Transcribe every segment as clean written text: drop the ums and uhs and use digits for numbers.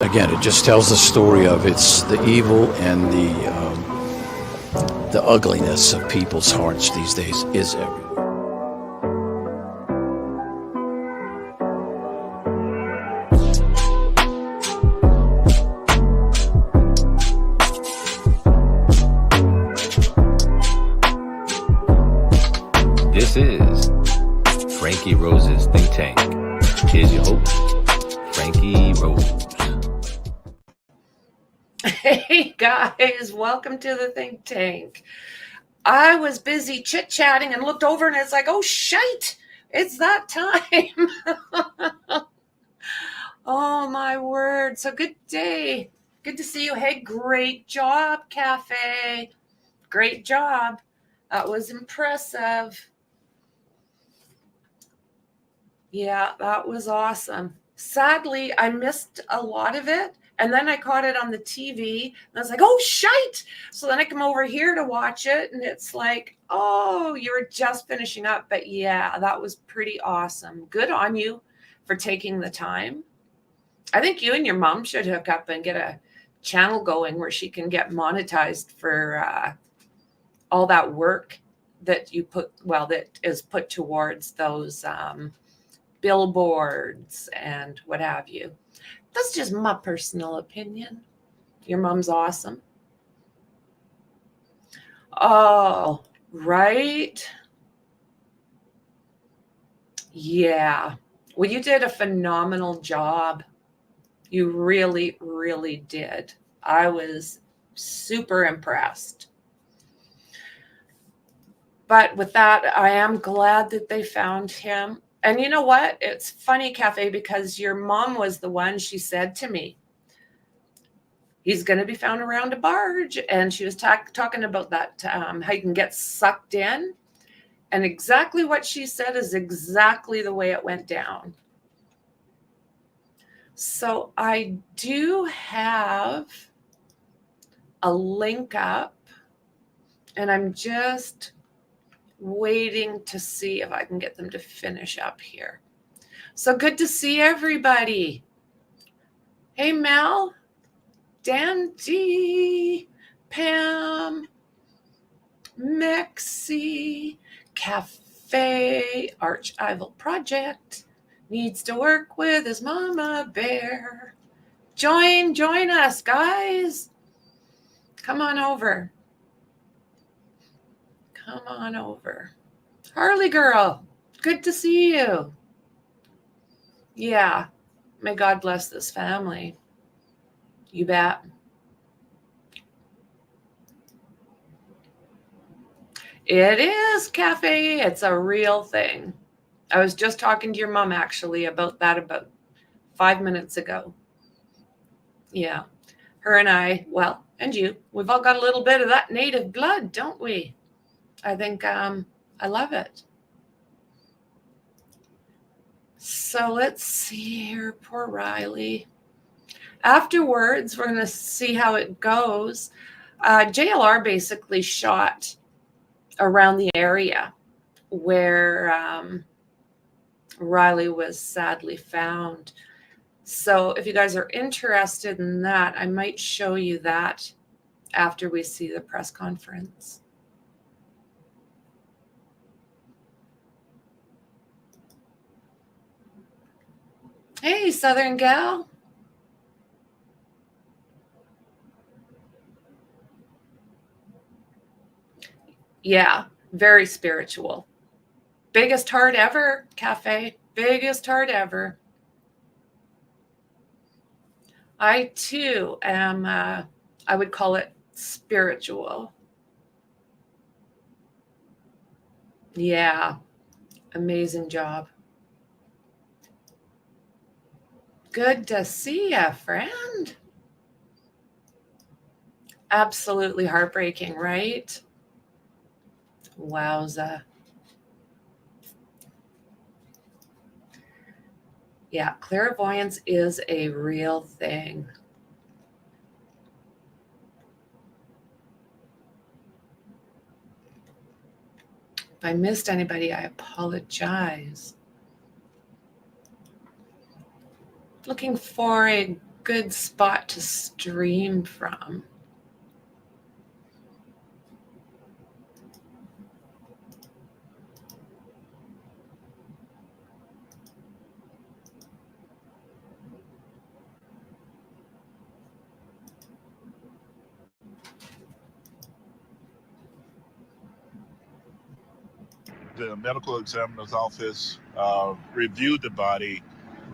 Again, it just tells the story of it's the evil and the ugliness of people's hearts these days is everywhere. This is Franky Rose's Think Tank. Here's your host, Franky Rose. Hey guys, welcome to the Think Tank. I was busy chit-chatting and looked over and it's like, oh shite, it's that time. Oh my word. So good day. Good to see you. Hey, great job, Cafe. Great job. That was impressive. Yeah, that was awesome. Sadly, I missed a lot of it. And then I caught it on the TV and I was like, oh, shite. So then I come over here to watch it and it's like, oh, you were just finishing up. But yeah, that was pretty awesome. Good on you for taking the time. I think you and your mom should hook up and get a channel going where she can get monetized for all that work that you put, well, that is put towards those billboards and what have you. That's just my personal opinion. Your mom's awesome. Oh, right. Yeah. Well, you did a phenomenal job. You really, really did. I was super impressed. But with that, I am glad that they found him. And you know what? It's funny, Cafe, because your mom was the one, she said to me, he's going to be found around a barge. And she was talking about that, how you can get sucked in. And exactly what she said is exactly the way it went down. So I do have a link up, and I'm just waiting to see if I can get them to finish up here. So good to see everybody. Hey, Mel, Dandy, Pam, Mexi, Cafe, Archival Project, needs to work with his mama bear. Join us, guys. Come on over. Come on over. Harley girl, good to see you. Yeah, may God bless this family. You bet. It is, Cafe. It's a real thing. I was just talking to your mom, actually, about that about 5 minutes ago. Yeah, her and I, well, and you, we've all got a little bit of that native blood, don't we? I think I love it. So let's see here. Poor Riley. Afterwards, we're going to see how it goes. JLR basically shot around the area where Riley was sadly found. So if you guys are interested in that, I might show you that after we see the press conference. Hey, Southern gal. Yeah, very spiritual. Biggest heart ever, Cafe. Biggest heart ever. I, too, am, I would call it spiritual. Yeah, amazing job. Good to see ya, friend. Absolutely heartbreaking, right? Wowza. Yeah, clairvoyance is a real thing. If I missed anybody, I apologize. Looking for a good spot to stream from? The medical examiner's office reviewed the body,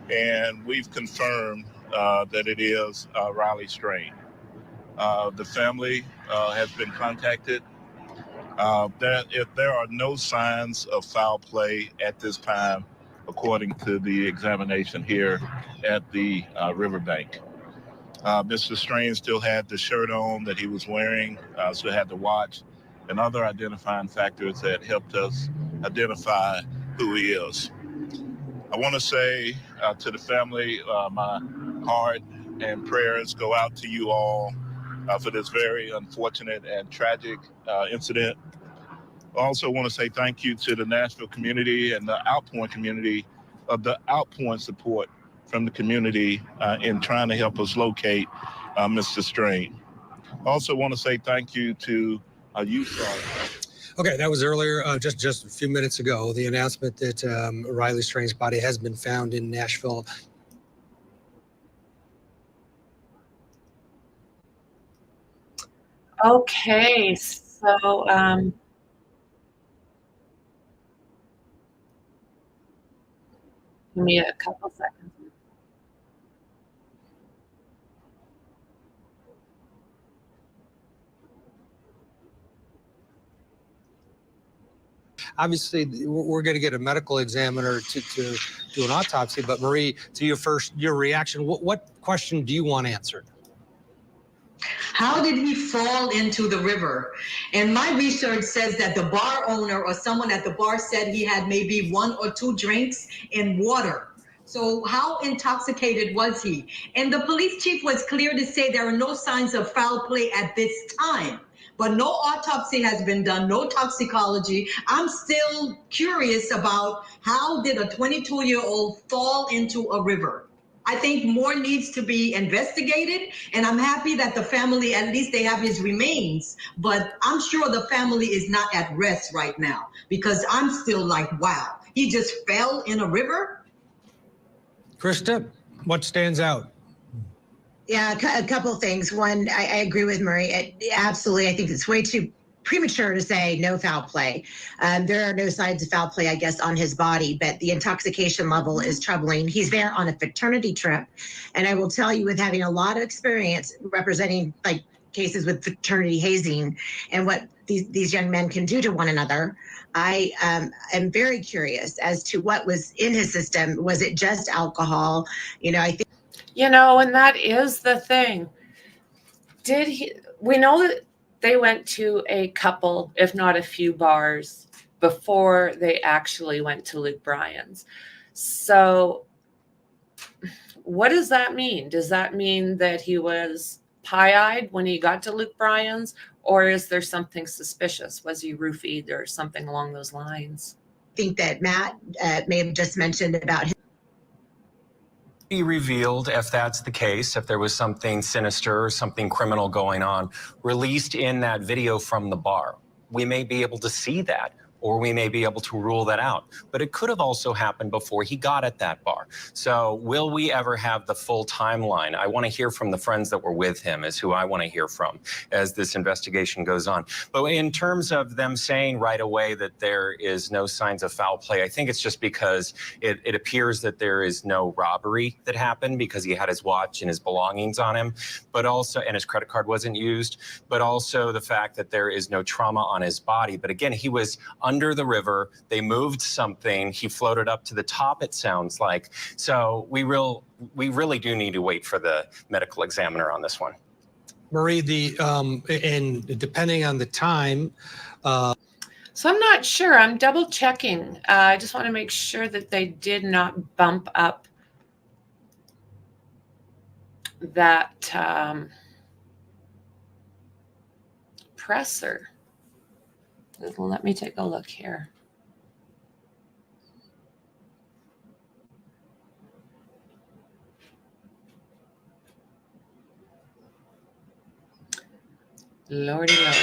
and we've confirmed that it is Riley Strain. The family has been contacted. If there are no signs of foul play at this time, according to the examination here at the riverbank. Mr. Strain still had the shirt on that he was wearing, still had the watch, and other identifying factors that helped us identify who he is. I want to say to the family, my heart and prayers go out to you all for this very unfortunate and tragic incident. I also want to say thank you to the Nashville community and the Outpoint community of the Outpoint support from the community in trying to help us locate Mr. Strain. I also want to say thank you to USAR. Okay, that was earlier, just a few minutes ago, the announcement that Riley Strain's body has been found in Nashville. Okay, so give me a couple seconds. Obviously, we're going to get a medical examiner to do an autopsy, but Marie, to your reaction, what question do you want answered? How did he fall into the river? And my research says that the bar owner or someone at the bar said he had maybe 1 or 2 drinks in water. So how intoxicated was he? And the police chief was clear to say there are no signs of foul play at this time. But no autopsy has been done, no toxicology. I'm still curious about how did a 22-year-old fall into a river? I think more needs to be investigated, and I'm happy that the family, at least they have his remains, but I'm sure the family is not at rest right now because I'm still like, wow, he just fell in a river? Krista, what stands out? Yeah, a couple of things. One, I agree with Murray. Absolutely, I think it's way too premature to say no foul play. There are no signs of foul play, I guess, on his body, but the intoxication level is troubling. He's there on a fraternity trip. And I will tell you, with having a lot of experience representing like cases with fraternity hazing and what these young men can do to one another, I am very curious as to what was in his system. Was it just alcohol? You know, I think. You know, and that is the thing. We know that they went to a couple, if not a few bars before they actually went to Luke Bryan's. So what does that mean? Does that mean that he was pie-eyed when he got to Luke Bryan's, or is there something suspicious? Was he roofied or something along those lines? I think that Matt may have just mentioned about him. Be revealed if that's the case, if there was something sinister or something criminal going on, released in that video from the bar. We may be able to see that, or we may be able to rule that out. But it could have also happened before he got at that bar. So will we ever have the full timeline? I want to hear from the friends that were with him is who I want to hear from as this investigation goes on. But in terms of them saying right away that there is no signs of foul play, I think it's just because it appears that there is no robbery that happened because he had his watch and his belongings on him, but also, and his credit card wasn't used, but also the fact that there is no trauma on his body. But again, he was under the river. They moved something. He floated up to the top, it sounds like. So we really do need to wait for the medical examiner on this one. Marie, and depending on the time. So I'm not sure. I'm double checking. I just want to make sure that they did not bump up that presser. Let me take a look here. Lordy, lordy.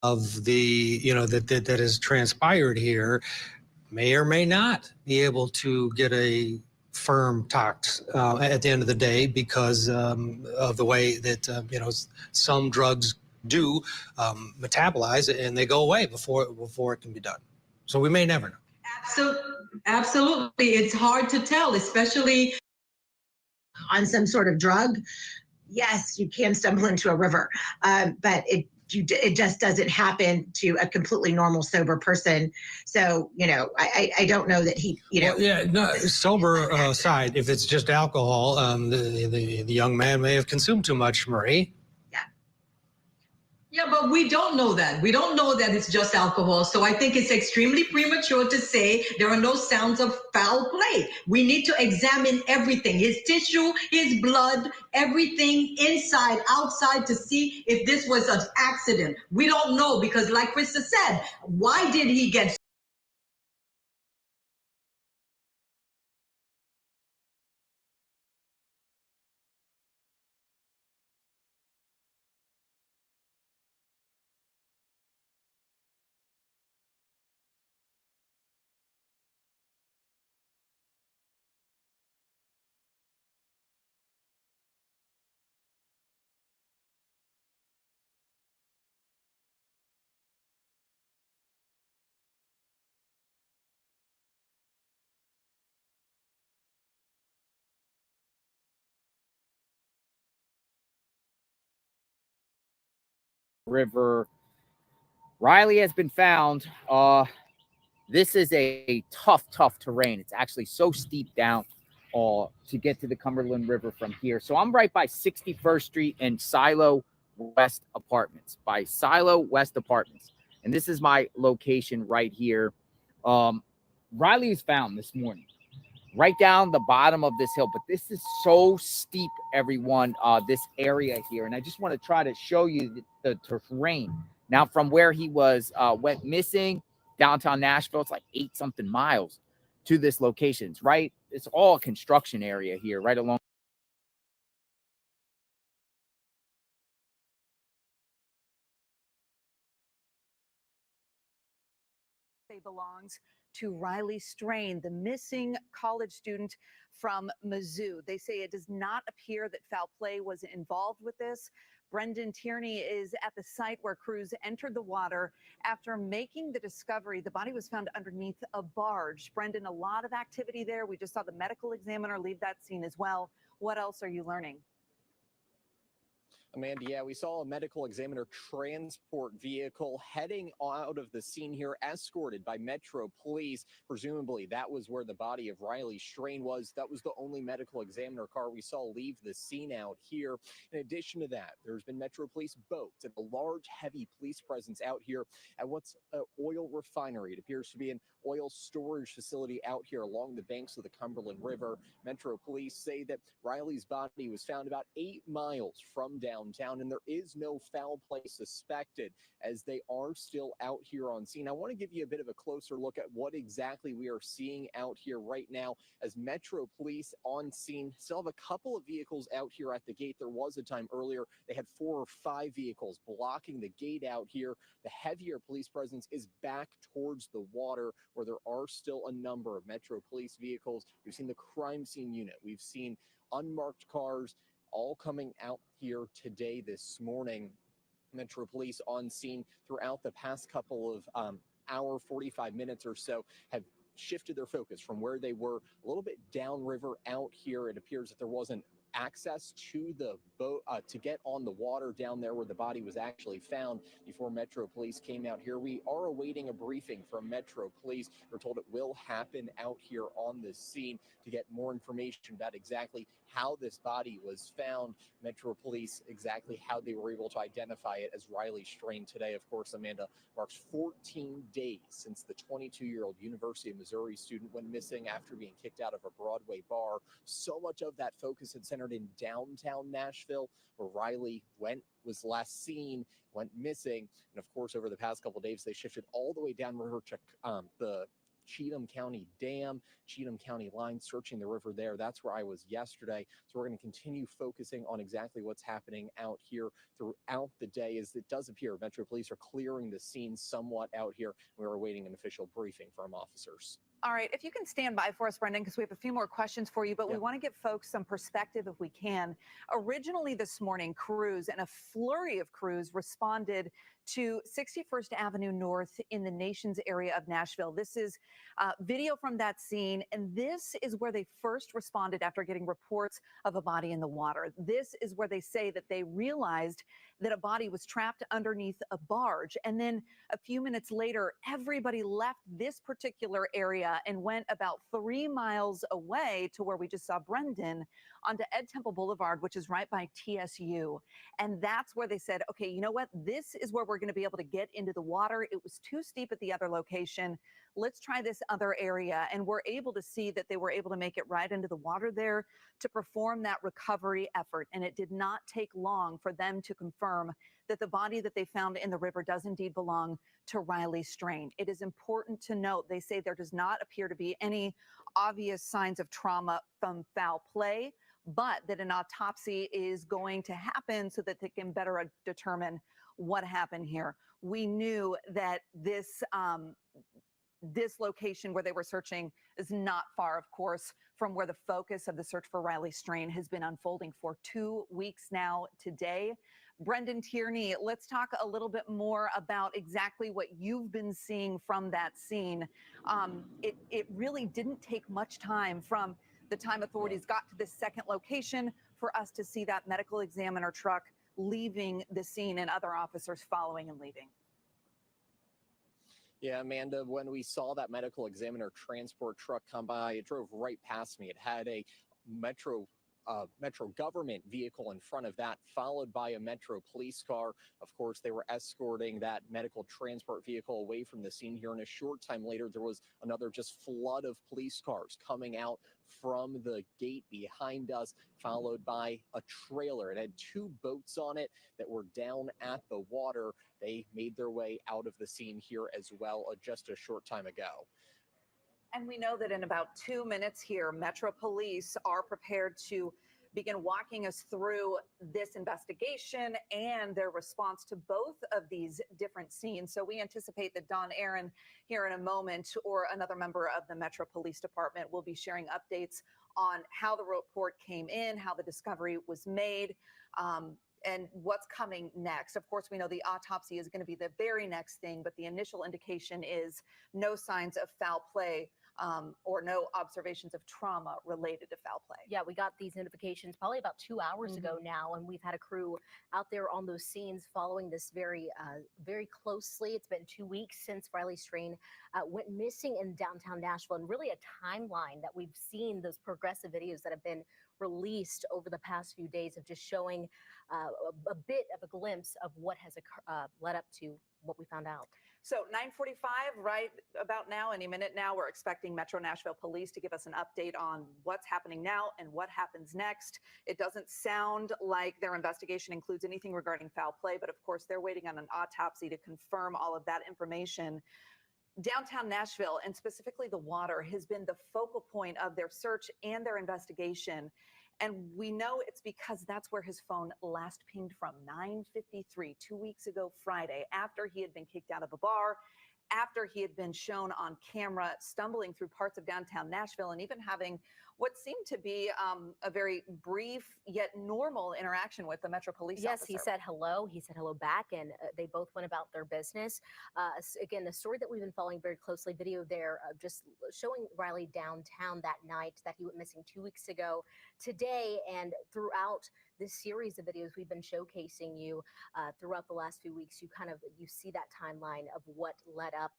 Of the, that has transpired here may or may not be able to get a firm tox at the end of the day because of the way that, some drugs do metabolize and they go away before it can be done. So we may never know. Absolutely. It's hard to tell, especially on some sort of drug. Yes, you can stumble into a river, but it just doesn't happen to a completely normal sober person. So, I don't know that he, Well, yeah, no, sober aside, if it's just alcohol, the young man may have consumed too much, Marie. Yeah, but we don't know that. We don't know that it's just alcohol. So I think it's extremely premature to say there are no sounds of foul play. We need to examine everything, his tissue, his blood, everything inside, outside, to see if this was an accident. We don't know because like Krista said, why did he get River. Riley has been found. This is a tough terrain. It's actually so steep down to get to the Cumberland River from here. So I'm right by 61st Street and Silo West Apartments. And this is my location right here. Riley was found this morning right down the bottom of this hill. But this is so steep, everyone, this area here. And I just want to try to show you the terrain. Now, from where he went missing, downtown Nashville, it's like 8-something miles to this location. It's all a construction area here, right along. Belongs to Riley Strain, the missing college student from Mizzou. They say it does not appear that foul play was involved with this. Brendan Tierney is at the site where crews entered the water after making the discovery. The body was found underneath a barge. Brendan, a lot of activity there. We just saw the medical examiner leave that scene as well. What else are you learning? Amanda, yeah, we saw a medical examiner transport vehicle heading out of the scene here, escorted by Metro Police. Presumably, that was where the body of Riley Strain was. That was the only medical examiner car we saw leave the scene out here. In addition to that, there's been Metro Police boats and a large, heavy police presence out here at what's an oil refinery. It appears to be an oil storage facility out here along the banks of the Cumberland River. Metro Police say that Riley's body was found about 8 miles from downtown, and there is no foul play suspected, as they are still out here on scene. I want to give you a bit of a closer look at what exactly we are seeing out here right now, as Metro Police on scene still have a couple of vehicles out here at the gate. There was a time earlier they had 4 or 5 vehicles blocking the gate out here. The heavier police presence is back towards the water, where there are still a number of Metro Police vehicles. We've seen the crime scene unit. We've seen unmarked cars all coming out here today, this morning. Metro Police on scene throughout the past couple of hour, 45 minutes or so, have shifted their focus from where they were a little bit downriver out here. It appears that there wasn't access to the boat to get on the water down there where the body was actually found before Metro Police came out here. We are awaiting a briefing from Metro Police. We're told it will happen out here on the scene to get more information about exactly how this body was found. Metro Police, exactly how they were able to identify it as Riley Strain today. Of course, Amanda, marks 14 days since the 22-year-old University of Missouri student went missing after being kicked out of a Broadway bar. So much of that focus had centered in downtown Nashville, where Riley was last seen, went missing. And of course, over the past couple of days, they shifted all the way downriver to the Cheatham County Dam, Cheatham County line, searching the river there. That's where I was yesterday. So we're going to continue focusing on exactly what's happening out here throughout the day, as it does appear Metro Police are clearing the scene somewhat out here. We're awaiting an official briefing from officers. All right, if you can stand by for us, Brendan, because we have a few more questions for you, but we want to give folks some perspective if we can. Originally this morning, crews and a flurry of crews responded to 61st Avenue North in the Nations area of Nashville. This is video from that scene, and this is where they first responded after getting reports of a body in the water. This is where they say that they realized that a body was trapped underneath a barge. And then a few minutes later, everybody left this particular area and went about 3 miles away to where we just saw Brendan, onto Ed Temple Boulevard, which is right by TSU. And that's where they said, okay, you know what? This is where we're going to be able to get into the water. It was too steep at the other location. Let's try this other area. And we're able to see that they were able to make it right into the water there to perform that recovery effort. And it did not take long for them to confirm that the body that they found in the river does indeed belong to Riley Strain. It is important to note, they say there does not appear to be any obvious signs of trauma from foul play, but that an autopsy is going to happen so that they can better determine what happened here. We knew that this location where they were searching is not far, of course, from where the focus of the search for Riley Strain has been unfolding for 2 weeks now today. Brendan Tierney, let's talk a little bit more about exactly what you've been seeing from that scene. It really didn't take much time from the time authorities got to this second location for us to see that medical examiner truck leaving the scene and other officers following and leaving. Yeah, Amanda, when we saw that medical examiner transport truck come by, it drove right past me. It had a Metro government vehicle in front of that, followed by a Metro police car. Of course, they were escorting that medical transport vehicle away from the scene here. And a short time later, there was another just flood of police cars coming out from the gate behind us, followed by a trailer. It had 2 boats on it that were down at the water. They made their way out of the scene here as well just a short time ago. And we know that in about 2 minutes here, Metro Police are prepared to begin walking us through this investigation and their response to both of these different scenes. So we anticipate that Don Aaron here in a moment, or another member of the Metro Police Department, will be sharing updates on how the report came in, how the discovery was made, and what's coming next. Of course, we know the autopsy is going to be the very next thing, but the initial indication is no signs of foul play or no observations of trauma related to foul play. Yeah, we got these notifications probably about 2 hours ago now, and we've had a crew out there on those scenes following this very closely. It's been 2 weeks since Riley Strain went missing in downtown Nashville, and really a timeline that we've seen, those progressive videos that have been released over the past few days of just showing a bit of a glimpse of what has led up to what we found out. So 9:45, right about now, any minute now, we're expecting Metro Nashville Police to give us an update on what's happening now and what happens next. It doesn't sound like their investigation includes anything regarding foul play, but of course they're waiting on an autopsy to confirm all of that information. Downtown Nashville, and specifically the water, has been the focal point of their search and their investigation. And we know it's because that's where his phone last pinged from, 9:53, 2 weeks ago Friday, after he had been kicked out of a bar, after he had been shown on camera stumbling through parts of downtown Nashville and even having what seemed to be a very brief yet normal interaction with the Metro Police Yes, officer. he said hello. He said hello back, and they both went about their business. Again, the story that we've been following very closely, video there just showing Riley downtown that night that he went missing 2 weeks ago, today, and throughout this series of videos we've been showcasing you throughout the last few weeks. You see that timeline of what led up.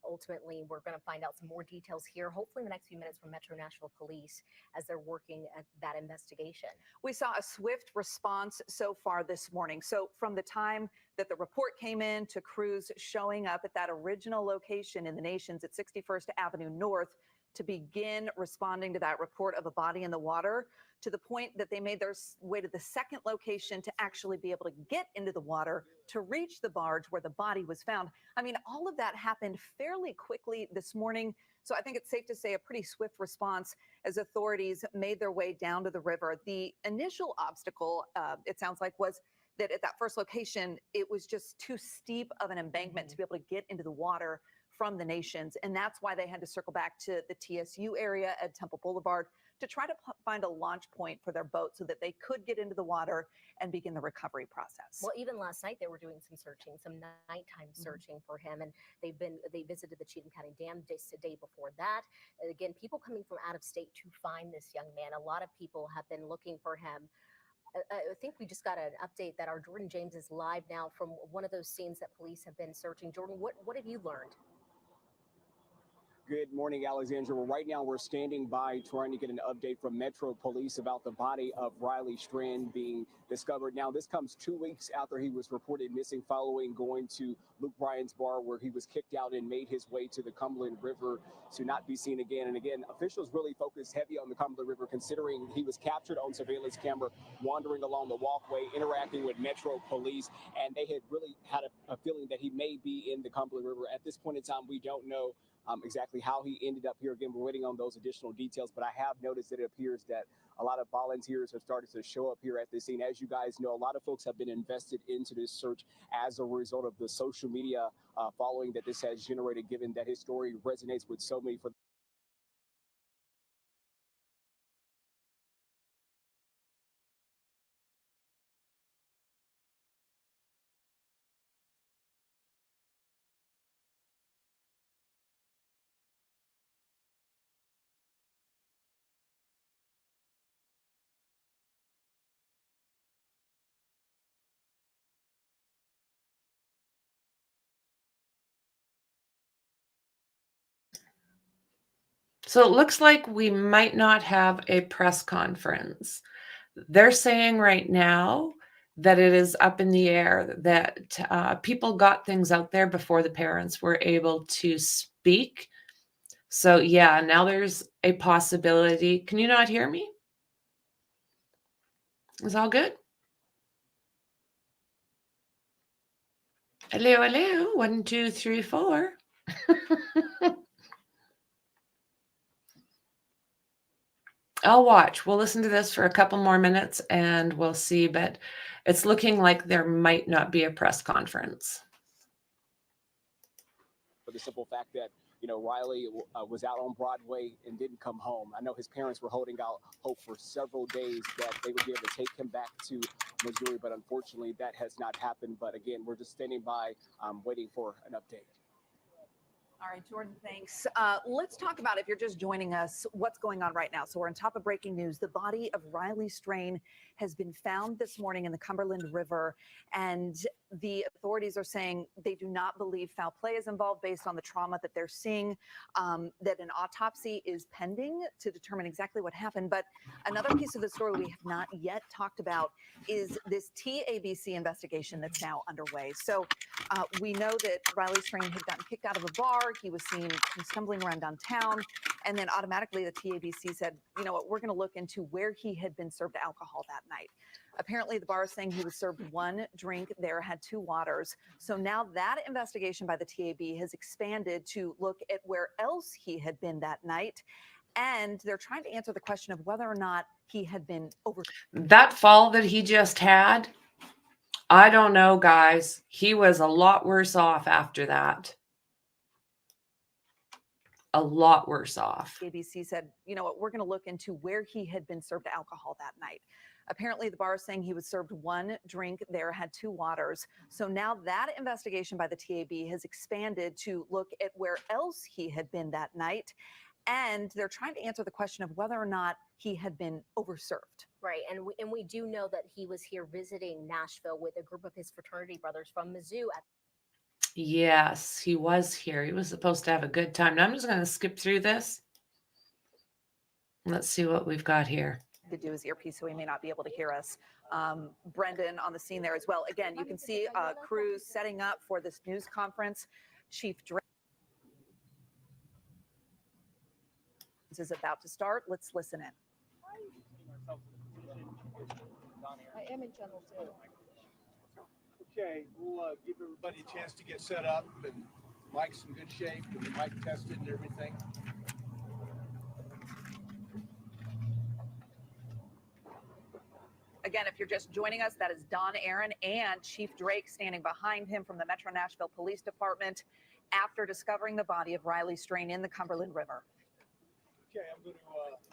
Ultimately, we're going to find out some more details here, hopefully in the next few minutes, from Metro Nashville Police as they're working at that investigation. We saw a swift response so far this morning. So from the time that the report came in to crews showing up at that original location in the Nations at 61st Avenue North to begin responding to that report of a body in the water, to the point that they made their way to the second location to actually be able to get into the water to reach the barge where the body was found. I mean, all of that happened fairly quickly this morning. So I think it's safe to say a pretty swift response as authorities made their way down to the river. The initial obstacle, it sounds like, was that at that first location, it was just too steep of an embankment to be able to get into the water from the Nations. And that's why they had to circle back to the TSU area at Temple Boulevard to try to find a launch point for their boat so that they could get into the water and begin the recovery process. Well, even last night they were doing some searching, some nighttime searching for him, and they visited the Cheatham County Dam just a day before that. Again, people coming from out of state to find this young man. A lot of people have been looking for him. I think we just got an update that our Jordan James is live now from one of those scenes that police have been searching. Jordan, what have you learned? Good morning, Alexandra. Well, right now we're standing by trying to get an update from Metro Police about the body of Riley Strand being discovered. Now, this comes 2 weeks after he was reported missing following going to Luke Bryan's bar, where he was kicked out and made his way to the Cumberland River to not be seen again. And again, officials really focused heavy on the Cumberland River, considering he was captured on surveillance camera wandering along the walkway, interacting with Metro Police, and they had really had a feeling that he may be in the Cumberland River. At this point in time, we don't know exactly how he ended up here. Again, we're waiting on those additional details, but I have noticed that it appears that a lot of volunteers have started to show up here at this scene. As you guys know, a lot of folks have been invested into this search as a result of the social media following that this has generated, given that his story resonates with so many. So it looks like we might not have a press conference. They're saying right now that it is up in the air, that people got things out there before the parents were able to speak. So yeah, now there's a possibility. Can you not hear me? Is all good? Hello, hello. 1, 2, 3, 4. I'll watch. We'll listen to this for a couple more minutes and we'll see, but it's looking like there might not be a press conference. For the simple fact that, you know, Riley was out on Broadway and didn't come home. I know his parents were holding out hope for several days that they would be able to take him back to Missouri, but unfortunately that has not happened. But again, we're just standing by waiting for an update. All right, Jordan, thanks. Let's talk about, if you're just joining us, what's going on right now. So we're on top of breaking news. The body of Riley Strand has been found this morning in the Cumberland River, and the authorities are saying they do not believe foul play is involved based on the trauma that they're seeing, that an autopsy is pending to determine exactly what happened. But another piece of the story we have not yet talked about is this TABC investigation that's now underway. So we know that Riley Strand had gotten kicked out of a bar. He was seen stumbling around downtown, and then automatically the TABC said, you know what, we're going to look into where he had been served alcohol that night. Apparently the bar is saying he was served 1 drink there, had 2 waters. So now that investigation by the TAB has expanded to look at where else he had been that night. And they're trying to answer the question of whether or not he had been over. That fall that he just had, I don't know, guys. He was a lot worse off after that. a lot worse off. ABC said, you know what, we're going to look into where he had been served alcohol that night. Apparently, the bar is saying he was served one drink there, had two waters. So now that investigation by the TAB has expanded to look at where else he had been that night. And they're trying to answer the question of whether or not he had been overserved. Right, and we do know that he was here visiting Nashville with a group of his fraternity brothers from Mizzou. Yes, he was here. He was supposed to have a good time. Now I'm just going to skip through this. Let's see what we've got here. To do his earpiece, so he may not be able to hear us. Brendan on the scene there as well. Again, you can see crews setting up for this news conference. Chief Drake is about to start. Let's listen in. I am in channel 2. Okay, we'll give everybody a chance to get set up and mic's in good shape and the mic tested and everything. Again, if you're just joining us, that is Don Aaron and Chief Drake standing behind him from the Metro Nashville Police Department after discovering the body of Riley Strain in the Cumberland River. Okay, I'm going to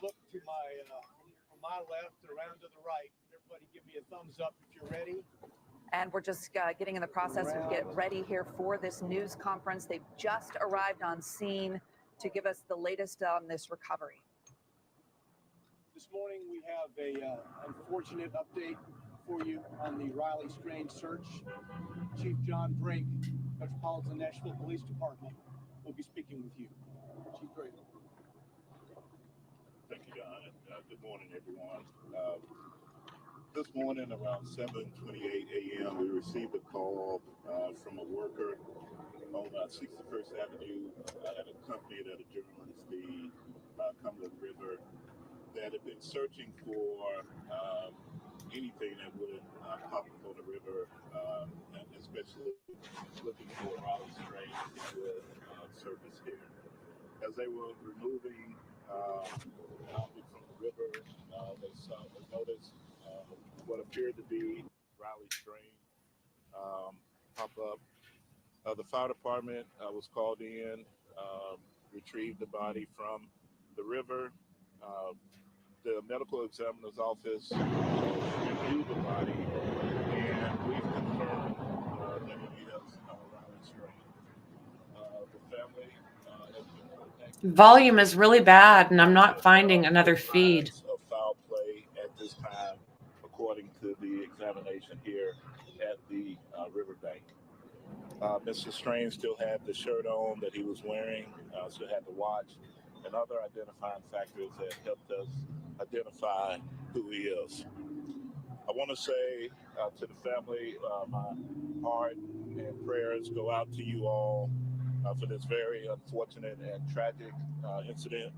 look to from my left around to the right. Everybody give me a thumbs up if you're ready. And we're just getting in the process of getting ready here for this news conference. They've just arrived on scene to give us the latest on this recovery. This morning we have a unfortunate update for you on the Riley Strain search. Chief John Drake, Metropolitan Nashville Police Department, will be speaking with you. Chief Drake. Thank you, John. Good morning, everyone. This morning around 7:28 a.m., we received a call from a worker on 61st Avenue at a company that adjourns the Cumberland River that had been searching for anything that would pop up on the river, and especially looking for Riley Strain that would surface here. As they were removing it from the river, they noticed what appeared to be Riley Strain pop up. The fire department was called in, retrieved the body from the river. The medical examiner's office reviewed the body, and we've confirmed that it is Riley Strain. The family has been contacted. Volume is really bad, and I'm not finding another feed. Of foul play at this time, according to the examination here at the riverbank. Mr. Strain still had the shirt on that he was wearing, still had the watch, and other identifying factors that helped us identify who he is. I want to say to the family, my heart and prayers go out to you all for this very unfortunate and tragic incident.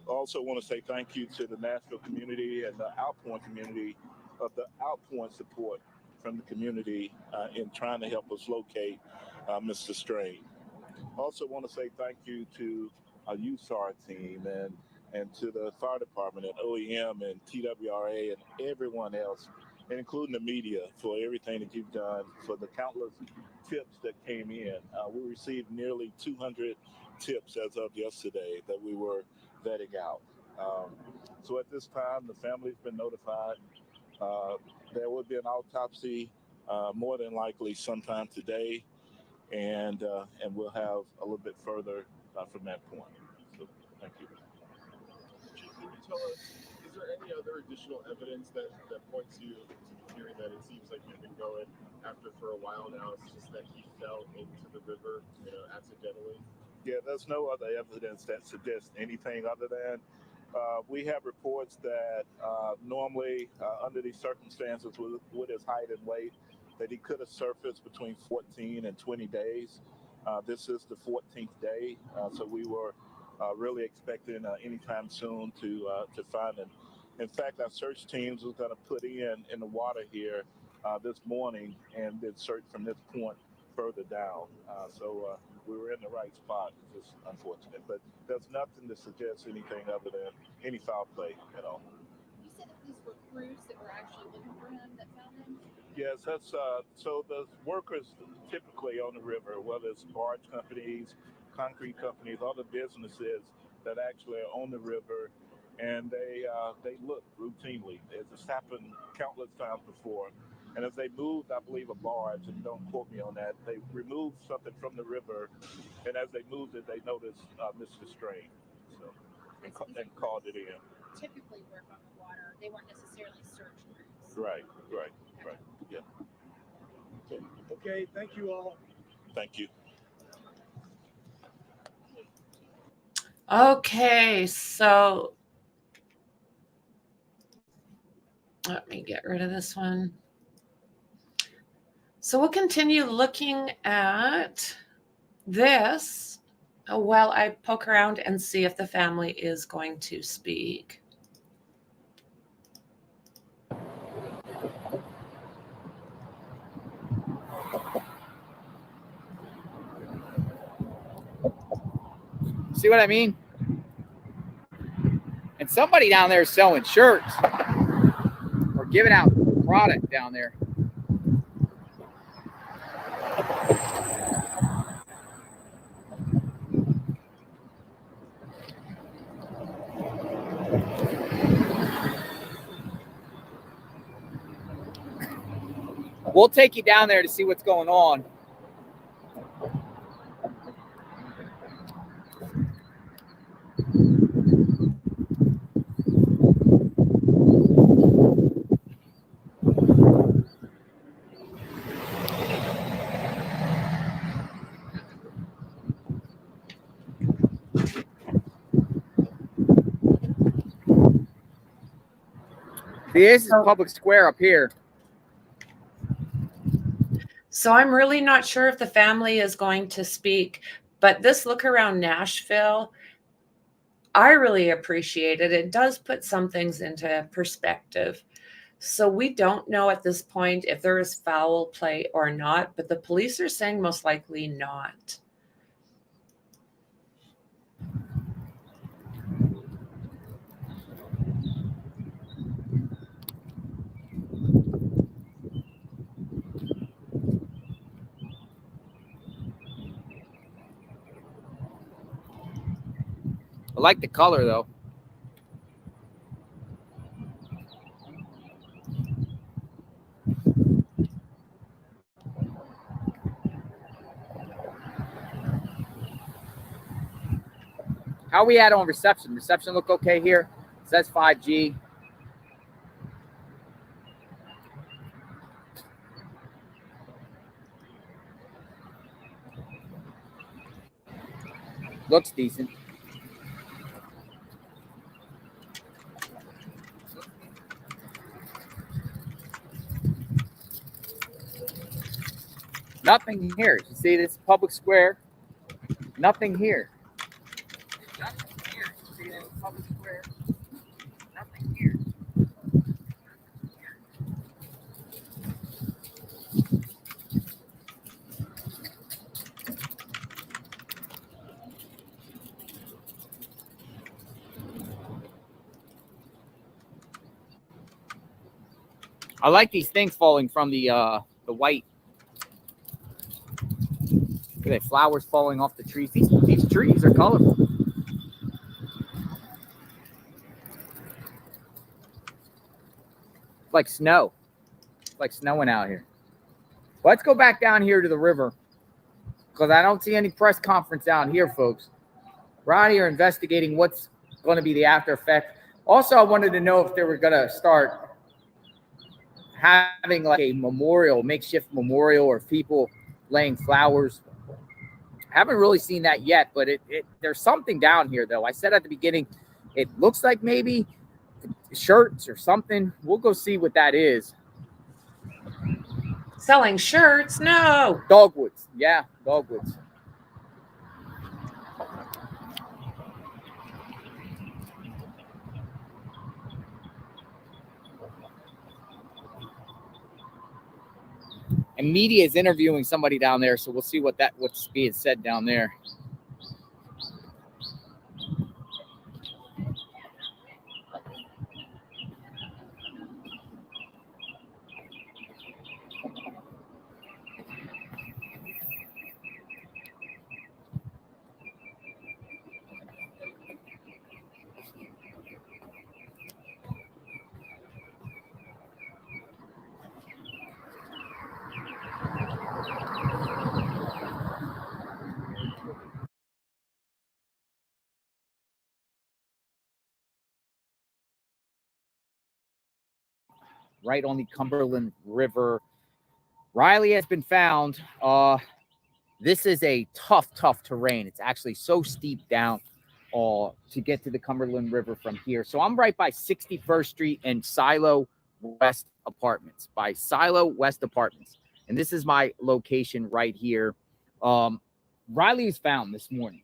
I also want to say thank you to the Nashville community and the Outpoint community of the Outpoint support from the community in trying to help us locate Mr. Strain. I also want to say thank you to our USAR team and to the fire department and OEM and TWRA and everyone else, and including the media, for everything that you've done, for the countless tips that came in. We received nearly 200 tips as of yesterday that we were vetting out. So at this time, the family's been notified. There will be an autopsy more than likely sometime today, and we'll have a little bit further from that point. So thank you. Chief, can you tell us, is there any other additional evidence that points you to the theory that it seems like you've been going after for a while now? It's just that he fell into the river, accidentally? Yeah, there's no other evidence that suggests anything other than we have reports that normally under these circumstances with his height and weight, that he could have surfaced between 14 and 20 days. This is the 14th day, so we were really expecting anytime soon to find him. In fact, our search teams was going to put in the water here this morning and then search from this point further down. So we were in the right spot. It's just unfortunate, but there's nothing to suggest anything other than any foul play at all. You said that these were crews that were actually looking for him that found him? Yes, that's so the workers typically on the river, whether it's barge companies, concrete companies, other businesses that actually are on the river, and they look routinely. It's happened countless times before. And as they moved, I believe, a barge, and don't quote me on that, they removed something from the river, and as they moved it, they noticed Mr. Strain, so and called it in. Typically work on the water. They weren't necessarily search crews. Right. Yeah. Okay, thank you all. Thank you. Okay, so let me get rid of this one. So we'll continue looking at this while I poke around and see if the family is going to speak. See what I mean? And somebody down there is selling shirts or giving out product down there. We'll take you down there to see what's going on. See, this is public square up here. So I'm really not sure if the family is going to speak, but this look around Nashville, I really appreciate it. It does put some things into perspective. So we don't know at this point if there is foul play or not, but the police are saying most likely not. I like the color though. How are we at on reception? Reception look okay here? It says 5G. Looks decent. Nothing here. You see this public square? Nothing here. Nothing here. You see this public square? Nothing here. I like these things falling from the white. Look at that, flowers falling off the trees. These trees are colorful. It's like snow. It's like snowing out here. Let's go back down here to the river because I don't see any press conference down here, folks. We're out here investigating what's going to be the after effect. Also, I wanted to know if they were going to start having like a memorial, makeshift memorial, or people laying flowers. Haven't really seen that yet, but there's something down here though. I said at the beginning, it looks like maybe shirts or something. We'll go see what that is. Selling shirts? No. Dogwoods. Yeah, dogwoods. And media is interviewing somebody down there, so we'll see what's being said down there. right on the Cumberland River. Riley has been found. This is a tough terrain. It's actually so steep down to get to the Cumberland River from here. So I'm right by 61st Street and Silo West Apartments, And this is my location right here. Riley was found this morning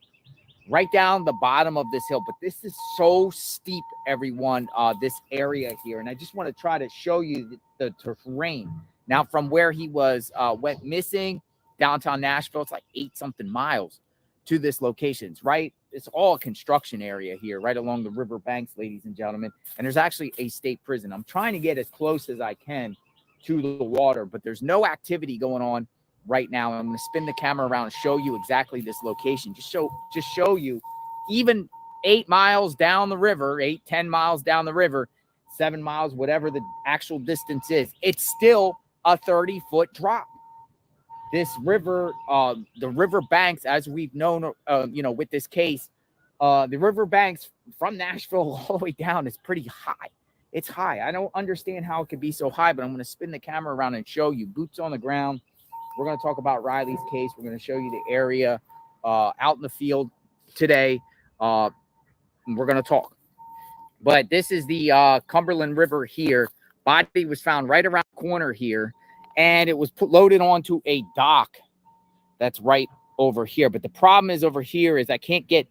right down the bottom of this hill, but this is so steep, everyone, this area here. And I just want to try to show you the terrain. Now, from where he was went missing, downtown Nashville, it's like 8-something miles to this location. It's all a construction area here, right along the river banks, ladies and gentlemen. And there's actually a state prison. I'm trying to get as close as I can to the water, but there's no activity going on right now. I'm going to spin the camera around and show you exactly this location. Just show you, even 8 miles down the river, 8-10 miles down the river, 7 miles, whatever the actual distance is, it's still a 30-foot drop. This river, the river banks, as we've known, with this case, the river banks from Nashville all the way down is pretty high. It's high. I don't understand how it could be so high, but I'm going to spin the camera around and show you. Boots on the ground. We're going to talk about Riley's case. We're going to show you the area out in the field today. We're going to talk. But this is the Cumberland River here. Body was found right around the corner here, and it was loaded onto a dock that's right over here. But the problem is over here is I can't get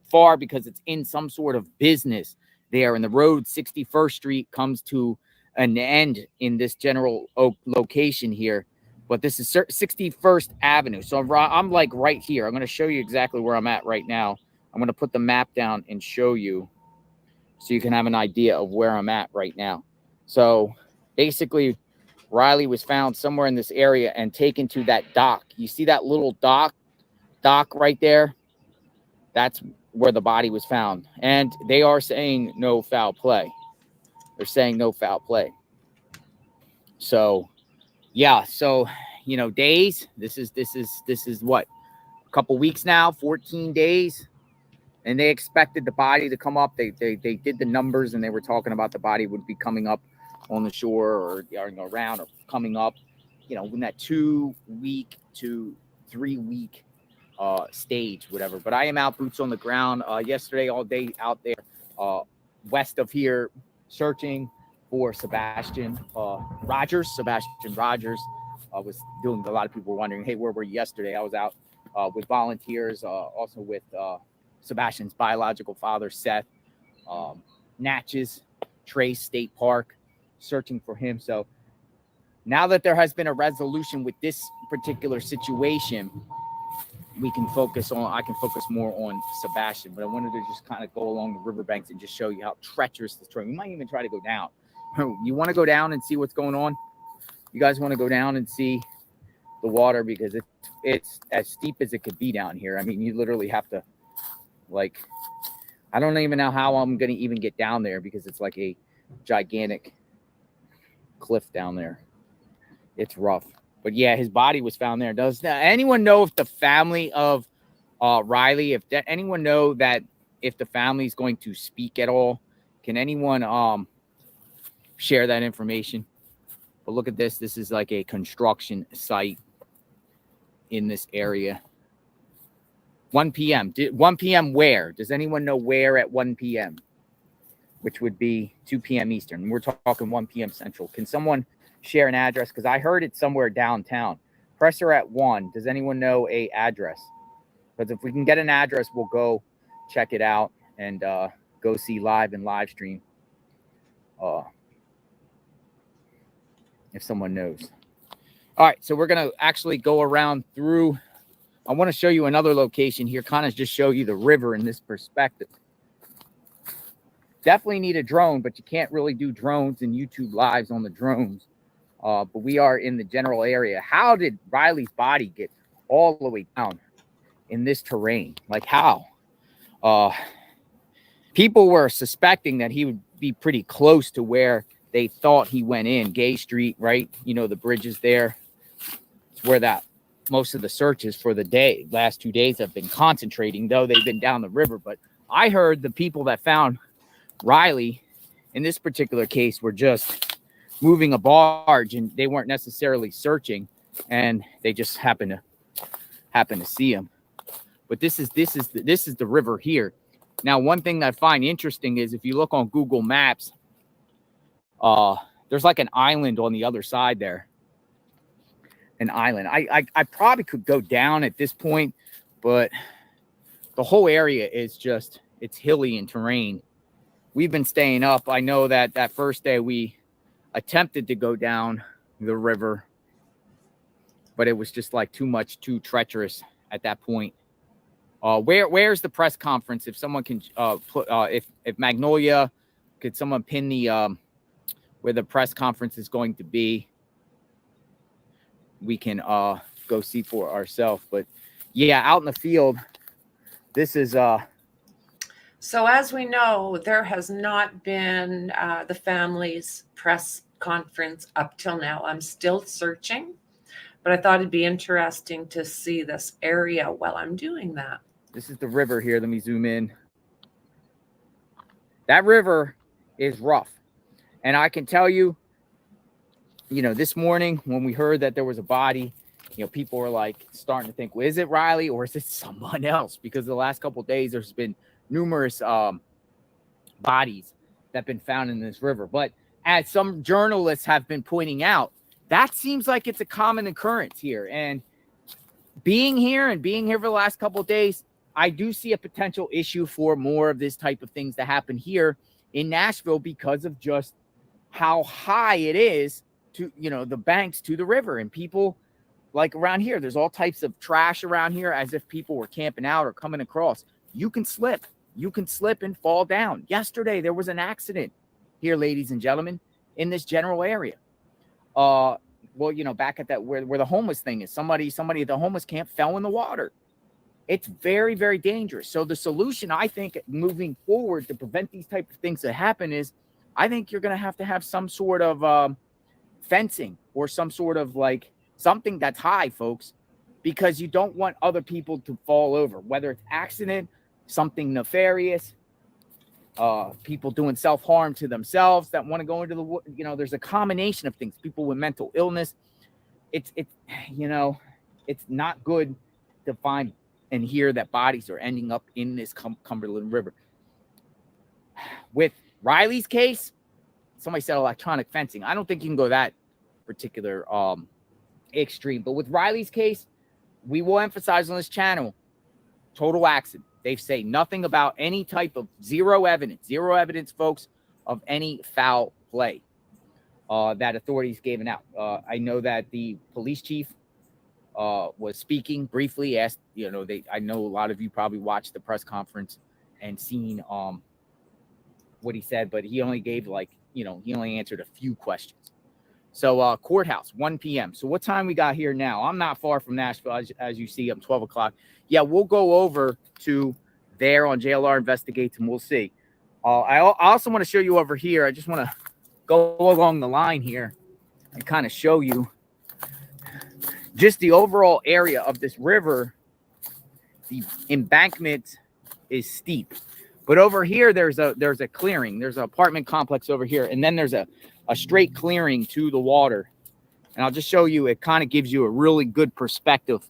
far because it's in some sort of business there. And the road 61st Street comes to an end in this general location here. But this is 61st Avenue. So I'm like right here. I'm going to show you exactly where I'm at right now. I'm going to put the map down and show you so you can have an idea of where I'm at right now. So basically, Riley was found somewhere in this area and taken to that dock. You see that little dock right there? That's where the body was found. And they are saying no foul play. They're saying no foul play. So, yeah. So, days. This is what? A couple weeks now, 14 days. And they expected the body to come up. They did the numbers, and they were talking about the body would be coming up on the shore or around or coming up, in that 2 week to 3 week stage, whatever. But I am out, boots on the ground. Yesterday, all day out there west of here, searching for Sebastian Rogers. Was doing. A lot of people were wondering, hey, where were you yesterday? I was out with volunteers, also with Sebastian's biological father, Seth, Natchez Trace State Park, searching for him. So now that there has been a resolution with this particular situation, I can focus more on Sebastian. But I wanted to just kind of go along the riverbanks and just show you how treacherous this terrain. We might even try to go down. You want to go down and see what's going on? You guys want to go down and see the water, because it's as steep as it could be down here. I mean, you literally have to, I don't even know how I'm going to even get down there, because it's like a gigantic cliff down there. It's rough. But yeah, his body was found there. Does anyone know if the family of Riley, anyone know that if the family is going to speak at all? Can anyone share that information? But look at this. This is like a construction site in this area. 1 p.m. 1 p.m. where? Does anyone know where at 1 p.m.? Which would be 2 p.m. Eastern. We're talking 1 p.m. Central. Can someone share an address? Because I heard it's somewhere downtown. Presser at 1. Does anyone know a address? Because if we can get an address, we'll go check it out and go see live and live stream. If someone knows. All right, so we're going to actually go around through. I want to show you another location here, kind of just show you the river in this perspective. Definitely need a drone, but you can't really do drones and YouTube lives on the drones. But we are in the general area. How did Riley's body get all the way down in this terrain? Like how? People were suspecting that he would be pretty close to where they thought he went in. Gay Street, right? The bridges there. It's where that most of the searches for the last 2 days have been concentrating, though they've been down the river. But I heard the people that found Riley in this particular case were just moving a barge, and they weren't necessarily searching, and they just happened to see him. But this is the river here. Now, one thing that I find interesting is if you look on Google Maps, there's like an island on the other side there. An island. I probably could go down at this point, but the whole area is just, it's hilly in terrain. We've been staying up. I know that first day we attempted to go down the river, but it was just like too treacherous at that point. Where's the press conference? If someone can if Magnolia, could someone pin the where the press conference is going to be? We can go see for ourselves. But yeah, out in the field, this is So as we know, there has not been the family's press conference up till now. I'm still searching, but I thought it'd be interesting to see this area while I'm doing that. This is the river here. Let me zoom in. That river is rough. And I can tell you, this morning when we heard that there was a body, people were like starting to think, well, is it Riley or is it someone else? Because the last couple of days, there's been numerous bodies that have been found in this river. But as some journalists have been pointing out, that seems like it's a common occurrence here. And being here for the last couple of days, I do see a potential issue for more of this type of things to happen here in Nashville because of just how high it is to, the banks to the river. And people like around here, there's all types of trash around here as if people were camping out or coming across. You can slip and fall down. Yesterday, there was an accident here, ladies and gentlemen, in this general area. Back at that, where the homeless thing is, somebody at the homeless camp fell in the water. It's very, very dangerous. So the solution, I think, moving forward to prevent these type of things to happen is, I think you're going to have some sort of fencing or some sort of something that's high, folks, because you don't want other people to fall over, whether it's accident, something nefarious, people doing self-harm to themselves that want to go into the, there's a combination of things, people with mental illness. It's not good to find and hear that bodies are ending up in this Cumberland River. With Riley's case, somebody said electronic fencing. I don't think you can go that particular extreme. But with Riley's case, we will emphasize on this channel, total accident. They say nothing about any type of zero evidence, folks, of any foul play that authorities gave out. I know that the police chief was speaking briefly, asked, I know a lot of you probably watched the press conference and seen what he said, but he only gave he only answered a few questions. So courthouse, 1 p.m. So what time we got here now? I'm not far from Nashville, as you see. I'm 12 o'clock. Yeah, we'll go over to there on JLR Investigates, and we'll see. I also want to show you over here. I just want to go along the line here and kind of show you just the overall area of this river. The embankment is steep, but over here there's a clearing. There's an apartment complex over here, and then there's a straight clearing to the water. And I'll just show you. It kind of gives you a really good perspective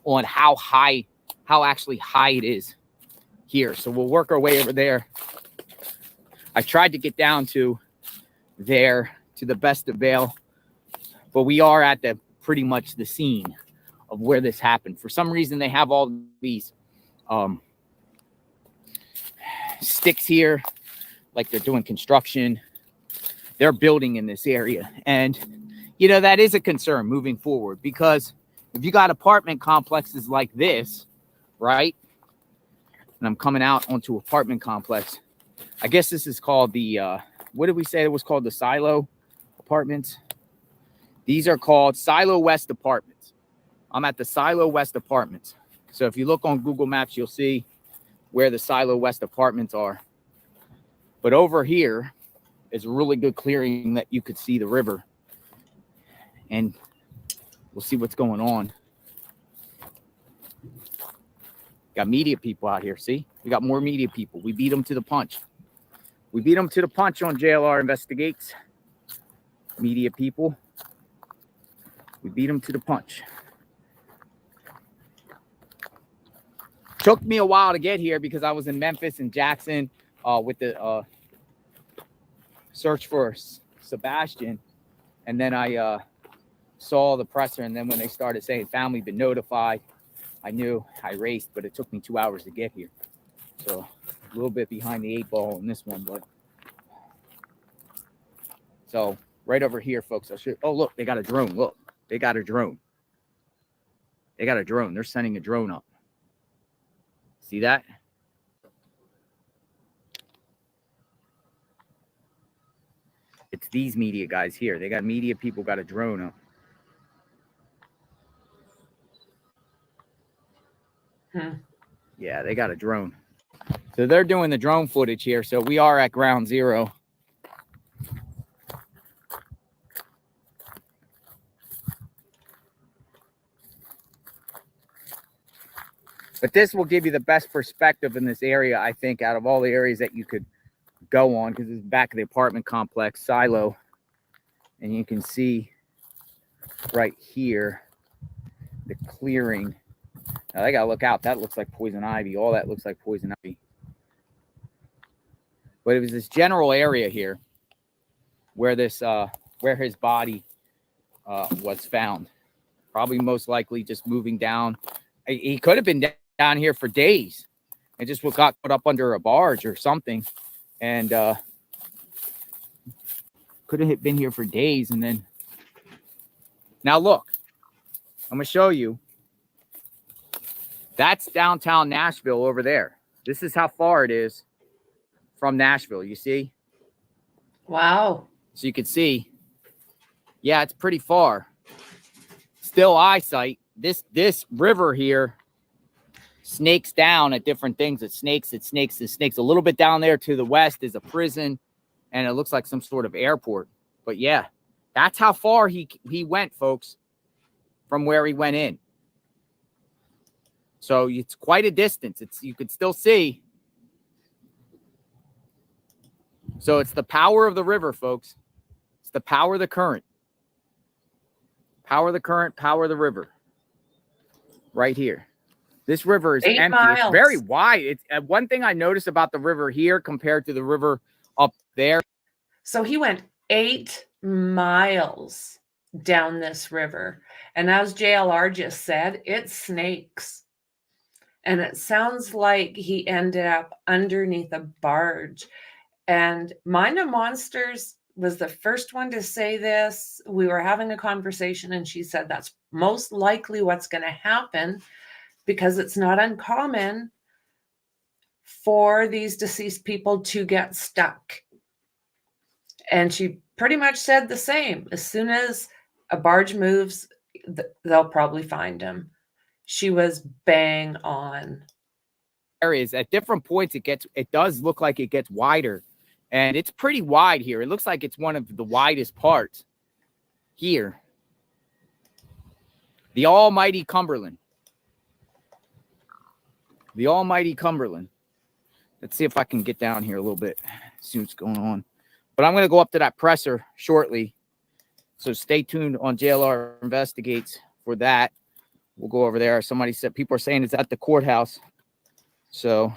on how actually high it is here. So we'll work our way over there. I tried to get down to there to the best avail, but we are at pretty much the scene of where this happened. For some reason, they have all these sticks here, like they're doing construction. They're building in this area. And, that is a concern moving forward, because if you got apartment complexes like this, right? And I'm coming out onto apartment complex. I guess this is called the, what did we say it was called? The Silo Apartments. These are called Silo West Apartments. I'm at the Silo West Apartments. So if you look on Google Maps, you'll see where the Silo West Apartments are. But over here is a really good clearing that you could see the river. And we'll see what's going on. Got media people out here. See, we got more media people. We beat them to the punch. We beat them to the punch on JLR Investigates. media people. We beat them to the punch. Took me a while to get here because I was in Memphis and Jackson with the search for Sebastian. And then I saw the presser. And then when they started saying family been notified, I knew. I raced, but it took me 2 hours to get here. So a little bit behind the 8 ball in this one. But so right over here, folks. Oh, look, they got a drone. Look, they got a drone. They got a drone. They're sending a drone up. See that? It's these media guys here. They got media people, got a drone up. Yeah, they got a drone. So they're doing the drone footage here. So we are at ground zero. But this will give you the best perspective in this area, I think, out of all the areas that you could go on, because it's back of the apartment complex, silo. And you can see right here the clearing. Now they gotta look out. That looks like poison ivy. All that looks like poison ivy. But it was this general area here where this where his body was found. Probably most likely just moving down. He could have been down here for days and just got put up under a barge or something, and could have been here for days. And then now look, I'm gonna show you. That's downtown Nashville over there. This is how far it is from Nashville. You see? Wow. So you can see, yeah, it's pretty far. Still eyesight. This river here snakes down at different things. It snakes. A little bit down there to the west is a prison, and it looks like some sort of airport. But yeah, that's how far he went, folks, from where he went in. So it's quite a distance. You could still see. So it's the power of the river, folks. It's the power of the current. Power of the current, power of the river. Right here. This river is 8 empty. miles. It's very wide. It's one thing I noticed about the river here compared to the river up there. So he went 8 miles down this river. And as JLR just said, it snakes. And it sounds like he ended up underneath a barge. And Mind of Monsters was the first one to say this. We were having a conversation and she said that's most likely what's going to happen, because it's not uncommon for these deceased people to get stuck. And she pretty much said the same. As soon as a barge moves, they'll probably find him. She was bang on. Areas at different points, it does look like it gets wider, and it's pretty wide here. It looks like it's one of the widest parts here. The almighty Cumberland. The almighty Cumberland. Let's see if I can get down here a little bit, see what's going on. But I'm going to go up to that presser shortly. So stay tuned on JLR Investigates for that. We'll go over there. Somebody said, people are saying it's at the courthouse. So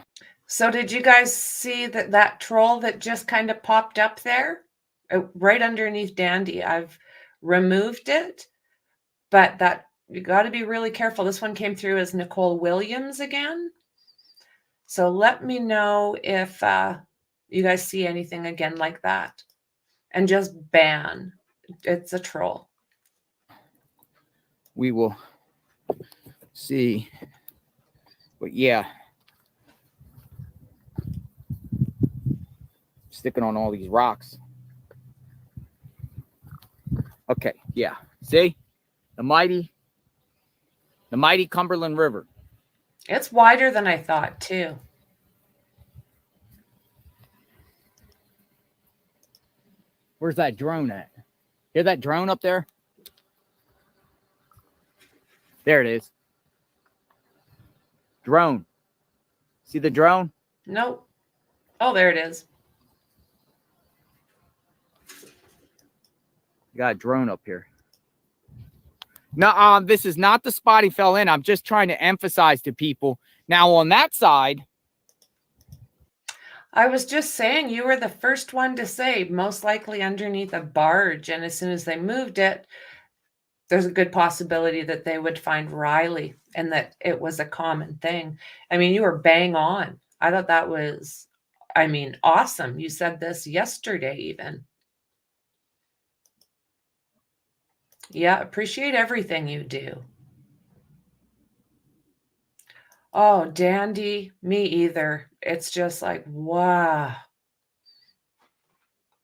did you guys see that troll that just kind of popped up there? Right underneath Dandy. I've removed it, but you got to be really careful. This one came through as Nicole Williams again. So let me know if you guys see anything again like that. And just ban. It's a troll. We will see. But yeah. Sticking on all these rocks. Okay, yeah. See? The mighty Cumberland River. It's wider than I thought, too. Where's that drone at? Hear that drone up there? There it is. Drone. See the drone? Nope. Oh, there it is. got a drone up here. No, this is not the spot he fell in. I'm just trying to emphasize to people. Now on that side, I was just saying, you were the first one to say most likely underneath a barge. And as soon as they moved it, there's a good possibility that they would find Riley and that it was a common thing. I mean, you were bang on. I thought that was, I mean, awesome. You said this yesterday even. Yeah, appreciate everything you do. Oh, Dandy, me either. It's just like, wow.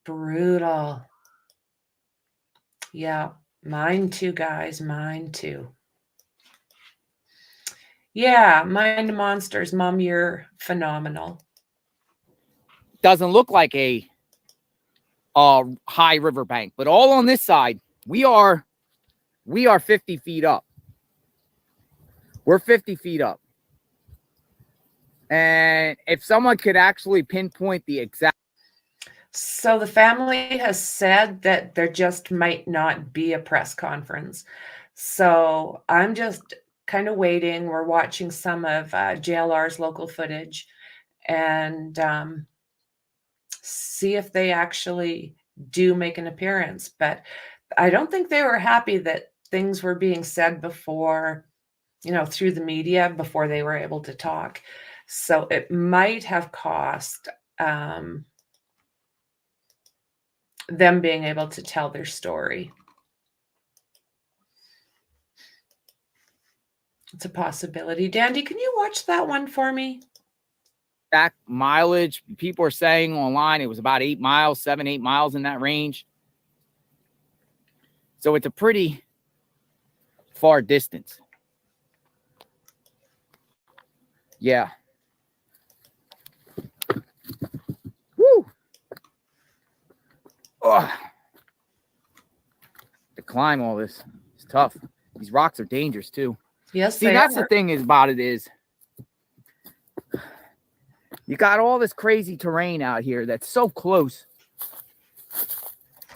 Brutal. Yeah, mine too, guys. Mine too. Yeah, Mind Monsters, Mom, you're phenomenal. doesn't look like a high riverbank, but all on this side, we are 50 feet up. We're 50 feet up. And if someone could actually pinpoint the exact. So the family has said that there just might not be a press conference. So I'm just kind of waiting. We're watching some of JLR's local footage and see if they actually do make an appearance. But I don't think they were happy that things were being said before, you know, through the media before they were able to talk. So it might have cost them being able to tell their story. It's a possibility. Dandy, can you watch that one for me? Back mileage, people are saying online it was about 8 miles, 7-8 miles in that range. So it's a pretty far distance. Yeah. Woo. Oh. To climb all this is tough. These rocks are dangerous too. Yes, see, that's the thing about it is you got all this crazy terrain out here that's so close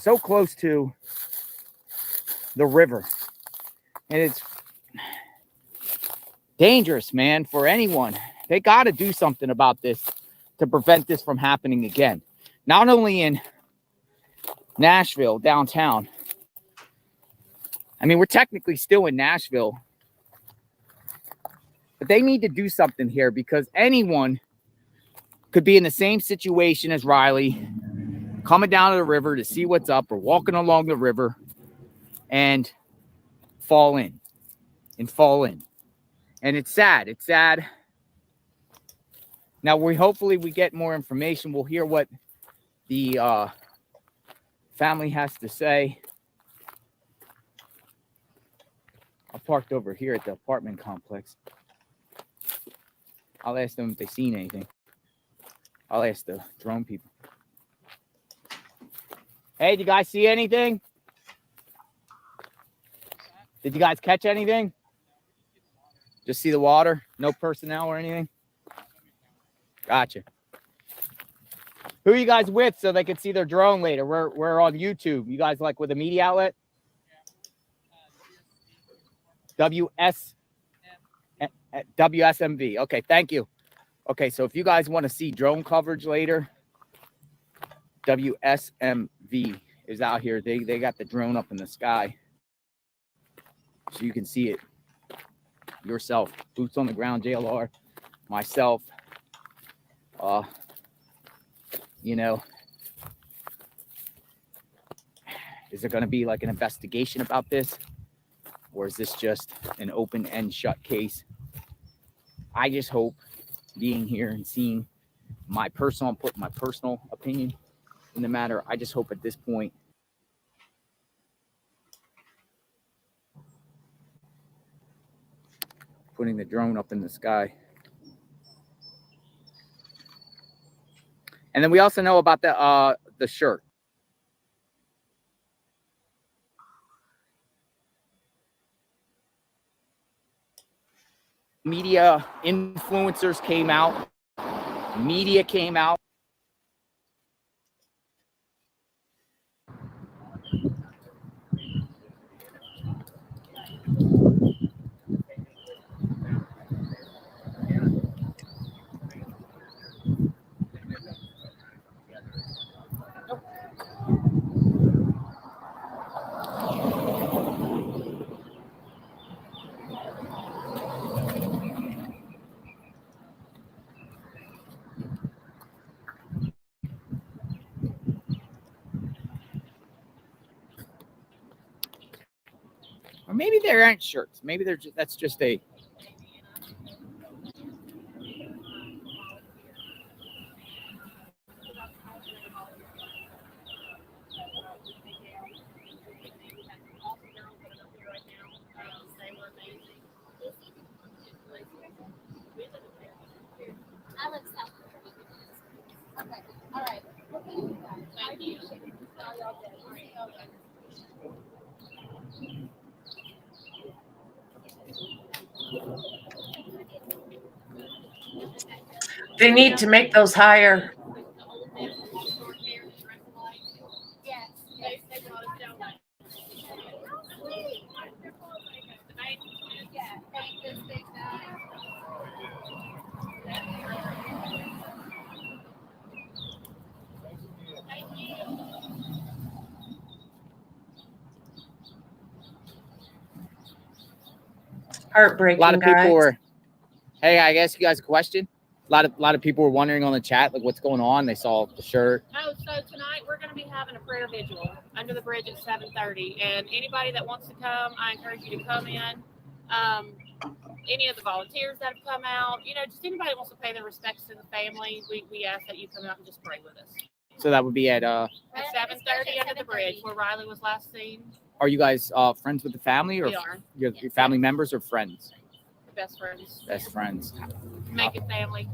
to the river, and it's dangerous, man, for anyone. They got to do something about this to prevent this from happening again. Not only in Nashville downtown. I mean, we're technically still in Nashville, but they need to do something here because anyone could be in the same situation as Riley, coming down to the river to see what's up or walking along the river and fall in. And it's sad. It's sad. Now, hopefully we get more information. We'll hear what the family has to say. I parked over here at the apartment complex. I'll ask them if they've seen anything. I'll ask the drone people. Hey, did you guys see anything? Did you guys catch anything? Just see the water? No personnel or anything? Gotcha. Who are you guys with so they can see their drone later? We're on YouTube. You guys like with a media outlet? WSMV. Okay, thank you. Okay, so if you guys want to see drone coverage later, WSMV is out here. They got the drone up in the sky. So you can see it yourself. Boots on the ground, JLR, myself. You know, is there going to be like an investigation about this? Or is this just an open and shut case? I just hope being here and seeing I'm putting my personal opinion in the matter. I just hope at this point putting the drone up in the sky. And then we also know about the shirt. Media influencers came out. Media came out. Or maybe they aren't shirts. Maybe they're just, that's just a. Okay. All right. Thank you. They need to make those higher. Heartbreaking, A lot of people guys. were. Hey, I guess you guys a question. A lot of people were wondering on the chat, like what's going on. They saw the shirt. Oh, so tonight we're going to be having a prayer vigil under the bridge at 7:30, and anybody that wants to come, I encourage you to come in. Any of the volunteers that have come out, just anybody that wants to pay their respects to the family, we ask that you come out and just pray with us. So that would be at. At 7:30 under the bridge where Riley was last seen. Are you guys friends with the family, or We are. your family members or friends? Best friends. Best friends. Make it family,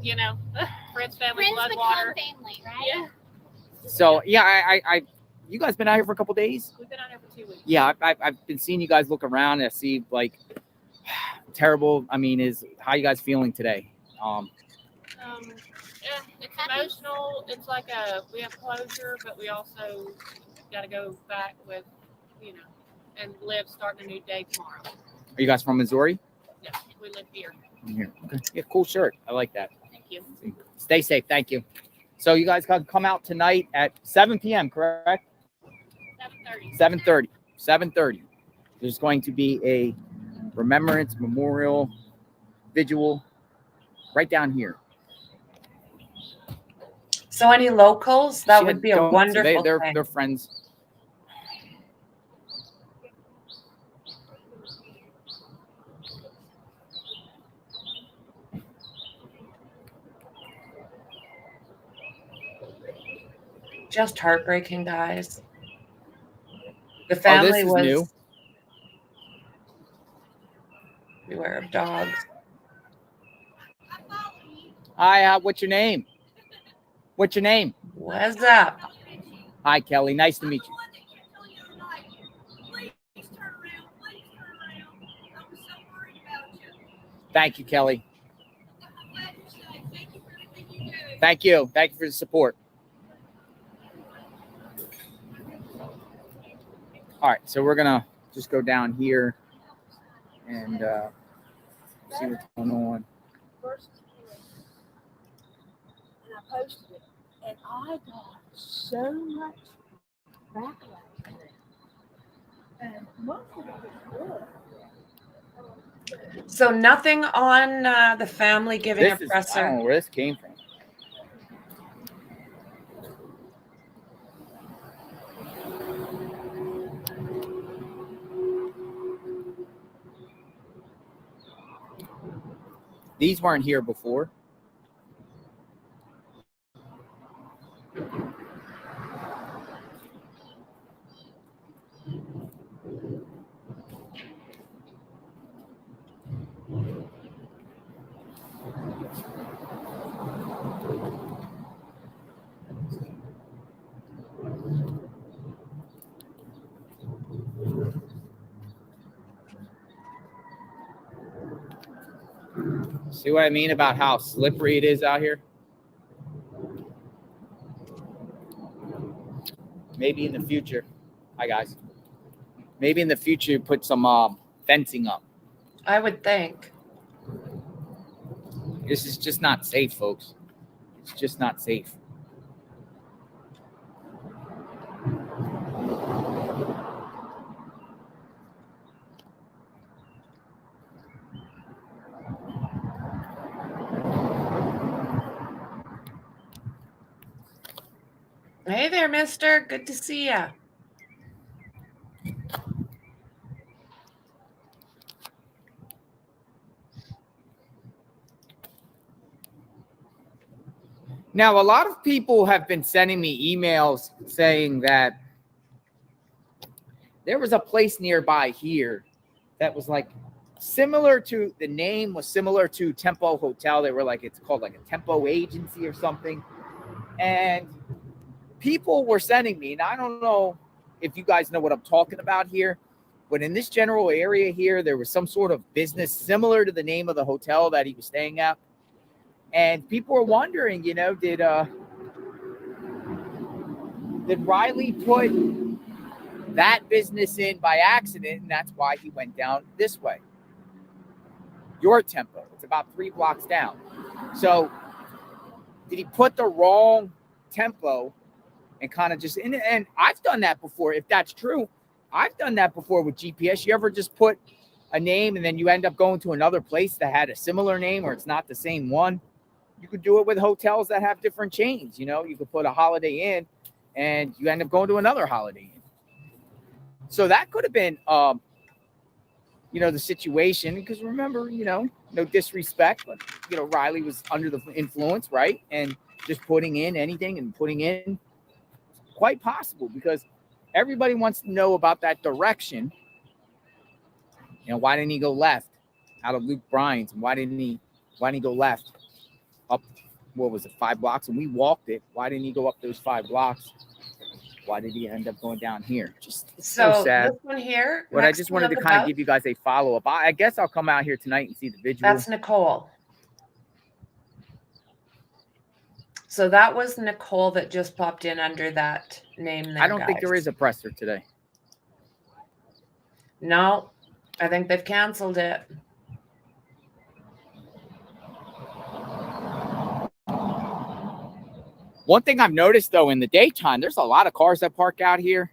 friends, family, Friends blood, become water. family, right? Yeah. So yeah, I you guys been out here for a couple days? We've been out here for 2 weeks. Yeah, I've been seeing you guys look around and I see like terrible. I mean, is how you guys feeling today? It's emotional. It's like we have closure, but we also got to go back with, and starting a new day tomorrow. Are you guys from Missouri? Yeah, we live here. Here. Okay. Yeah, cool shirt. I like that. Thank you. Stay safe. Thank you. So you guys can come out tonight at 7 p.m., correct? 7:30. 7:30. There's going to be a remembrance memorial vigil right down here. So any locals? That would be a wonderful thing. thing. They're friends. Just heartbreaking, guys. The family this is was new. beware of dogs. Hi, what's your name? What's your name? What's up? Hi, Kelly. Nice to meet you. Thank you, Kelly. Thank you. Thank you for the support. All right, so we're gonna just go down here and see what's going on. And I posted it, and I got so much backlash for it. And most of it was good. So nothing on the family giving a I don't presser. know where this came from. These weren't here before. See what I mean about how slippery it is out here? Maybe in the future, hi guys. Maybe in the future, put some fencing up. I would think. This is just not safe, folks. It's just not safe. Hey there, mister. Good to see ya. Now, a lot of people have been sending me emails saying that there was a place nearby here that was like similar to, the name was similar to Tempo Hotel. They were like, it's called like a Tempo Agency or something. And people were sending me, and I don't know if you guys know what I'm talking about here, but in this general area here, there was some sort of business similar to the name of the hotel that he was staying at. And people were wondering, you know, did Riley put that business in by accident, and that's why he went down this way? Your Tempo, it's about 3 blocks down. So did he put the wrong Tempo and kind of just in it? And I've done that before. If that's true, I've done that before with GPS. You ever just put a name and then you end up going to another place that had a similar name or it's not the same one? You could do it with hotels that have different chains. You know, you could put a Holiday Inn and you end up going to another Holiday Inn. So that could have been, you know, the situation. Because remember, you know, no disrespect, but, you know, Riley was under the influence, right? And just putting in anything and putting in, quite possible, because everybody wants to know about that direction. You know, why didn't he go left out of Luke Bryan's? And why didn't he go left up, what was it, 5 blocks? And we walked it. Why didn't he go up those 5 blocks? Why did he end up going down here? Just so sad. This one here. But I just wanted to kind of give you guys a follow-up. I guess I'll come out here tonight and see the visual. That's Nicole. So that was Nicole that just popped in under that name there, I don't think there is a presser today. No, I think they've canceled it. One thing I've noticed, though, in the daytime, there's a lot of cars that park out here.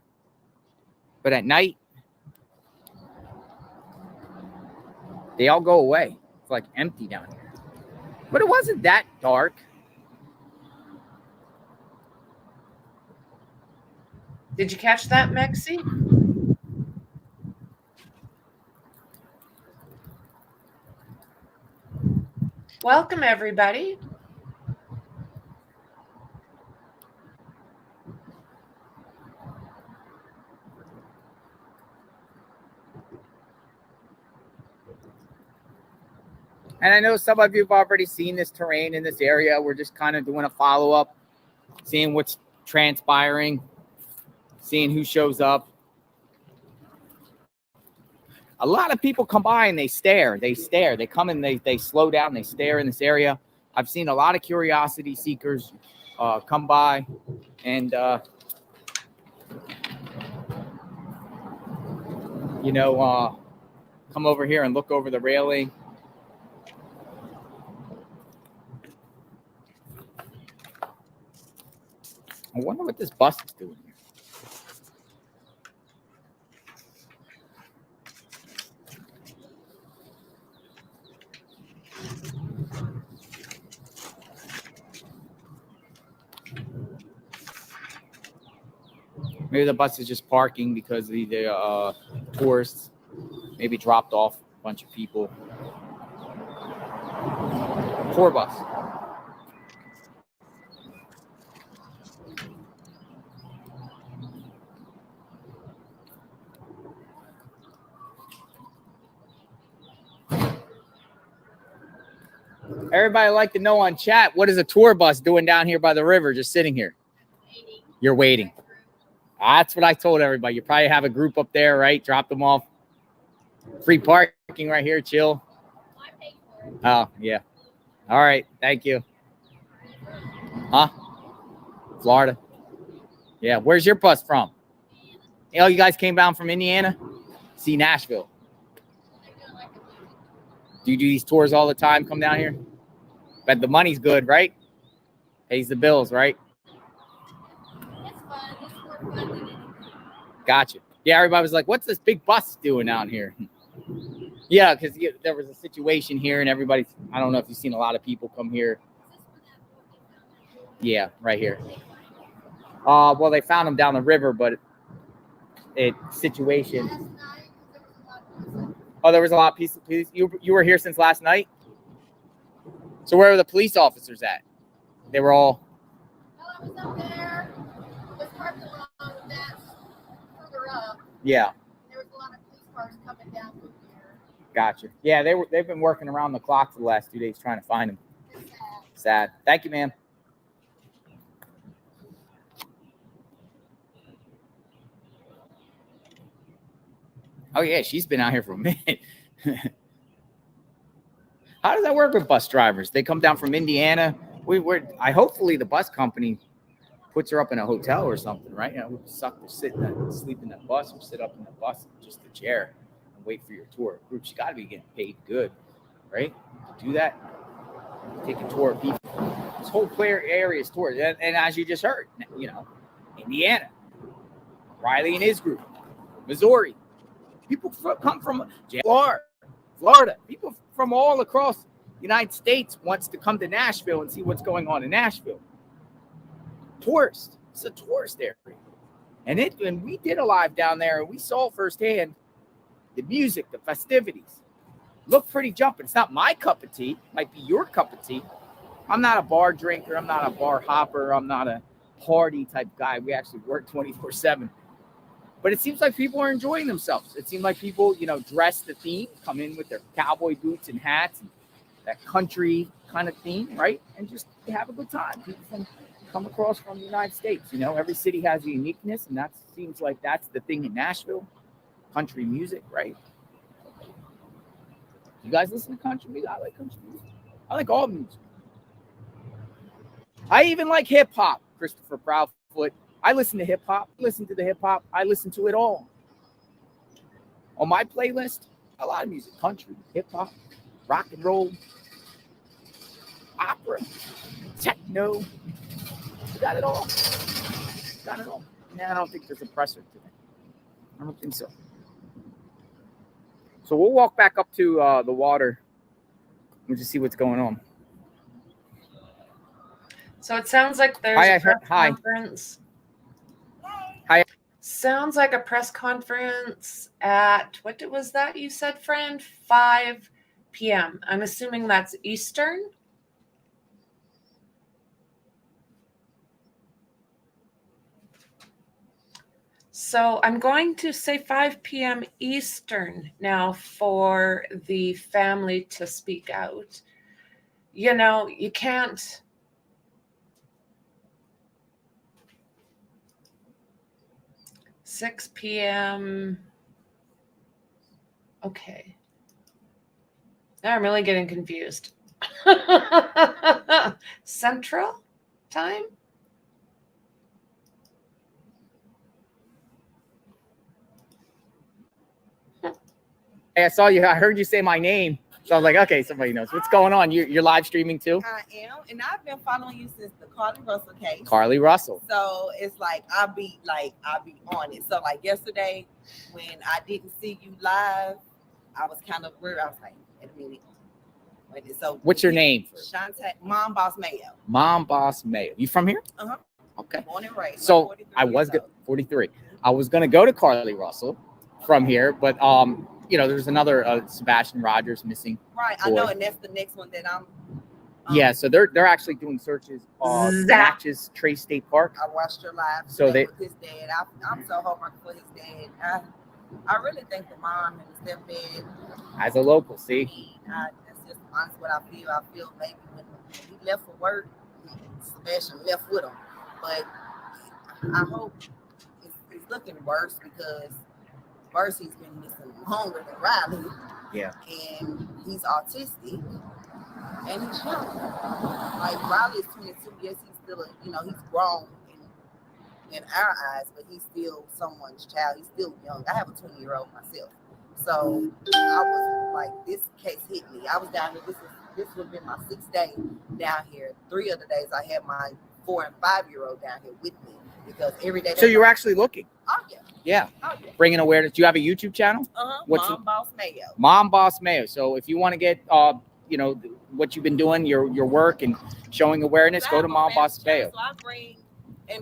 But at night, they all go away. It's like empty down here. But it wasn't that dark. Did you catch that, Mexi? Welcome, everybody. And I know some of you have already seen this terrain in this area. We're just kind of doing a follow-up, seeing what's transpiring, seeing who shows up. A lot of people come by and they stare. They come and they slow down. They stare in this area. I've seen a lot of curiosity seekers come by and, you know, come over here and look over the railing. I wonder what this bus is doing here. Maybe the bus is just parking because the tourists maybe dropped off a bunch of people. Tour bus. Everybody like to know on chat, what is a tour bus doing down here by the river, just sitting here? You're waiting. That's what I told everybody. You probably have a group up there, right? Drop them off. Free parking right here, chill. Oh, yeah. All right, thank you. Huh? Florida. Yeah, where's your bus from? Oh, you guys came down from Indiana? See Nashville. Do you do these tours all the time? Come down here? But the money's good, right? Pays the bills, right? Gotcha. Yeah, everybody was like, what's this big bus doing out here? Yeah, because there was a situation here and everybody, I don't know if you've seen a lot of people come here. Yeah, right here. Well, they found them down the river, but situation. Oh, there was a lot of pieces. You were here since last night? So where were the police officers at? They were all was up there. Was parked along that further up. Yeah. There was a lot of police cars coming down through here. Gotcha. Yeah, they've been working around the clock for the last 2 days trying to find him. Sad. Thank you, ma'am. Oh yeah, she's been out here for a minute. How does that work with bus drivers? They come down from Indiana. Hopefully the bus company puts her up in a hotel or something, right? You know, we suck to sleep in that bus or sit up in the bus in just a chair and wait for your tour of groups. You got to be getting paid good, right? To do that, take a tour of people. This whole Claire area is toured, and as you just heard, you know, Indiana, Riley and his group, Missouri. People come from Florida. People from all across the United States wants to come to Nashville and see what's going on in Nashville. Tourist. It's a tourist area. And we did a live down there, and we saw firsthand the music, the festivities. Look pretty jumping. It's not my cup of tea. It might be your cup of tea. I'm not a bar drinker. I'm not a bar hopper. I'm not a party type guy. We actually work 24/7. But it seems like people are enjoying themselves. It seems like people, you know, dress the theme, come in with their cowboy boots and hats and that country kind of theme, right? And just have a good time. People come across from the United States. You know, every city has a uniqueness, and that seems like that's the thing in Nashville. Country music, right? You guys listen to country music? I like country music. I like all music. I even like hip hop, Christopher Proudfoot. I listen to hip hop. Listen to the hip hop. I listen to it all. On my playlist, a lot of music: country, hip hop, rock and roll, opera, techno. You got it all. Got it all. Nah, I don't think there's a presser today. I don't think so. So we'll walk back up to the water and just see what's going on. So it sounds like there's a press conference. Hi. Sounds like a press conference at, what was that you said, friend? 5 p.m. I'm assuming that's Eastern. So I'm going to say 5 p.m. Eastern now for the family to speak out. You know, you can't. $6 p.m. Okay. Now I'm really getting confused. Central time? Hey, I saw you. I heard you say my name. So I was like, okay, somebody knows. What's going on? You're live streaming too? I am. And I've been following you since the Carly Russell case. Carly Russell. So it's like I'll be on it. So like yesterday when I didn't see you live, I was kind of weird. I was like, wait a minute. So what's your name? Shantae, Mom Boss Mayo. Mom Boss Mayo. You from here? Uh-huh. Okay. Born and raised. So I was 43. I was gonna go to Carly Russell from here, but you know, there's another Sebastian Rogers missing. Right, I know, and that's the next one that I'm. Yeah, so they're actually doing searches on Natchez Trace State Park. I watched your live. So with his dad. I'm so heartbroken for his dad. I really think the mom and the stepdad. As a local, see. That's just honestly what I feel. I feel maybe when he left for work, Sebastian left with him, but I hope it's looking worse because. First, he's been missing longer than Riley. Yeah. And he's autistic. And he's young. Like Riley is 22. Yes, he's still he's grown in our eyes, but he's still someone's child. He's still young. I have a 20-year-old myself. So I was like, this case hit me. I was down here. This would have been my 6th day down here. 3 of the days I had my 4- and 5-year-old down here with me because every day. So you were actually looking. Oh yeah. Yeah. Oh, yeah. Bringing awareness. Do you have a YouTube channel? Mom Boss Mayo. Mom Boss Mayo. So if you want to get, what you've been doing, your work and showing awareness, go to Mom Boss Mayo. So I bring,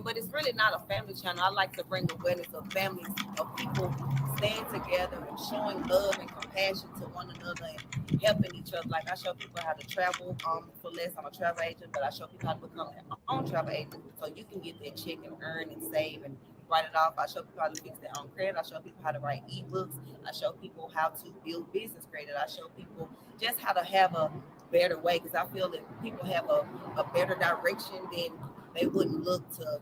but it's really not a family channel. I like to bring awareness of families of people staying together and showing love and compassion to one another and helping each other. Like I show people how to travel for less. I'm a travel agent, but I show people how to become their own travel agent so you can get that check and earn and save and write it off. I show people how to fix their own credit. I show people how to write ebooks. I show people how to build business credit. I show people just how to have a better way, because I feel that people have a better direction, then they wouldn't look to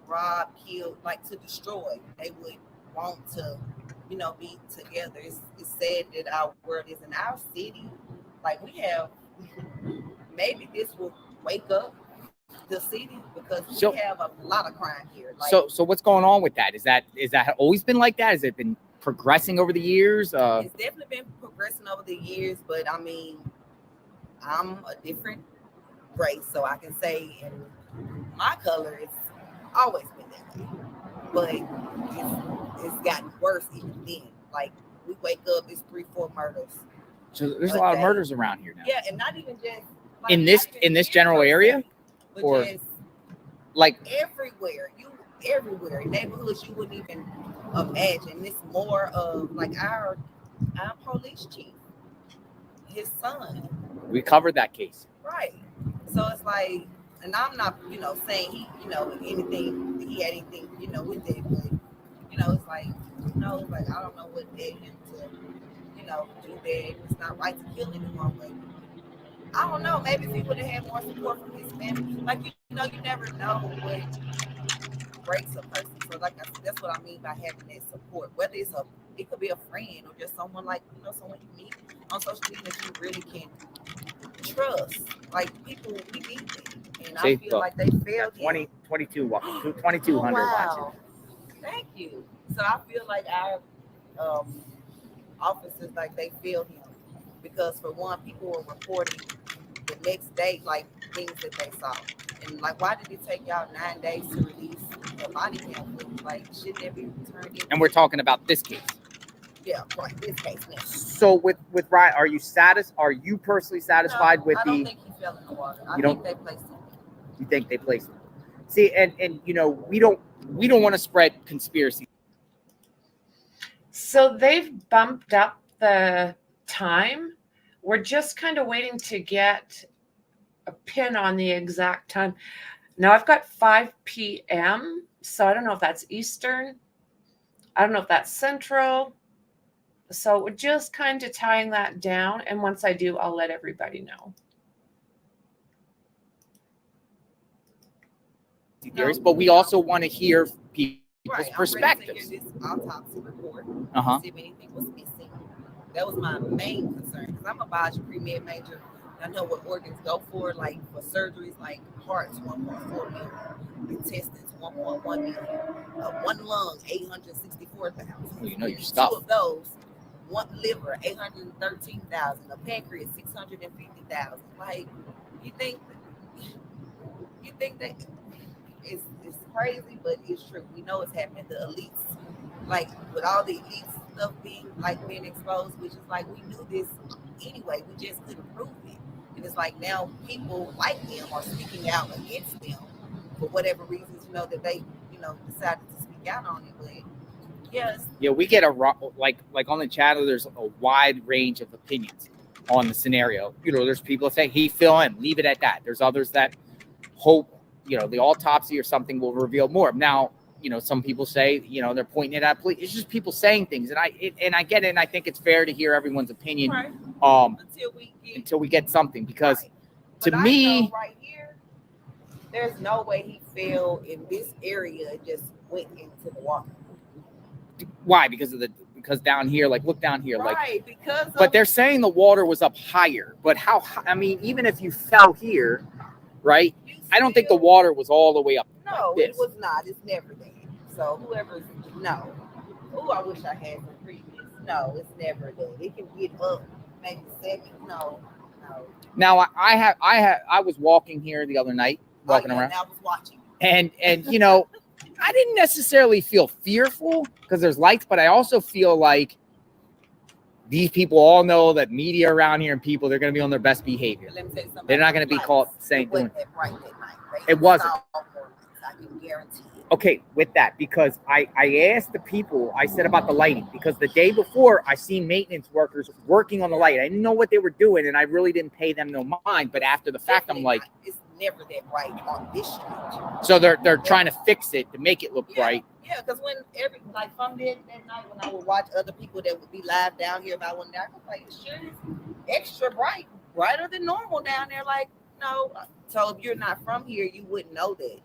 rob, kill, like to destroy. They would want to, you know, be together. It's sad that our world is in our city. Like we have, maybe this will wake up the city, because we have a lot of crime here. Like, so what's going on with that? Is that always been like that? Has it been progressing over the years? It's definitely been progressing over the years, but I mean, I'm a different race, so I can say in my color, it's always been that way. But it's gotten worse even then. Like we wake up, it's 3-4 murders. So there's a lot of murders around here now. Yeah, and not even just like, in this general area, but or just like everywhere. Everywhere in neighborhoods you wouldn't even imagine. It's more of like our police chief, his son. we covered that case. Right. So it's like, and I'm not, saying he, he had anything, with it, but, it's like, I don't know what led him to, do that. It's not right to kill anyone, but I don't know. Maybe if he would have had more support from his family, like, you never know what breaks a person. So, like I said, that's what I mean by having that support. Whether it could be a friend or just someone like, someone you meet on social media that you really can trust. Like people, we need that. And I feel like they failed him. 2,200 watching. Thank you. So I feel like our officers, like they failed him. Because for one, people were reporting the next day, like things that they saw. And like, why did it take y'all 9 days to release the body cam footage? Like, shouldn't that be turned in? And we're talking about this case. Yeah, right. This case now. So with Ryan, are you personally satisfied with I don't the? think he fell in the water. I You think don't- they placed him. You think they placed him? See, and we don't want to spread conspiracy. So they've bumped up the time. We're just kind of waiting to get a pin on the exact time. Now I've got 5 p.m. So I don't know if that's Eastern. I don't know if that's Central. So we're just kind of tying that down. And once I do, I'll let everybody know. Theories, but we also want to hear people's Right, perspectives. I'm ready to hear this autopsy report. Uh-huh. See if anything was missing. That was my main concern, because I'm a biology pre-med major. I know what organs go for, like for surgeries, like hearts, 1.4 million, intestines, 1.1 million, one lung, 864,000. Well, you know your Two stuff. of those, one liver, 813,000, a pancreas, 650,000. Like, you think that it's crazy, but it's true. We know it's happening. The elites, like with all the elite stuff being exposed, which is like we knew this anyway. We just couldn't prove it. And it's like now people like them are speaking out against them for whatever reasons, that they, decided to speak out on it. But yes, Yeah, we get like on the channel. There's a wide range of opinions on the scenario. There's people that say he fell in, leave it at that. There's others that hope the autopsy or something will reveal more. Now, some people say they're pointing it at police. It's just people saying things, and I get it. And I think it's fair to hear everyone's opinion. right. Until we get something, because Right. to But I me, know right here, there's no way he fell in this area and just went into the water. why? Because down here, like look down here, like. Right, because But they're saying the water was up higher. But how high? I mean, even if you fell here, right? I don't think the water was all the way up. no, like it this. was not. It's never there. So whoever's no. Oh, I wish I had some previous. No, it's never there. It can get up maybe 7. No. Now I was walking here the other night, walking around, And I was watching. and I didn't necessarily feel fearful because there's lights, but I also feel like these people all know that media around here and people, they're going to be on their best behavior. Let me tell you something. They're not going to be caught saying It wasn't doing. that bright that night. It wasn't. I can guarantee it. okay, with that, because I asked the people, I said about the lighting, because the day before I seen maintenance workers working on the light. I didn't know what they were doing, and I really didn't pay them no mind. But after the fact, I'm like, it's never that bright on this street. so they're trying to fix it to make it look bright. Yeah, because when from that night when I would watch other people that would be live down here about one day, I was like, it sure is extra bright, brighter than normal down there. Like, no. So if you're not from here, you wouldn't know that.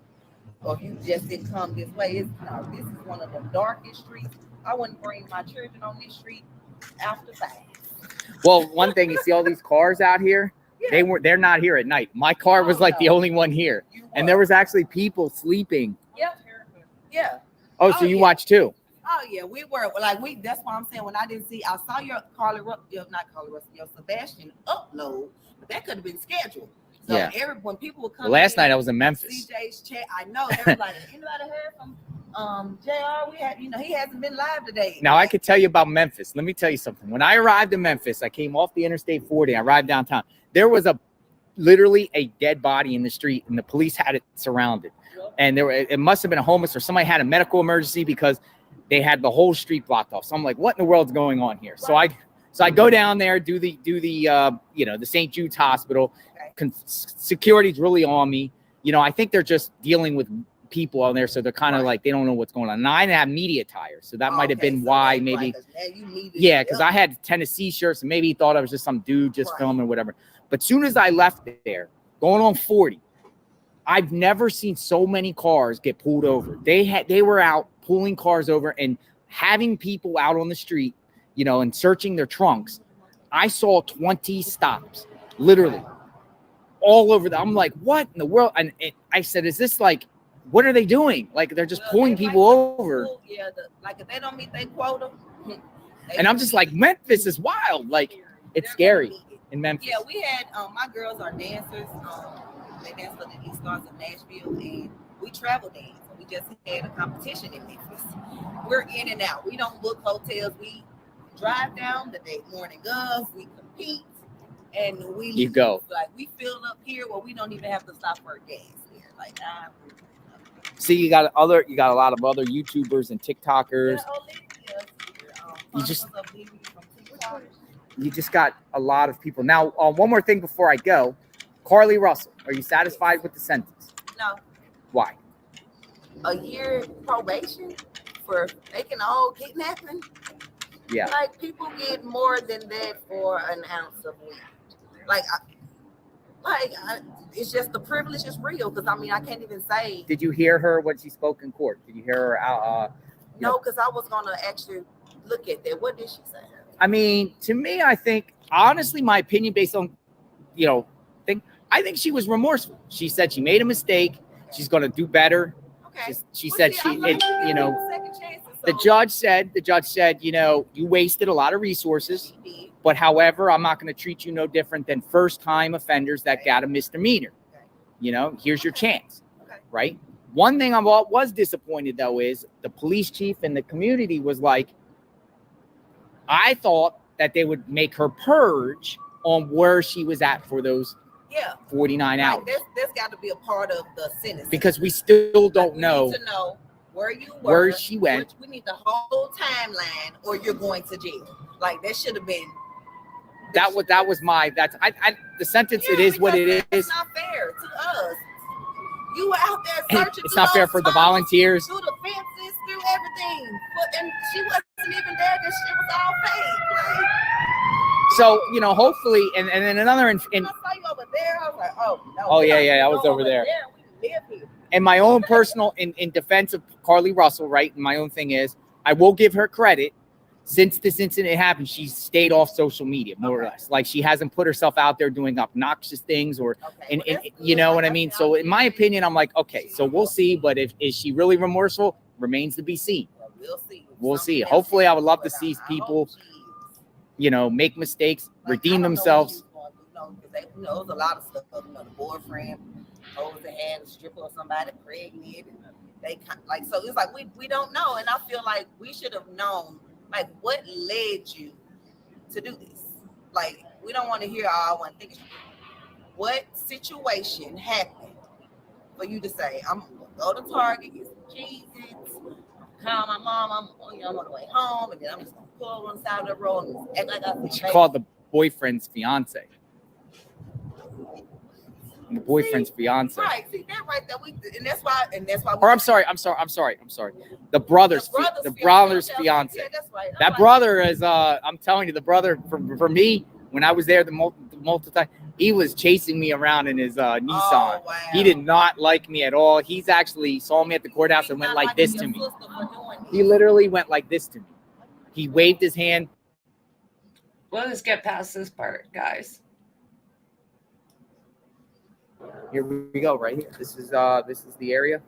Or if you just didn't come this way, this is one of the darkest streets. I wouldn't bring my children on this street after 5. Well, one thing, you see all these cars out here, they're not here at night. My car was like the only one here. And there was actually people sleeping. Yep. Yeah. Oh, so you watched too? Oh yeah, we were that's why I'm saying when I didn't see, I saw your your Sebastian upload, but that could have been scheduled. So when people would come last night I was in Memphis. CJ's chat, I know they were like, anybody heard from JR? We had, he hasn't been live today. Now I could tell you about Memphis. Let me tell you something. When I arrived in Memphis, I came off the Interstate 40. I arrived downtown. There was literally a dead body in the street, and the police had it surrounded. And it must have been a homeless, or somebody had a medical emergency because they had the whole street blocked off. So I'm like, what in the world's going on here? Right. So I go down there, do the the St. Jude's Hospital. Security's really on me. I think they're just dealing with people on there, so they're kind of like, they don't know what's going on. And I didn't have media tires, so that might have been why, maybe. Because I had Tennessee shirts, and maybe he thought I was just some dude just filming or whatever. But soon as I left there, going on 40, I've never seen so many cars get pulled over. They were out pulling cars over and having people out on the street, and searching their trunks. I saw 20 stops, literally, all over. I'm like, what in the world? And I said, is this like, what are they doing? Like, they're just pulling people over. Yeah, if they don't meet their quota. And I'm just like, Memphis is wild. Like, it's scary in Memphis. Yeah, we had my girls are dancers. They dance for the East Stars of Nashville, and we travel dance. We just had a competition in Memphis. We're in and out. We don't book hotels. We drive down the day morning of. We compete, and we go. Like, we fill up here where we don't even have to stop for gas here. Like, see, you got a lot of other YouTubers and TikTokers. You just got a lot of people. Now, one more thing before I go. Carly Russell, are you satisfied with the sentence? No. Why? A year probation for making a whole kidnapping? Yeah. Like, people get more than that for an ounce of weed. It's just the privilege is real, because I can't even say. Did you hear her when she spoke in court? Did you hear her? No, because I was going to actually look at that. What did she say? To me, I think, honestly, my opinion based on, I think she was remorseful. She said she made a mistake. She's going to do better. Okay. She said the judge said, you wasted a lot of resources, but however, I'm not going to treat you no different than first-time offenders that got a misdemeanor. Here's your chance, right? One thing I was disappointed, though, is the police chief and the community was like, I thought that they would make her purge on where she was at for those 49 hours. That's got to be a part of the sentence. Because we still don't know. We need to know where you were, where she went. We need the whole timeline, or you're going to jail. Like, that should have been. That was the sentence. It is what it is. It's not fair to us. You were out there searching. It's not fair for the volunteers. Through the fences, through everything. And she wasn't even there because it was all fake. Like, so, hopefully, and then another. I saw you over there. I was like, oh, no. Oh, yeah, I was over there. We live here. And my own personal, in defense of Carly Russell, right? My own thing is, I will give her credit. Since this incident happened, she stayed off social media, more or less. Like, she hasn't put herself out there doing obnoxious things, or, and you know what I mean? So in my opinion, I'm like, okay, so we'll see. But is she really remorseful? Remains to be seen. We'll see. Hopefully, I would love to see people, make mistakes, redeem themselves. There's a lot of stuff. The boyfriend holds the hand, a stripper or somebody pregnant. And so it's like we don't know. And I feel like we should have known. Like, what led you to do this? Like, we don't want to hear all one thing. What situation happened for you to say, I'm gonna go to Target, get some Cheez-Its, call my mom, I'm on the way home, and then I'm just gonna pull on the side of the road and act like I see She called the boyfriend's fiance. The boyfriend's fiance. Right, see that right there, and that's why. Or I'm sorry. The brother's fiance. Yeah, that's right. That brother is I'm telling you, the brother for me, when I was there the multiple time, he was chasing me around in his Nissan. Oh, wow. He did not like me at all. He's actually saw me at the courthouse and went like this to me. He literally went like this to me. He waved his hand. We'll just get past this part, guys. Here we go, right here. This is the area.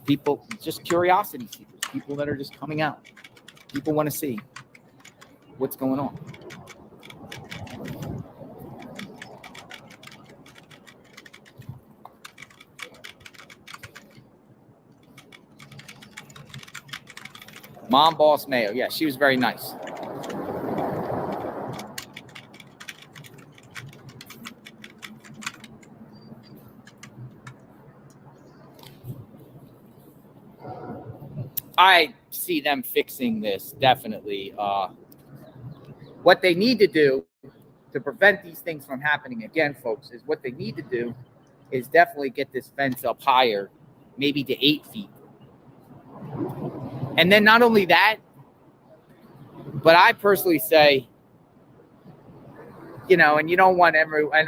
People, just curiosity seekers, people that are just coming out. People want to see what's going on. Mom Boss Mayo. Yeah, she was very nice. I see them fixing this, definitely. What they need to do to prevent these things from happening again, folks, is what they need to do is definitely get this fence up higher, maybe to 8 feet. And then not only that, but I personally say, you know, and you don't want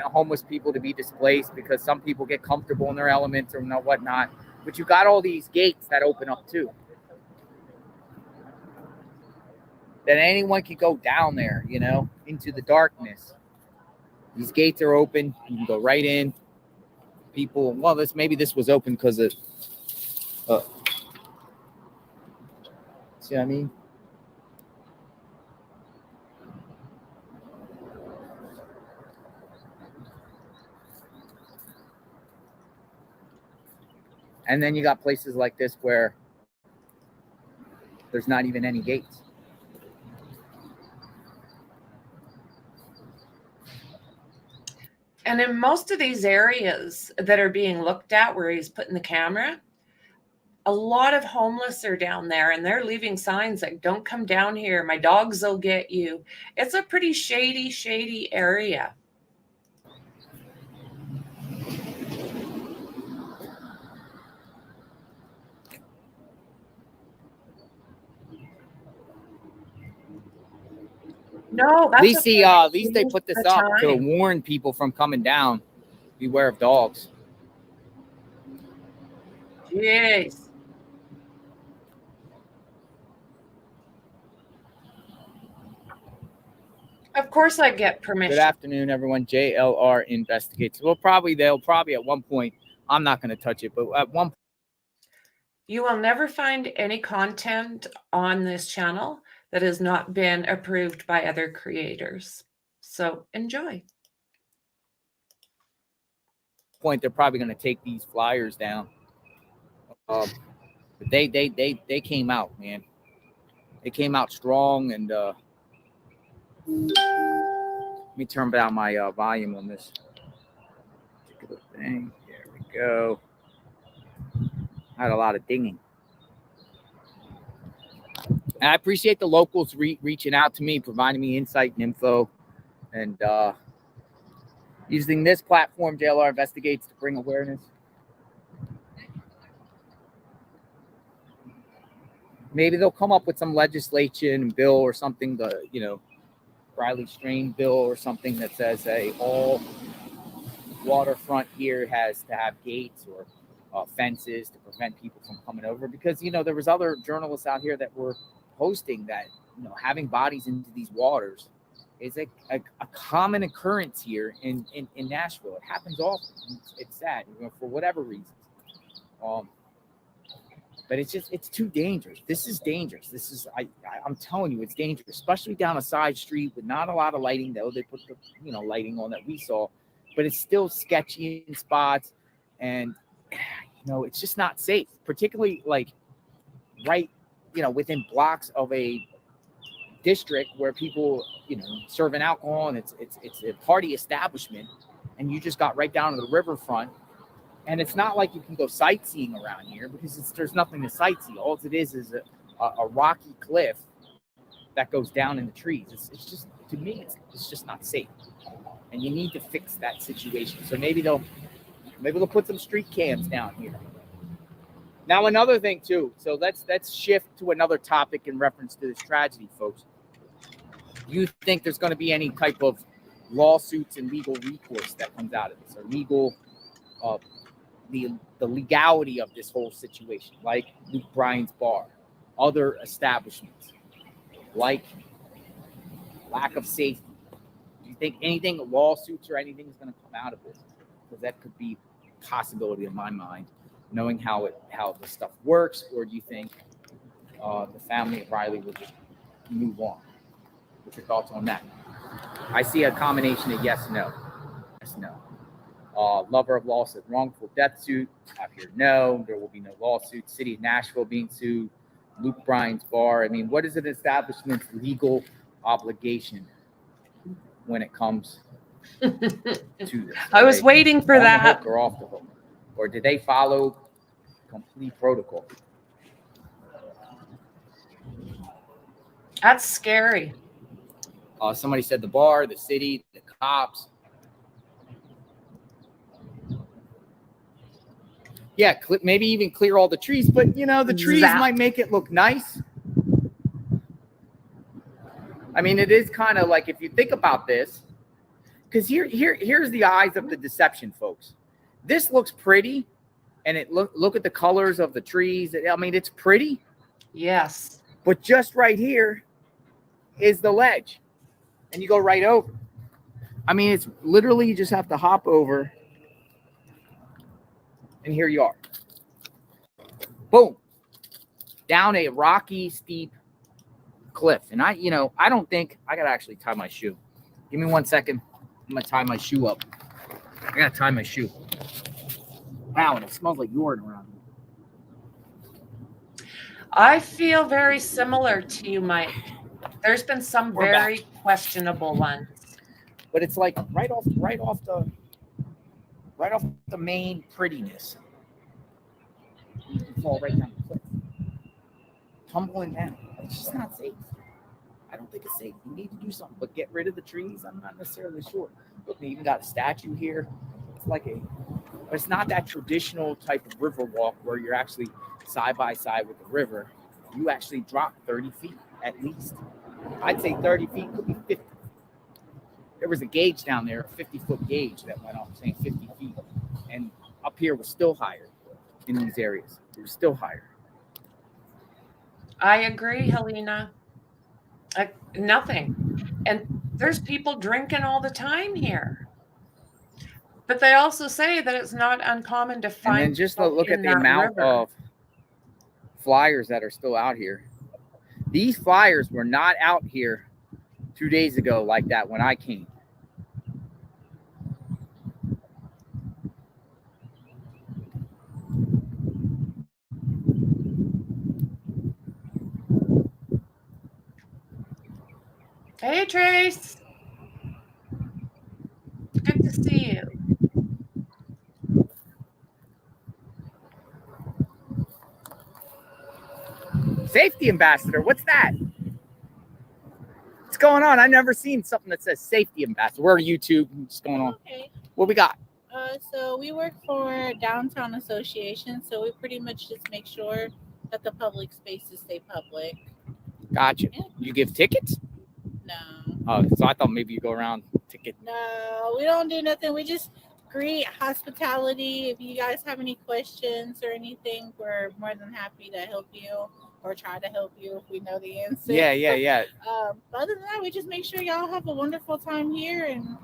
homeless people to be displaced because some people get comfortable in their elements or whatnot, but you got all these gates that open up too. That anyone can go down there, you know, into the darkness. These gates are open. You can go right in. People, well, maybe this was open because of, see what I mean? And then you got places like this where there's not even any gates. And in most of these areas that are being looked at where he's putting the camera, a lot of homeless are down there and they're leaving signs like, don't come down here. My dogs will get you. It's a pretty shady area. No, at least they put this up to warn people from coming down. Beware of dogs. Jeez. Of course I get permission. Good afternoon, everyone. JLR Investigates. They'll probably at one point, I'm not going to touch it, but at one point. You will never find any content on this channel that has not been approved by other creators. So enjoy. Point, they're probably going to take these flyers down. But they came out, man. They came out strong, and let me turn down my volume on this particular thing. There we go. I had a lot of dinging. And I appreciate the locals reaching out to me, providing me insight and info, and using this platform, JLR Investigates, to bring awareness. Maybe they'll come up with some legislation bill or something, Riley Strain bill or something that says, hey, all waterfront here has to have gates or fences to prevent people from coming over. Because, there was other journalists out here that were posting that, having bodies into these waters is a common occurrence here in Nashville. It happens often. It's sad, for whatever reasons. But it's too dangerous. This is dangerous. I'm telling you, it's dangerous, especially down a side street with not a lot of lighting, though. They put the, lighting on that we saw, but it's still sketchy in spots. And, it's just not safe, particularly right, within blocks of a district where people, serving alcohol, and it's a party establishment, and you just got right down to the riverfront, and it's not like you can go sightseeing around here because there's nothing to sightsee. All it is a rocky cliff that goes down in the trees. It's just, to me, it's just not safe, and you need to fix that situation. So maybe they'll put some street cams down here. Now, another thing too. So let's shift to another topic in reference to this tragedy, folks. Do you think there's going to be any type of lawsuits and legal recourse that comes out of this, or legal, the legality of this whole situation, like Luke Bryan's bar, other establishments, like lack of safety? Do you think anything, lawsuits or anything, is going to come out of this? Because that could be a possibility in my mind, knowing how the stuff works. Or do you think the family of Riley will just move on? What's your thoughts on that? I see a combination of yes, no. Yes, no. Lover of law said wrongful death suit. Out here, no. There will be no lawsuit. City of Nashville being sued. Luke Bryan's bar. I mean, what is an establishment's legal obligation when it comes to this? I was waiting for on the that. hook or off the hook? Or did they follow complete protocol? That's scary. Somebody said the bar, the city, the cops. Yeah, maybe even clear all the trees, but the trees might make it look nice. I mean, it is kind of like, if you think about this, because here's the eyes of the deception, folks. This looks pretty, and look at the colors of the trees. I mean, it's pretty. Yes. But just right here is the ledge, and you go right over. I mean, it's literally, you just have to hop over, and here you are. Boom. Down a rocky, steep cliff. And I don't think, I got to actually tie my shoe. Give me 1 second. I'm going to tie my shoe up. I got to tie my shoe. Wow, and it smells like urine around here. I feel very similar to you, Mike. There's been some very questionable ones. But it's like right off the main prettiness. You can fall right down the cliff. Tumbling down. It's just not safe. I don't think it's safe. You need to do something, but get rid of the trees. I'm not necessarily sure. Look, they even got a statue here. But it's not that traditional type of river walk where you're actually side by side with the river. You actually drop 30 feet at least. I'd say 30 feet, could be 50. There was a gauge down there, a 50-foot gauge that went off, saying 50 feet. And up here was still higher in these areas. It was still higher. I agree, Helena. Nothing. And there's people drinking all the time here. But they also say that it's not uncommon to find. And then just look at the amount of flyers that are still out here. These flyers were not out here 2 days ago like that when I came. Hey, Trace. Good to see you. Safety ambassador, what's that? What's going on? I've never seen something that says safety ambassador. We're on YouTube. What's going on? Okay. What we got? So we work for Downtown Association, so we pretty much just make sure that the public spaces stay public. Gotcha. Yeah. You give tickets? No. Oh, so I thought maybe you go around ticket. No, we don't do nothing. We just greet, hospitality. If you guys have any questions or anything, we're more than happy to help you or try to help you if we know the answer. Yeah. Other than that, we just make sure y'all have a wonderful time here and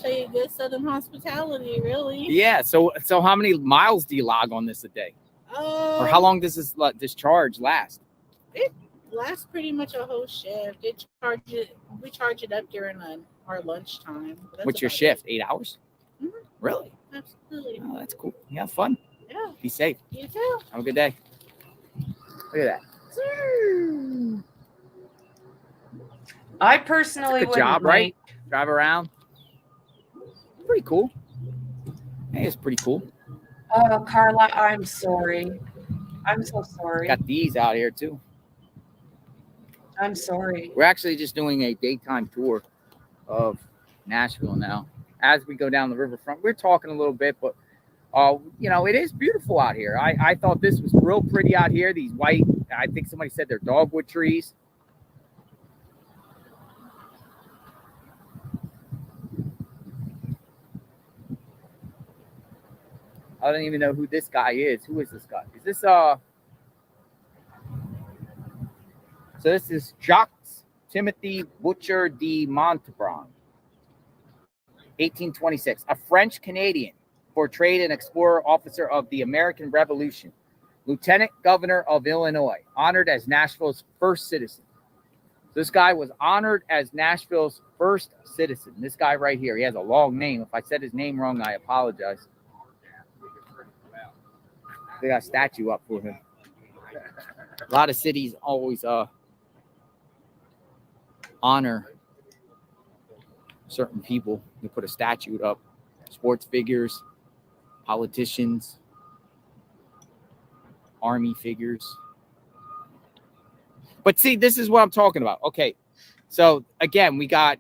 show you good Southern hospitality, really. Yeah. So how many miles do you log on this a day? Or how long does this charge last? It lasts pretty much a whole shift. We charge it up during our lunchtime. What's your shift? 8 hours? Mm-hmm. Really? Absolutely. Oh, that's cool. You have fun. Yeah. Be safe. You too. Have a good day. Look at that. I personally Good wouldn't, job, right? Mike. Drive around. Pretty cool. Hey, it's pretty cool. Oh, Carla, I'm sorry. I'm so sorry. Got these out here too. I'm sorry. We're actually just doing a daytime tour of Nashville now. As we go down the riverfront, we're talking a little bit, but you know, it is beautiful out here. I thought this was real pretty out here. These white, I think somebody said they're dogwood trees. I don't even know who this guy is. Who is this guy? Is this so this is Jacques Timothy Butcher de Montauban, 1826, a French Canadian, portrayed an explorer, officer of the American Revolution, Lieutenant Governor of Illinois, honored as Nashville's first citizen. This guy was honored as Nashville's first citizen. This guy right here, he has a long name. If I said his name wrong, I apologize. They got a statue up for him. A lot of cities always honor certain people. They put a statue up. Sports figures, politicians, army figures. But see, this is what I'm talking about. Okay, so again, we got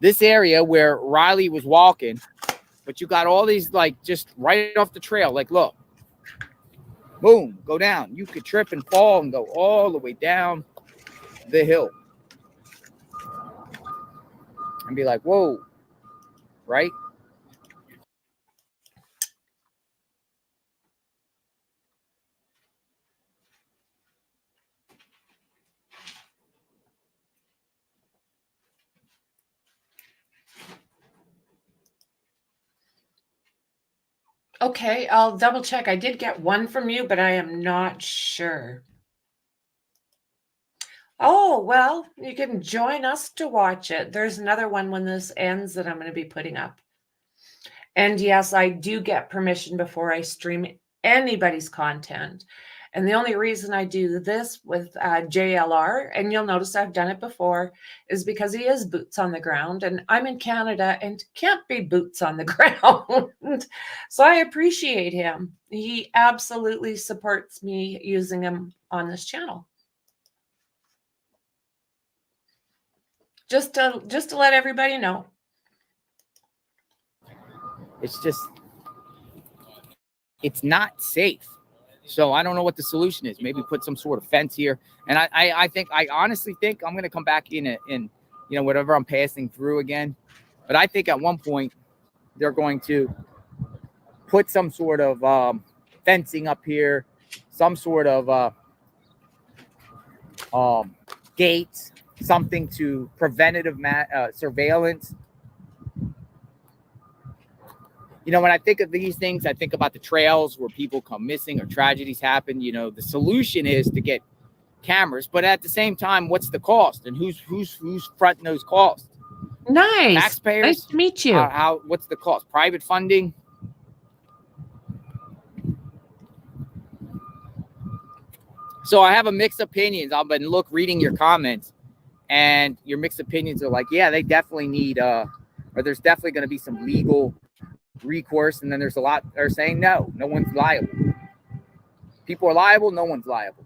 this area where Riley was walking, but you got all these, like, just right off the trail. Like, look. Boom, go down. You could trip and fall and go all the way down the hill. And be like, whoa, right? Okay, I'll double check. I did get one from you, but I am not sure. Oh, well, you can join us to watch it. There's another one when this ends that I'm going to be putting up. And yes, I do get permission before I stream anybody's content. And the only reason I do this with JLR, and you'll notice I've done it before, is because he is boots on the ground. And I'm in Canada and can't be boots on the ground. So I appreciate him. He absolutely supports me using him on this channel. Just to let everybody know. It's just, it's not safe. So I don't know what the solution is. Maybe put some sort of fence here. And I honestly think I'm going to come back in you know, whatever I'm passing through again. But I think at one point they're going to put some sort of fencing up here, some sort of gates, something to preventative surveillance. You know, when I think of these things, I think about the trails where people come missing or tragedies happen. You know, the solution is to get cameras, but at the same time, what's the cost and who's fronting those costs? Nice. Taxpayers. Nice to meet you. What's the cost? Private funding. So I have a mixed opinions. I've been reading your comments, and your mixed opinions are like, yeah, they definitely need or there's definitely going to be some legal recourse, and then there's a lot that are saying no one's liable. People are liable, no one's liable.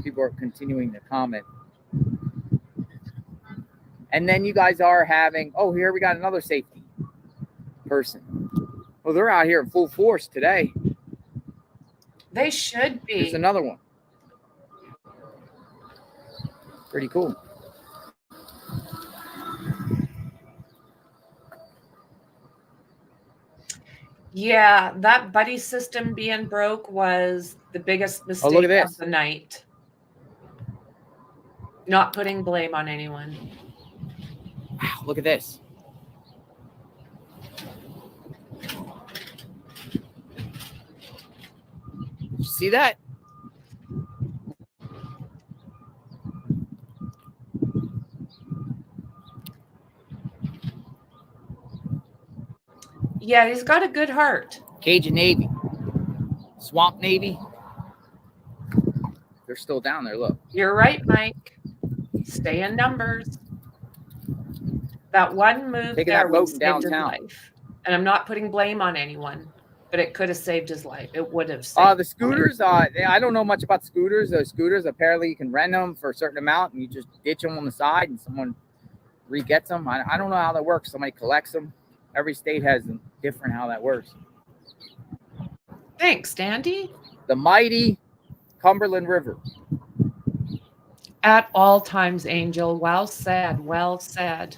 People are continuing to comment. And then you guys are having, oh, here we got another safety person. Well, they're out here in full force today. They should be. There's another one. Pretty cool. Yeah, that buddy system being broke was the biggest mistake of the night. Not putting blame on anyone. Wow, look at this. You see that? Yeah, he's got a good heart. Cajun Navy. Swamp Navy. They're still down there. Look. You're right, Mike. Stay in numbers. That one move Taking there that would boat have in saved his downtown. life. And I'm not putting blame on anyone, but it could have saved his life. It would have saved The scooters, I don't know much about scooters. Those scooters, apparently you can rent them for a certain amount and you just ditch them on the side and someone re-gets them. I don't know how that works. Somebody collects them. Every state has them different how that works. Thanks, Dandy. The mighty Cumberland River. At all times, Angel. Well said. Well said.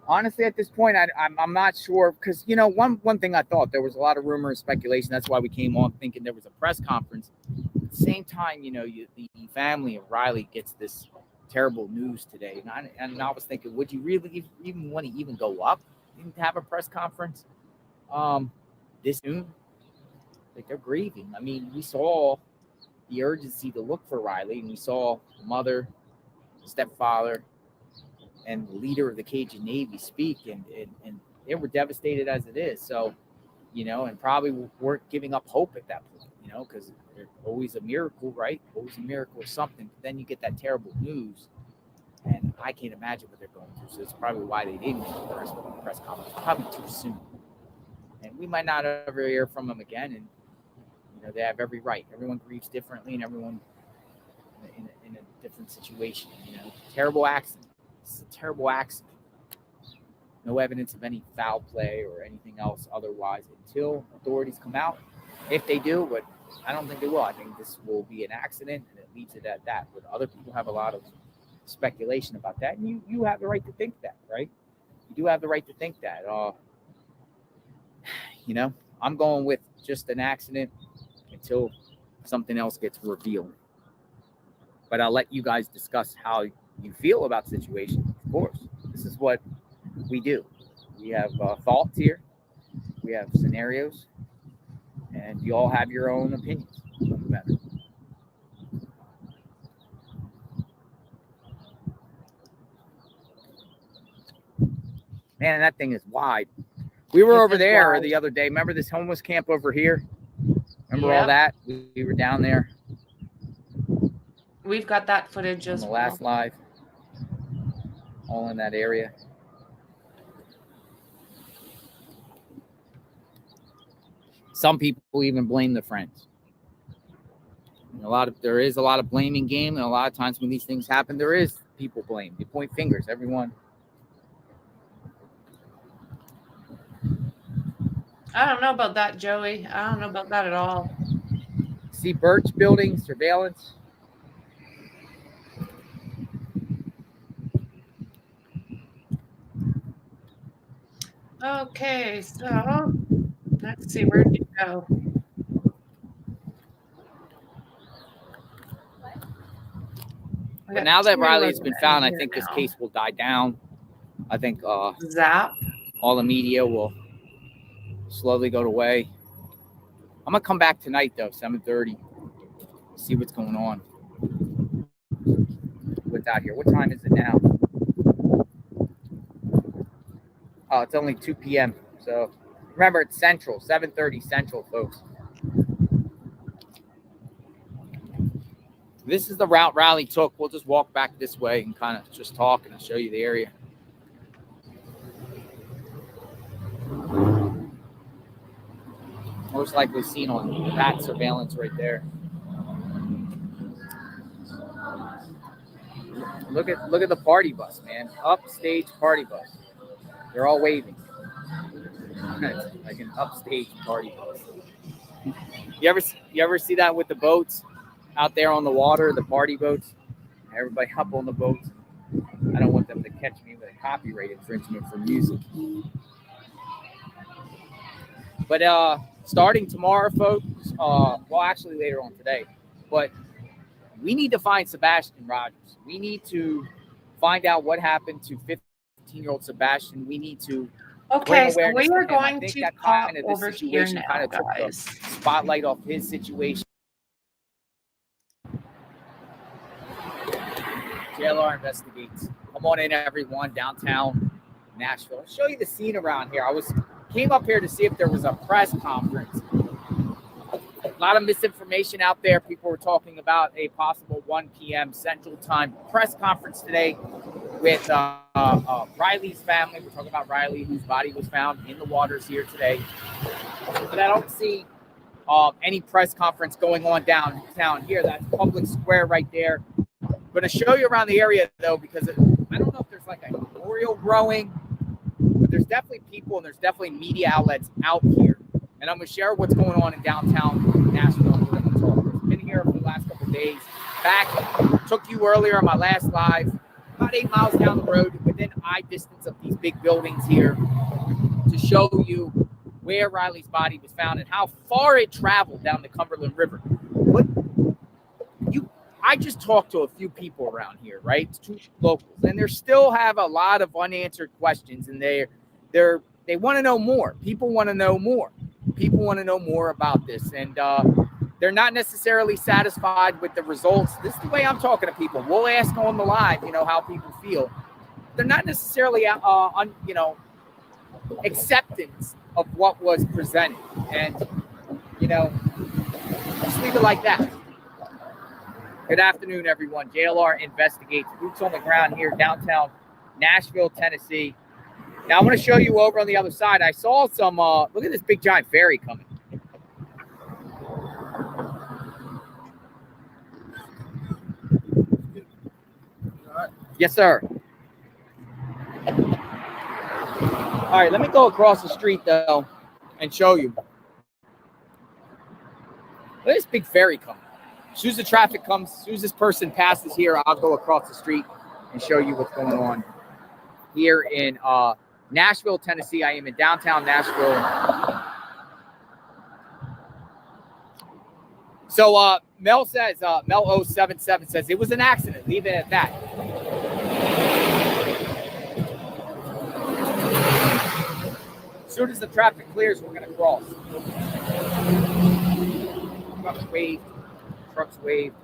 Honestly, at this point, I'm not sure because, you know, one thing I thought, there was a lot of rumor and speculation. That's why we came on thinking there was a press conference. At the same time, you know, the family of Riley gets this terrible news today. And I was thinking, would you really even want to even go up and have a press conference this soon? Like, they're grieving. I mean, we saw the urgency to look for Riley, and we saw the mother, stepfather, and the leader of the Cajun Navy speak, and they were devastated as it is. So, you know, and probably weren't giving up hope at that point, you know, because there's always a miracle, right? Always a miracle or something. But then you get that terrible news, and I can't imagine what they're going through. So it's probably why they didn't make the press conference. Probably too soon. And we might not ever hear from them again. And, you know, they have every right. Everyone grieves differently, and everyone in a different situation, you know. Terrible accident. It's a terrible accident. No evidence of any foul play or anything else otherwise until authorities come out. If they do, but I don't think they will. I think this will be an accident, and it leaves it at that. But other people have a lot of speculation about that, and you have the right to think that, right? You do have the right to think that. You know, I'm going with just an accident until something else gets revealed. But I'll let you guys discuss how you feel about the situation. Of course, this is what we do. We have thoughts here. We have scenarios, and you all have your own opinions on the matter. Man, that thing is wide. We were over there the other day. Remember this homeless camp over here? Remember all that? We were down there. We've got that footage as the well. last live. All in that area. Some people even blame the friends. There is a lot of blaming game, and a lot of times when these things happen, there is people blame. You point fingers, everyone. I don't know about that, Joey. I don't know about that at all. See Birch building, surveillance. Okay, so let's see, where'd you go? But now that Riley's been found, I think this case will die down. I think Zap. All the media will slowly go away. I'm gonna come back tonight though, 7:30. See what's going on. What's out here? What time is it now? Oh, it's only 2 p.m. So remember, it's Central, 7:30 Central, folks. This is the route Riley took. We'll just walk back this way and kind of just talk and I'll show you the area. Most likely seen on that surveillance right there. Look at the party bus, man. Upstage party bus. They're all waving. Like an upstage party bus. You ever see that with the boats out there on the water, the party boats? Everybody up on the boats. I don't want them to catch me with a copyright infringement for music. But starting tomorrow, folks, well, actually later on today, but we need to find Sebastian Rogers. We need to find out what happened to 15-year-old Sebastian. We need to Okay, bring awareness so we are to him. I going think to that pop kind of over this here situation now, kind of took the spotlight off his situation. JLR Investigates. Come on in, everyone, downtown Nashville. I'll show you the scene around here. Came up here to see if there was a press conference A lot of misinformation out there. People were talking about a possible 1 p.m. Central Time press conference today with Riley's family. We're talking about Riley, whose body was found in the waters here today. But I don't see any press conference going on downtown here. That's public square right there. I'm going to show you around the area, though, because I don't know if there's like a memorial growing, but there's definitely people and there's definitely media outlets out here. And I'm going to share what's going on in downtown Nashville. We're going to talk. I've been here for the last couple of days. Back, took you earlier on my last live, about 8 miles down the road, within eye distance of these big buildings here, to show you where Riley's body was found and how far it traveled down the Cumberland River. But I just talked to a few people around here, right? 2 locals, and they still have a lot of unanswered questions, and they want to know more. People want to know more. People want to know more about this, and they're not necessarily satisfied with the results. This is the way I'm talking to people. We'll ask on the live, how people feel. They're not necessarily, acceptance of what was presented, and just leave it like that. Good afternoon, everyone. JLR Investigates. Boots on the ground here, downtown Nashville, Tennessee. Now, I want to show you over on the other side. I saw some, look at this big giant ferry coming. Yes, sir. All right, let me go across the street, though, and show you. Look at this big ferry coming. As soon as the traffic comes, as soon as this person passes here, I'll go across the street and show you what's going on here in Nashville, Tennessee. I am in downtown Nashville. So Mel says, Mel077 says, it was an accident. Leave it at that. As soon as the traffic clears, we're going to cross. Trucks waved. Trucks waved.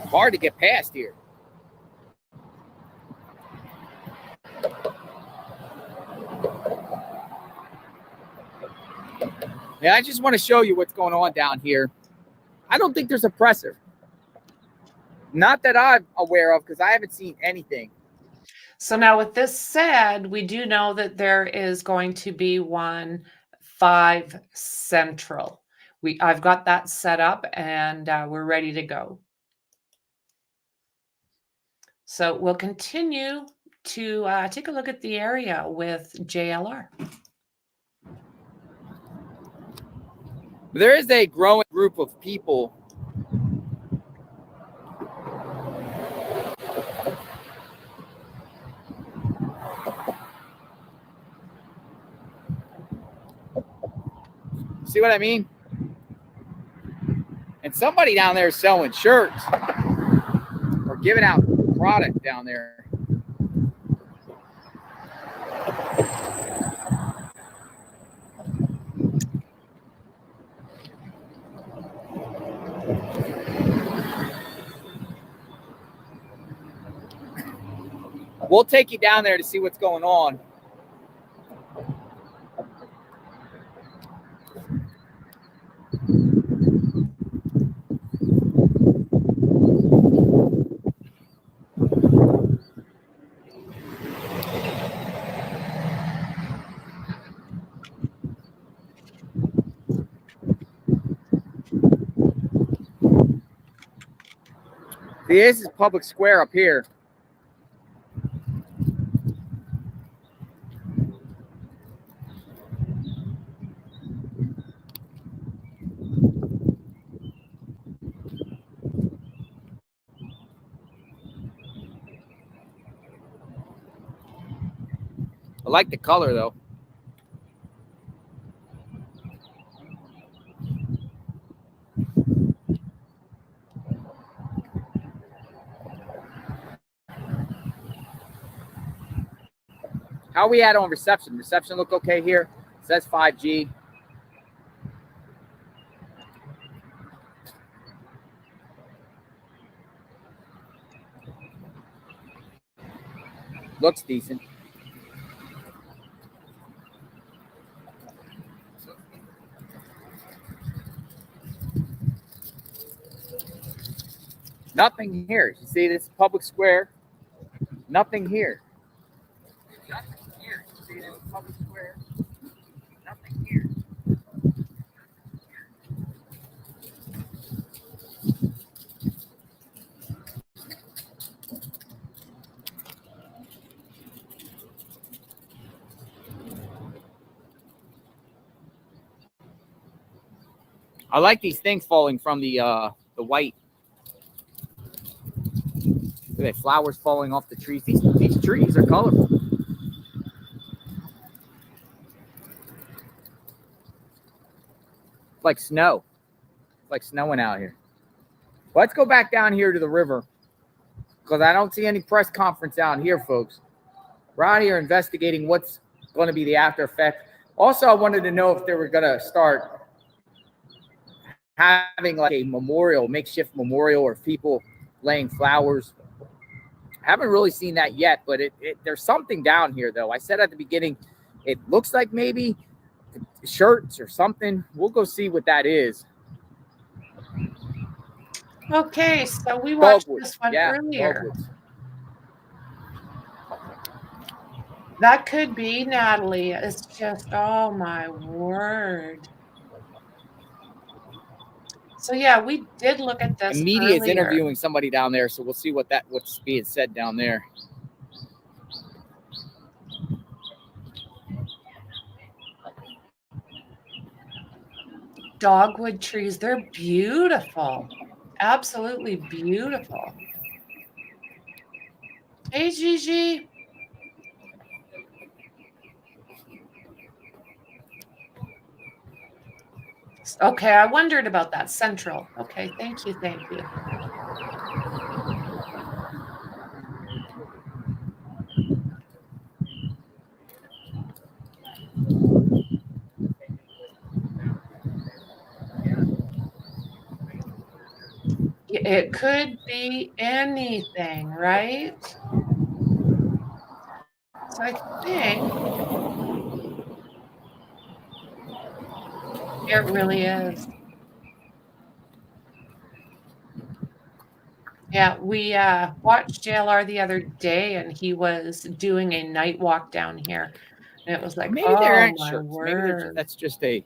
Hard to get past here. Yeah, I just want to show you what's going on down here. I don't think there's a presser. Not that I'm aware of, because I haven't seen anything. So now with this said, we do know that there is going to be one 5 Central. I've got that set up, and we're ready to go. So we'll continue to take a look at the area with JLR. There is a growing group of people see what I mean? And somebody down there is selling shirts or giving out product down there. We'll take you down there to see what's going on. See, this is public square up here. I like the color, though. How are we at on reception? Reception look okay here? It says 5G. Looks decent. Nothing here. You see this public square? Nothing here. Nothing here. You see this public square? Nothing here. I like these things falling from the white. Look at that, flowers falling off the trees. These trees are colorful. Like snow. It's like snowing out here. Let's go back down here to the river because I don't see any press conference down here, folks. We're out here investigating what's going to be the after effect. Also, I wanted to know if they were going to start having like a memorial, makeshift memorial, or people laying flowers. I haven't really seen that yet, but there's something down here, though. I said at the beginning, it looks like maybe shirts or something. We'll go see what that is. Okay, so we watched Dogwood. this one Yeah, earlier. dogwoods. That could be Natalie. It's just, oh my word. So yeah, we did look at this The media is earlier. interviewing somebody down there, so we'll see what's being said down there. Dogwood trees, they're beautiful. Absolutely beautiful. Hey, Gigi. Okay, I wondered about that central. Okay, thank you, thank you. It could be anything, right? So I think it really is. Yeah, we watched JLR the other day, and he was doing a night walk down here, and it was like, Maybe there oh aren't my shirts. Maybe word. that's just a.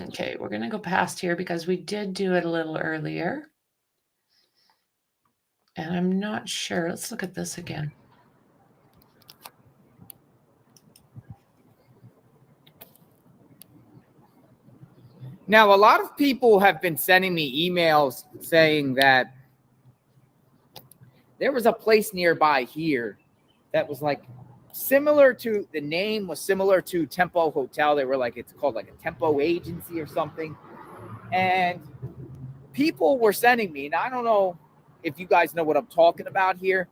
Okay, we're gonna go past here because we did do it a little earlier, and I'm not sure. Let's look at this again. Now, a lot of people have been sending me emails saying that there was a place nearby here that was like similar to, the name was similar to Tempo Hotel. They were like, it's called like a Tempo Agency or something. And people were sending me, and I don't know if you guys know what I'm talking about here,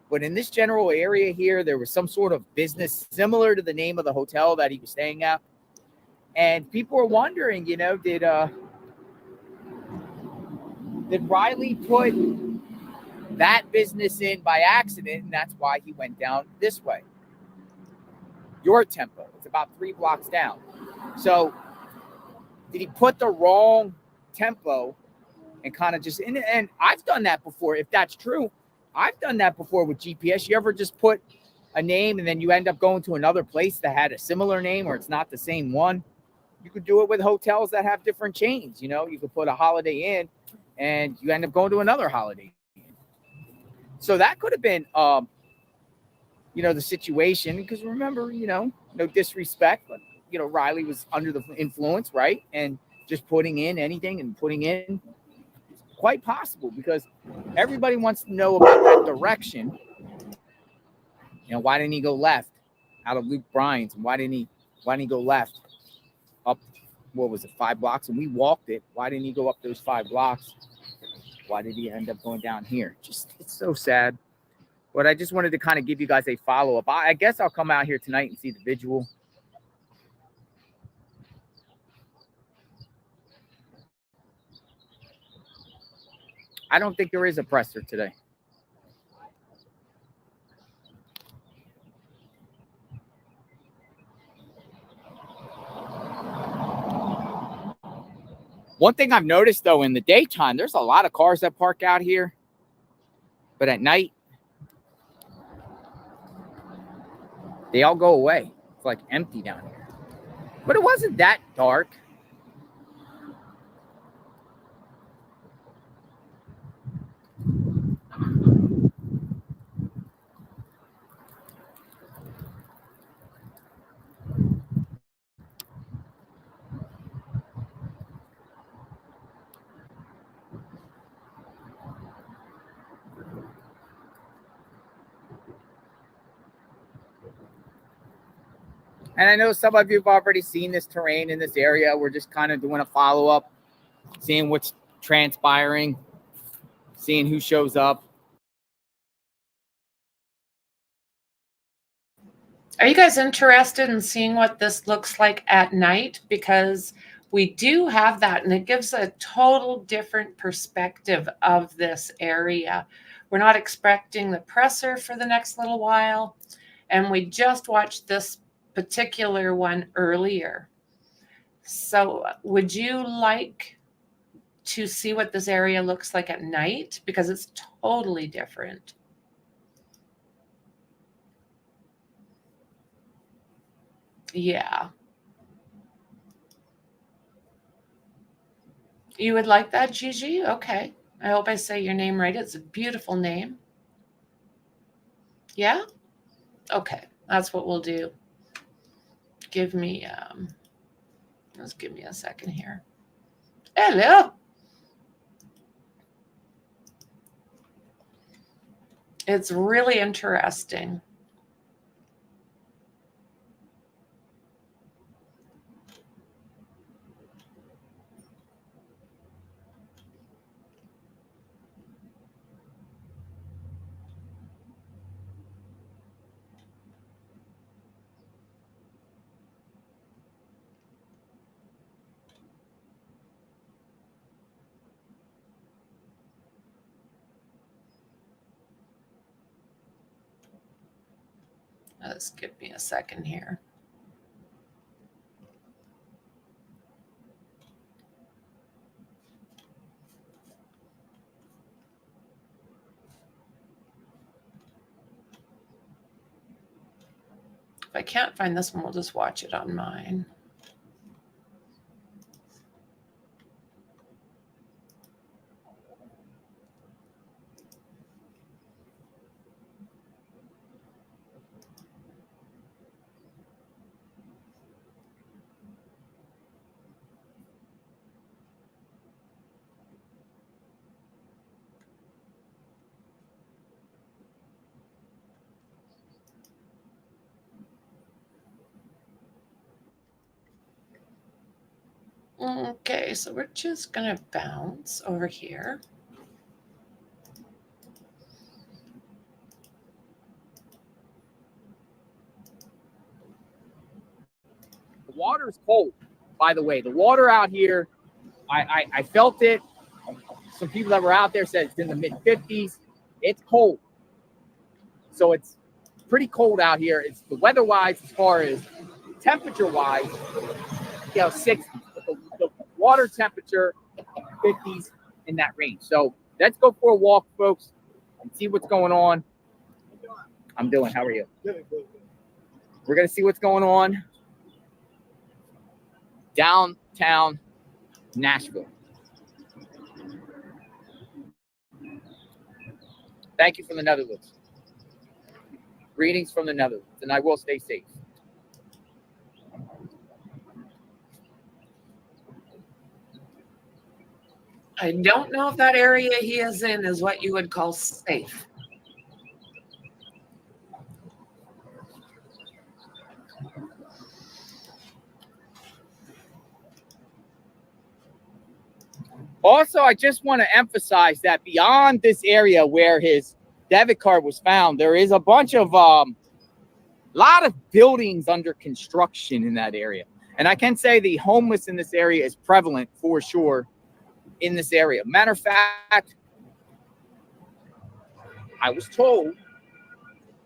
but in this general area here, there was some sort of business similar to the name of the hotel that he was staying at. And people were wondering, you know, did Riley put that business in by accident, and that's why he went down this way? Your Tempo. It's about 3 blocks down. So did he put the wrong Tempo and kind of just, and I've done that before. If that's true, I've done that before with GPS. You ever just put a name and then you end up going to another place that had a similar name or it's not the same one? You could do it with hotels that have different chains. You know, you could put a Holiday Inn and you end up going to another Holiday Inn. So that could have been, you know, the situation. Because remember, you know, no disrespect, but, you know, Riley was under the influence, right? And just putting in anything and putting in, quite possible, because everybody wants to know about that direction. You know, why didn't he go left out of Luke Bryan's? And why didn't he go left up, what was it, 5 blocks? And we walked it. Why didn't he go up those 5 blocks? Why did he end up going down here? Just, it's so sad. But I just wanted to kind of give you guys a follow-up. I guess I'll come out here tonight and see the visual. I don't think there is a presser today. One thing I've noticed, though, in the daytime, there's a lot of cars that park out here. But at night, they all go away. It's like empty down here. But it wasn't that dark. And I know some of you have already seen this terrain in this area. We're just kind of doing a follow-up, seeing what's transpiring, seeing who shows up. Are you guys interested in seeing what this looks like at night? Because we do have that, and it gives a total different perspective of this area. We're not expecting the presser for the next little while, and we just watched this particular one earlier. So would you like to see what this area looks like at night? Because it's totally different. Yeah. You would like that, Gigi? Okay. I hope I say your name right. It's a beautiful name. Yeah? Okay. That's what we'll do. Give me, just give me a second here. Hello. It's really interesting. Just give me a second here. If I can't find this one, we'll just watch it on mine. Okay, so we're just gonna bounce over here. The water's cold, by the way. The water out here, I felt it. Some people that were out there said it's in the mid-50s. It's cold. So it's pretty cold out here. It's the weather-wise, as far as temperature-wise, 60s. But the water temperature, 50s, in that range. So let's go for a walk, folks, and see what's going on. I'm doing. How are you? We're going to see what's going on downtown Nashville. Thank you from the Netherlands. Greetings from the Netherlands, and I will stay safe. I don't know if that area he is in is what you would call safe. Also, I just want to emphasize that beyond this area where his debit card was found, there is a bunch of lot of buildings under construction in that area. And I can say the homeless in this area is prevalent for sure in this area. Matter of fact, I was told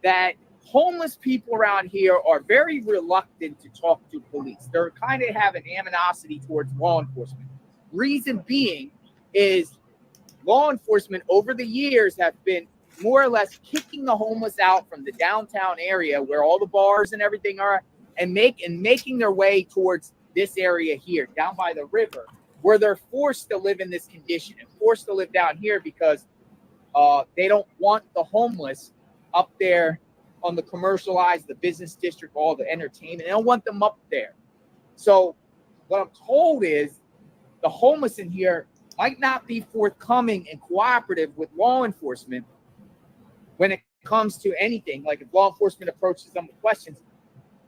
that homeless people around here are very reluctant to talk to police. They're kind of have an animosity towards law enforcement. Reason being is law enforcement over the years have been more or less kicking the homeless out from the downtown area where all the bars and everything are, and making their way towards this area here, down by the river, where they're forced to live in this condition and forced to live down here because they don't want the homeless up there on the commercialized, the business district, all the entertainment. They don't want them up there. So what I'm told is the homeless in here might not be forthcoming and cooperative with law enforcement when it comes to anything. Like if law enforcement approaches them with questions,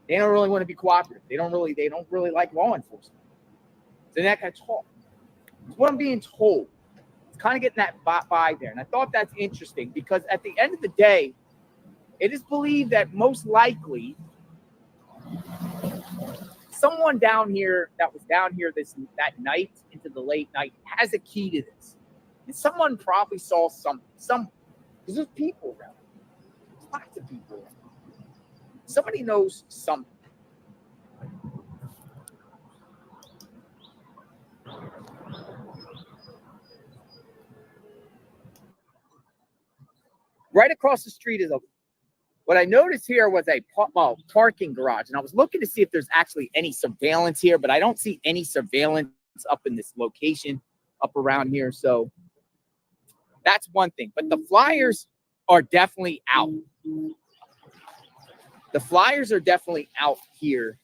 they don't really want to be cooperative. They don't really like law enforcement. So that kind of talk. It's what I'm being told. It's kind of getting that vibe there. And I thought that's interesting because at the end of the day, it is believed that most likely someone down here that was down here that night into the late night has a key to this. And someone probably saw some because there's people around. There's lots of people around. Somebody knows something. Right across the street is what I noticed here was a parking garage, and I was looking to see if there's actually any surveillance here, but I don't see any surveillance up in this location, up around here. So that's one thing. But the flyers are definitely out. The flyers are definitely out here.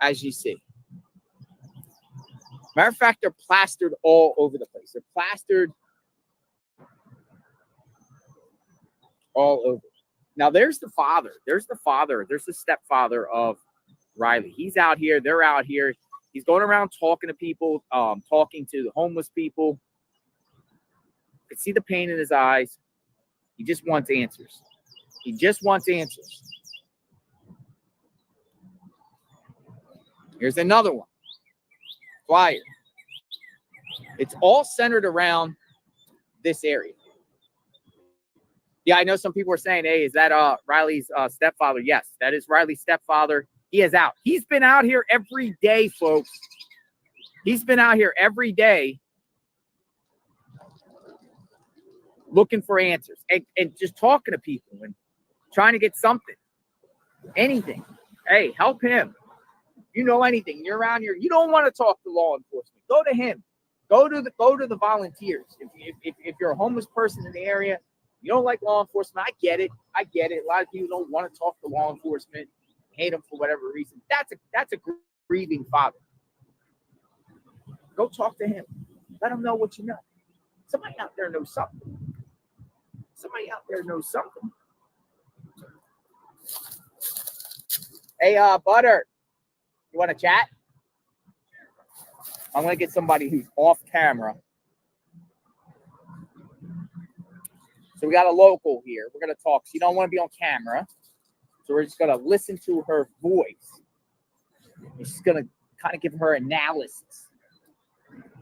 As you see. Matter of fact, they're plastered all over the place. They're plastered all over. Now, there's the father. There's the father. There's the stepfather of Riley. He's out here. They're out here. He's going around talking to people, talking to the homeless people. You can see the pain in his eyes. He just wants answers. He just wants answers. Here's another one. Flyer. It's all centered around this area. Yeah, I know some people are saying, hey, is that Riley's stepfather? Yes, that is Riley's stepfather. He is out. He's been out here every day, folks. He's been out here every day looking for answers and just talking to people and trying to get something, anything. Hey, help him. You know anything, you're around here, you don't want to talk to law enforcement, go to him. Go to the volunteers. If you're a homeless person in the area, you don't like law enforcement, I get it. A lot of people don't want to talk to law enforcement, hate them for whatever reason. That's a grieving father. Go talk to him. Let him know what you know. Somebody out there knows something. Somebody out there knows something. Hey, Butter. You want to chat? I'm going to get somebody who's off camera. So we got a local here. We're going to talk. She don't want to be on camera. So we're just going to listen to her voice. We're just going to kind of give her analysis.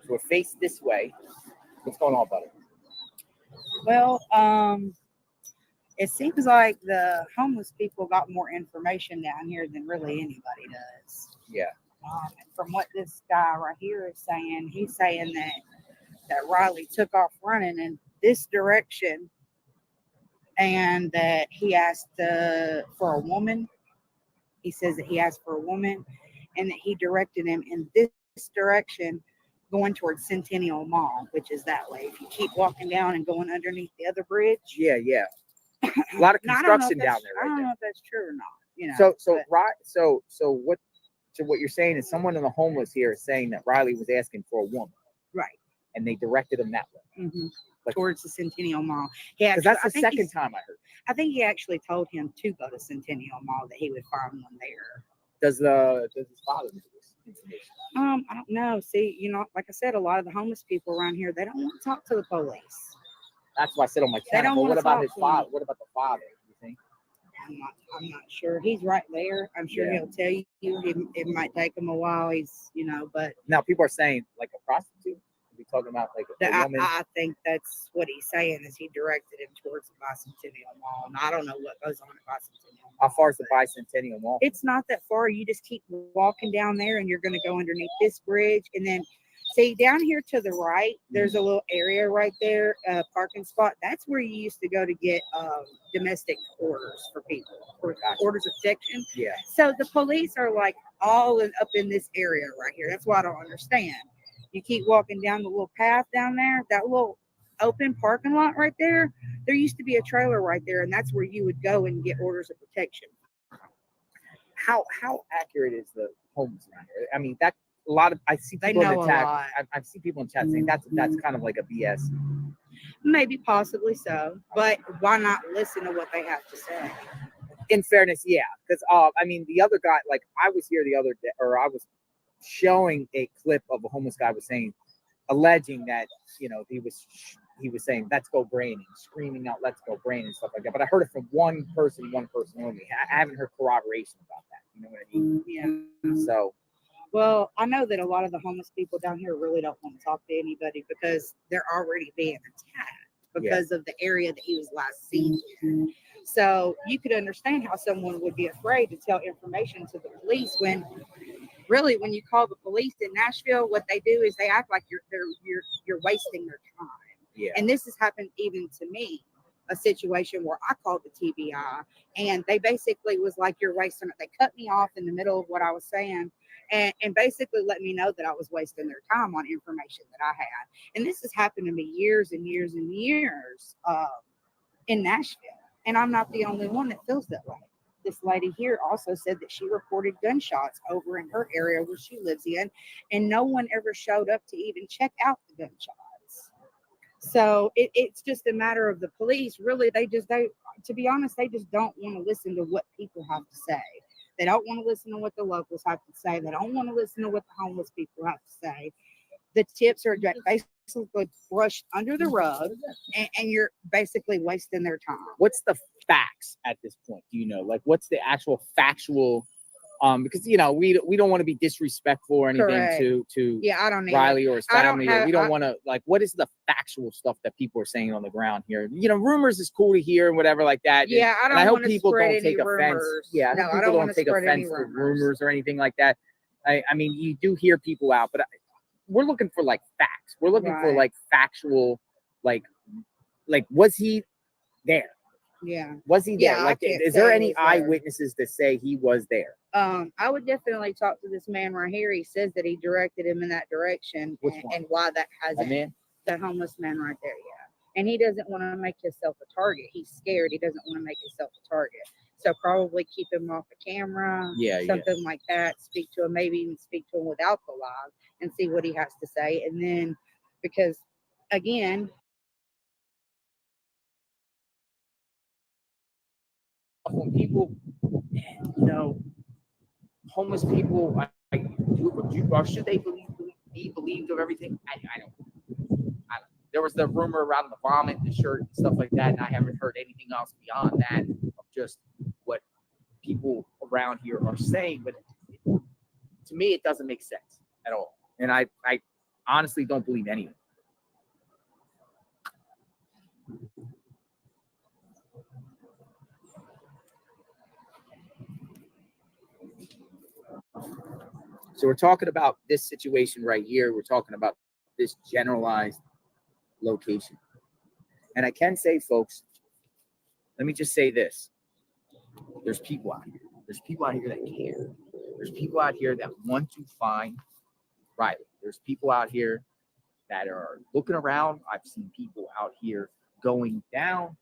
So we're faced this way. What's going on, Butter? Well, it seems like the homeless people got more information down here than really anybody does. Yeah. And from what this guy right here is saying, he's saying that Riley took off running in this direction and that he asked for a woman. He says that he asked for a woman and that he directed him in this direction going towards Centennial Mall, which is that way. If you keep walking down and going underneath the other bridge. Yeah. A lot of construction down there. I don't know if that's true or not. You know. So what you're saying is someone in the homeless here is saying that Riley was asking for a woman. Right. And they directed him that way. Mm-hmm. Towards the Centennial Mall. Because that's the second time I heard. I think he actually told him to go to Centennial Mall, that he would find one there. Does his father do this information? I don't know. See, like I said, a lot of the homeless people around here, they don't want to talk to the police. That's why I said on my channel. But what about his father? What about the father? You think? I'm not sure. He's right there. I'm sure he'll tell you. It might take him a while. He's, but now people are saying like a prostitute. We talking about like a That woman? I think that's what he's saying is he directed him towards the Bicentennial Mall. And I don't know what goes on at Bicentennial Mall. How far is the Bicentennial Mall? It's not that far. You just keep walking down there and you're going to go underneath this bridge. And then see down here to the right, there's a little area right there, parking spot. That's where you used to go to get domestic orders for people, for orders of protection. Yeah. So the police are like all up in this area right here. That's why I don't understand. You keep walking down the little path down there, that little open parking lot right there. There used to be a trailer right there, and that's where you would go and get orders of protection. How accurate is the homes around here? I mean, that a lot of I see people in the chat. I've seen people in chat saying that's kind of like a BS. Maybe possibly so, but why not listen to what they have to say? In fairness, yeah, because I mean, the other guy, like I was here the other day, or I was showing a clip of a homeless guy was saying, alleging that he was saying let's go brain and screaming out let's go brain and stuff like that. But I heard it from one person only. I haven't heard corroboration about that. You know what I mean? Yeah. So, well, I know that a lot of the homeless people down here really don't want to talk to anybody because they're already being attacked because of the area that he was last seen in. So you could understand how someone would be afraid to tell information to the police when really when you call the police in Nashville, what they do is they act like you're wasting their time. Yeah. And this has happened even to me, a situation where I called the TBI and they basically was like, you're wasting it. They cut me off in the middle of what I was saying and basically let me know that I was wasting their time on information that I had. And this has happened to me years and years and years in Nashville. And I'm not the only one that feels that way. This lady here also said that she reported gunshots over in her area where she lives in, and no one ever showed up to even check out the gunshots. So it's just a matter of the police. Really, to be honest, they just don't want to listen to what people have to say. They don't want to listen to what the locals have to say. They don't want to listen to what the homeless people have to say. The tips are basically brushed under the rug, and you're basically wasting their time. What's the facts at this point? Do you know? Like, what's the actual factual? Because we don't want to be disrespectful or anything to I don't need Riley or his family. We don't want to what is the factual stuff that people are saying on the ground here? Rumors is cool to hear and whatever like that. Yeah, and I hope people don't take offense. Yeah, no, I hope people don't take offense to rumors or anything like that. I mean, you do hear people out, but we're looking for like facts. We're looking for like factual, like was he there? Yeah. Was he there? Yeah, like, is there any eyewitnesses that say he was there? I would definitely talk to this man right here. He says that he directed him in that direction, and why that hasn't. The homeless man right there, yeah. And he doesn't want to make himself a target. He's scared. He doesn't want to make himself a target. So probably keep him off the camera, something like that. Speak to him, maybe even speak to him without the live and see what he has to say. And then, because again, when people, homeless people, should they be believed of everything? I don't. There was the rumor around the vomit, the shirt, and stuff like that, and I haven't heard anything else beyond that of just what people around here are saying. But to me, it doesn't make sense at all, and I honestly don't believe any of it. So we're talking about this situation right here. We're talking about this generalized location. And I can say, folks, let me just say this. There's people out here. There's people out here that care. There's people out here that want to find Riley. There's people out here that are looking around. I've seen people out here going down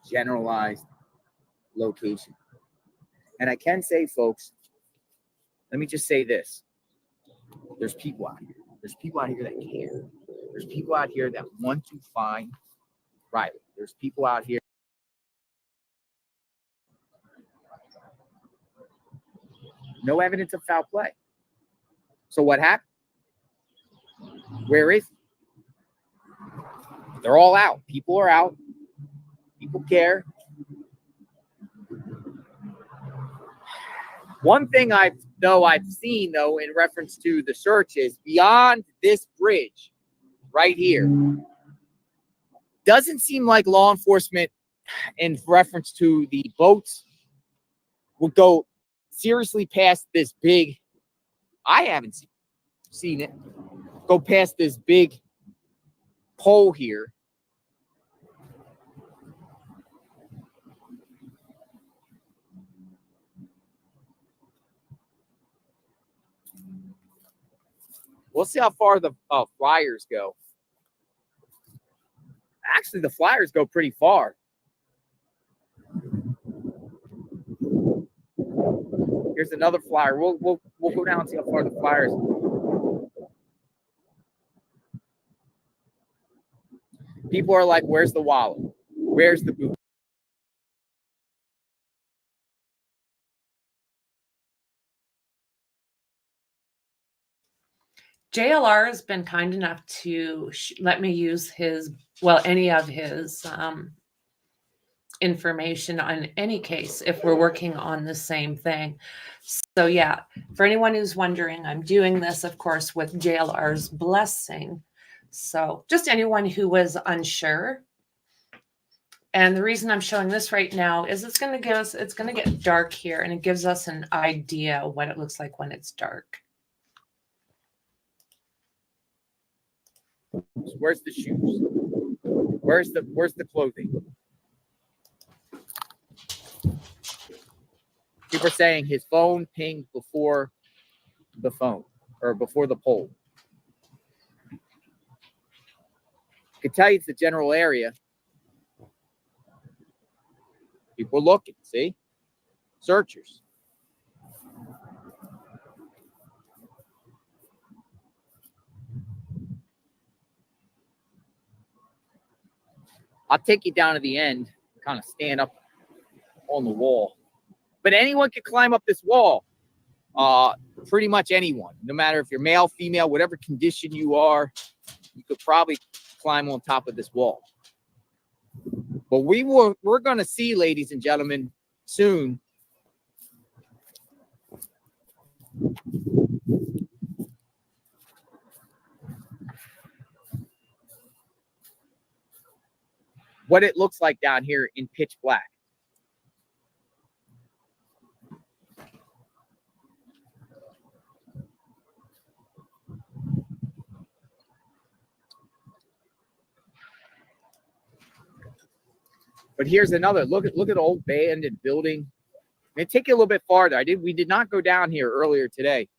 generalized location. And I can say, folks, let me just say this. There's people out here. There's people out here that care. There's people out here that want to find Riley. There's people out here. No evidence of foul play. So what happened? Where is he? They're all out. People are out. People care. One thing I've seen though in reference to the search is beyond this bridge right here. Doesn't seem like law enforcement in reference to the boats would go seriously past this big, I haven't seen it, go past this big pole here. We'll see how far the flyers go. Actually, the flyers go pretty far. Here's another flyer. We'll go down and see how far the flyers. People are like, "Where's the wallet? Where's the boot?" JLR has been kind enough to let me use any of his information on any case if we're working on the same thing. So yeah, for anyone who's wondering, I'm doing this, of course, with JLR's blessing. So just anyone who was unsure. And the reason I'm showing this right now is it's going to get dark here, and it gives us an idea of what it looks like when it's dark. Where's the shoes? Where's the clothing? People are saying his phone pinged before the phone or before the pole. I can tell you it's the general area. People looking, see? Searchers. I'll take you down to the end, kind of stand up on the wall. But anyone can climb up this wall. Pretty much anyone. No matter if you're male, female, whatever condition you are, you could probably climb on top of this wall. But we're going to see, ladies and gentlemen, soon. What it looks like down here in pitch black. But here's another look at the old abandoned building. May take you a little bit farther. We did not go down here earlier today.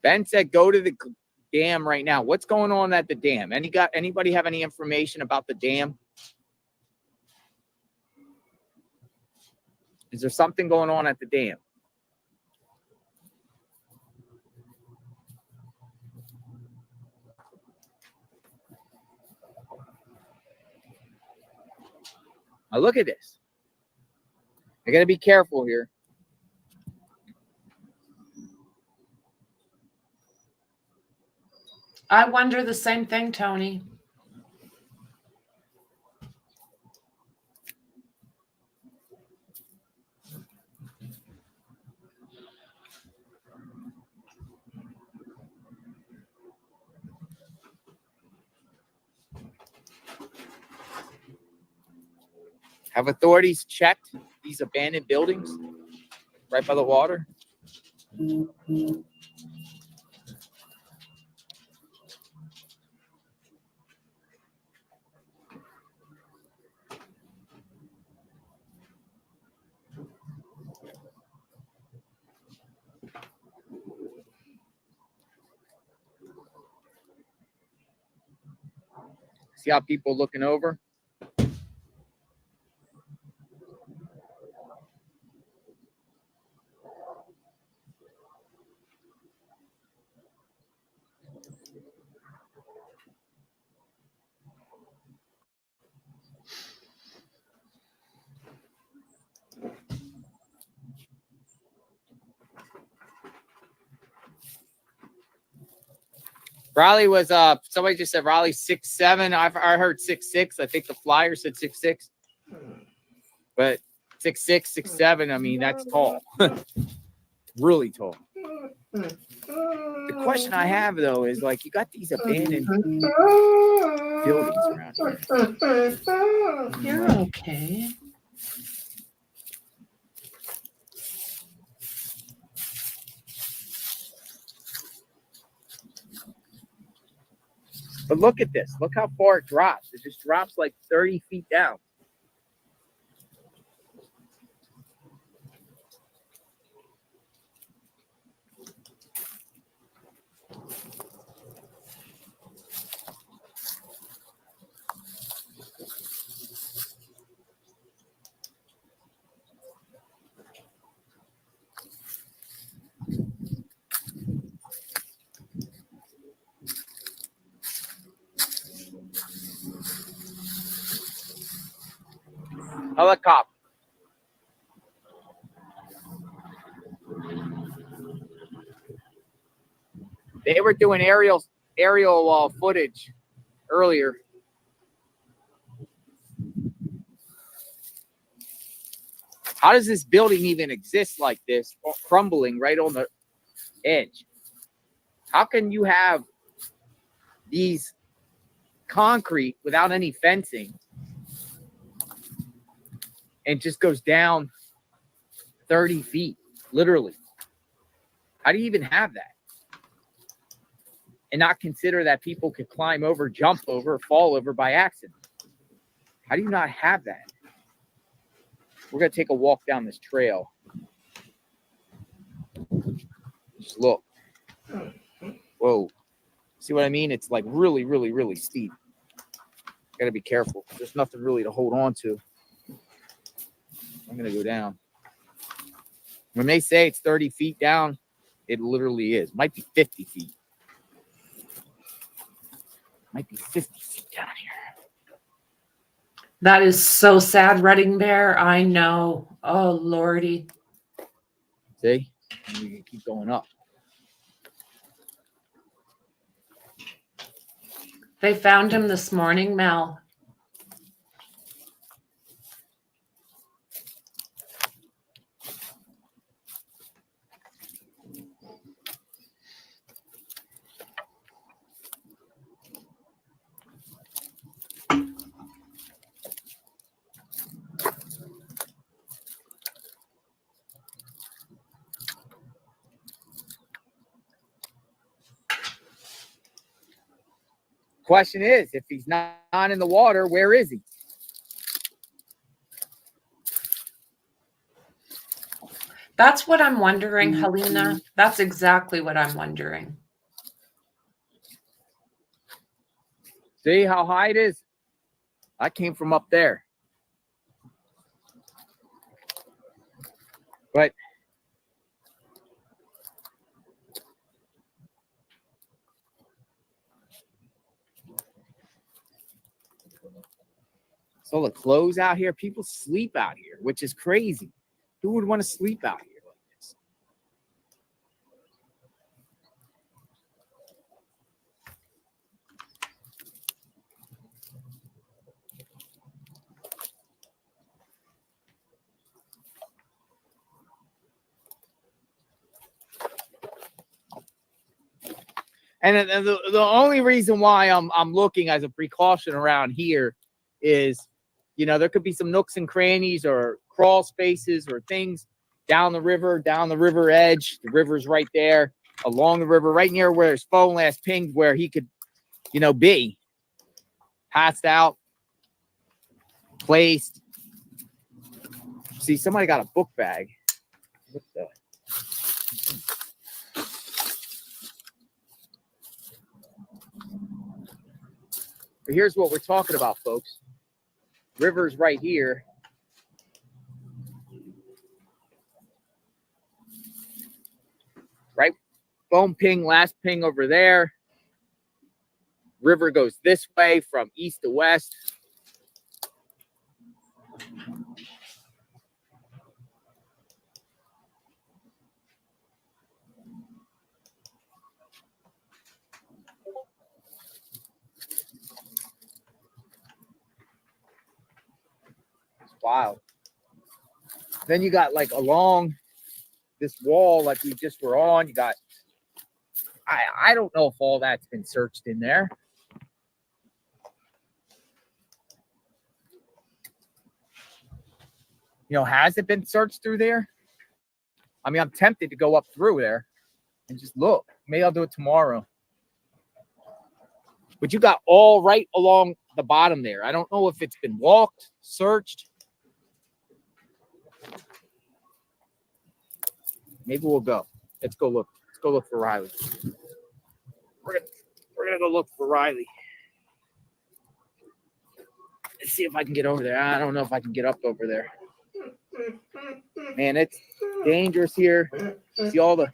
Ben said, go to the dam right now. What's going on at the dam? Anybody have any information about the dam? Is there something going on at the dam? Now look at this. I got to be careful here. I wonder the same thing, Tony. Have authorities checked these abandoned buildings right by the water? See how people are looking over? Riley was somebody just said Riley 6'7". I heard 6'6". I think the flyer said 6'6". But 6'6", 6'7", I mean, that's tall. Really tall. The question I have though is, like, you got these abandoned buildings around here. You're okay. But look at this. Look how far it drops. It just drops like 30 feet down. Helicopter. They were doing aerial footage earlier. How does this building even exist like this, crumbling right on the edge? How can you have these concrete without any fencing and just goes down 30 feet, literally? How do you even have that? And not consider that people could climb over, jump over, fall over by accident. How do you not have that? We're going to take a walk down this trail. Just look. Whoa. See what I mean? It's like really, really, really steep. Got to be careful. There's nothing really to hold on to. I'm going to go down. When they say it's 30 feet down, it literally is. Might be 50 feet. Might be 50 feet down here. That is so sad, Redding Bear. I know. Oh, Lordy. See? And you can keep going up. They found him this morning, Mel. Question is, if he's not in the water, where is he? That's what I'm wondering, Helena. That's exactly what I'm wondering. See how high it is? I came from up there. But so the clothes out here, people sleep out here, which is crazy. Who would want to sleep out here like this? And the only reason why I'm looking as a precaution around here is, you know, there could be some nooks and crannies or crawl spaces or things down the river edge. The river's right there, along the river, right near where his phone last pinged, where he could, you know, be passed out, placed. See, somebody got a book bag. What the? But here's what we're talking about, folks. River's right here. Right? Phone ping, last ping over there. River goes this way from east to west. filed. Then you got like along this wall like we just were on, you got, I don't know if all that's been searched in there. You know, has it been searched through there? I mean, I'm tempted to go up through there and just look. Maybe I'll do it tomorrow. But you got all right along the bottom there. I don't know if it's been walked, searched. Maybe we'll go. Let's go look. Let's go look for Riley. We're gonna go look for Riley. Let's see if I can get over there. I don't know if I can get up over there. Man, it's dangerous here. See all the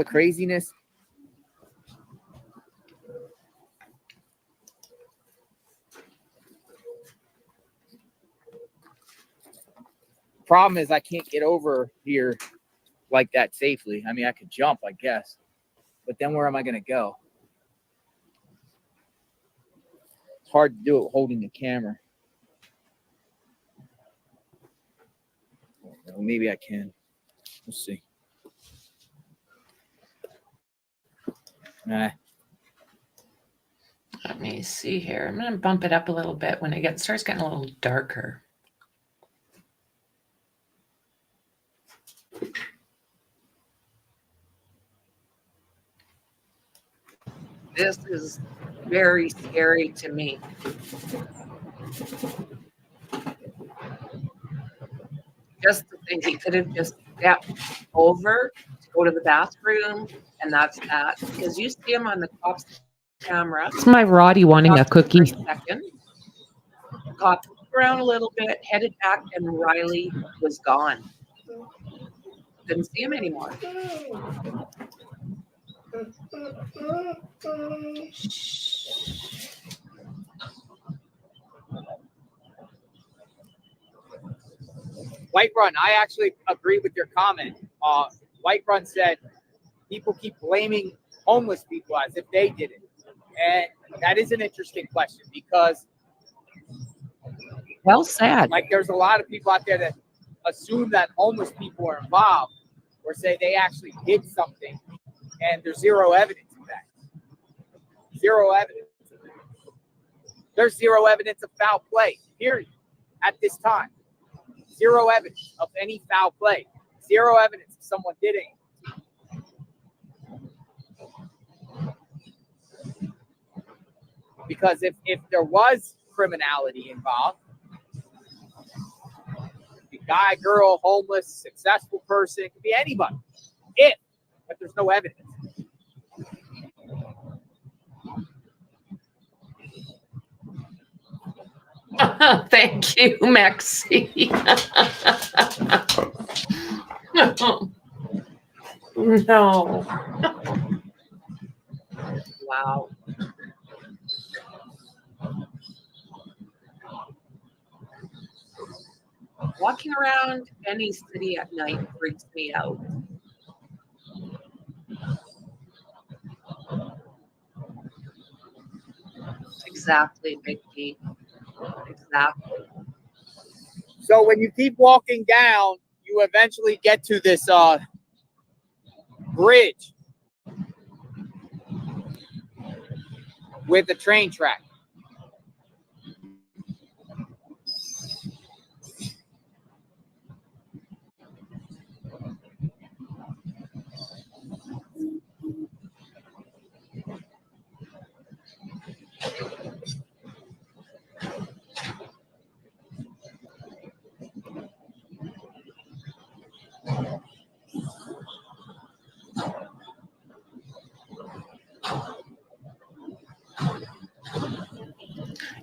craziness. Problem is I can't get over here like that safely. I mean, I could jump, I guess, but then where am I going to go? It's hard to do it holding the camera. Well, maybe I can. We'll see. Nah. Let me see here. I'm going to bump it up a little bit when it starts getting a little darker. This is very scary to me. Just to think he could have just stepped over to go to the bathroom, and that's that. Because you see him on the cop's camera. It's my Roddy wanting a cookie. Second. The cop looked around a little bit, headed back, and Riley was gone. Didn't see him anymore. White Run, I actually agree with your comment. White Run said people keep blaming homeless people as if they did it. And that is an interesting question because, well said. Like, there's a lot of people out there that assume that homeless people are involved or say they actually did something, and there's zero evidence of that. Zero evidence of that. There's zero evidence of foul play, period, at this time. Zero evidence of any foul play. Zero evidence of someone did it. Because if there was criminality involved, a guy, girl, homeless, successful person, it could be anybody. But there's no evidence. Thank you, Maxie. No. Wow. Walking around any city at night freaks me out. Exactly, Big T. Exactly. So when you keep walking down, you eventually get to this bridge with the train track.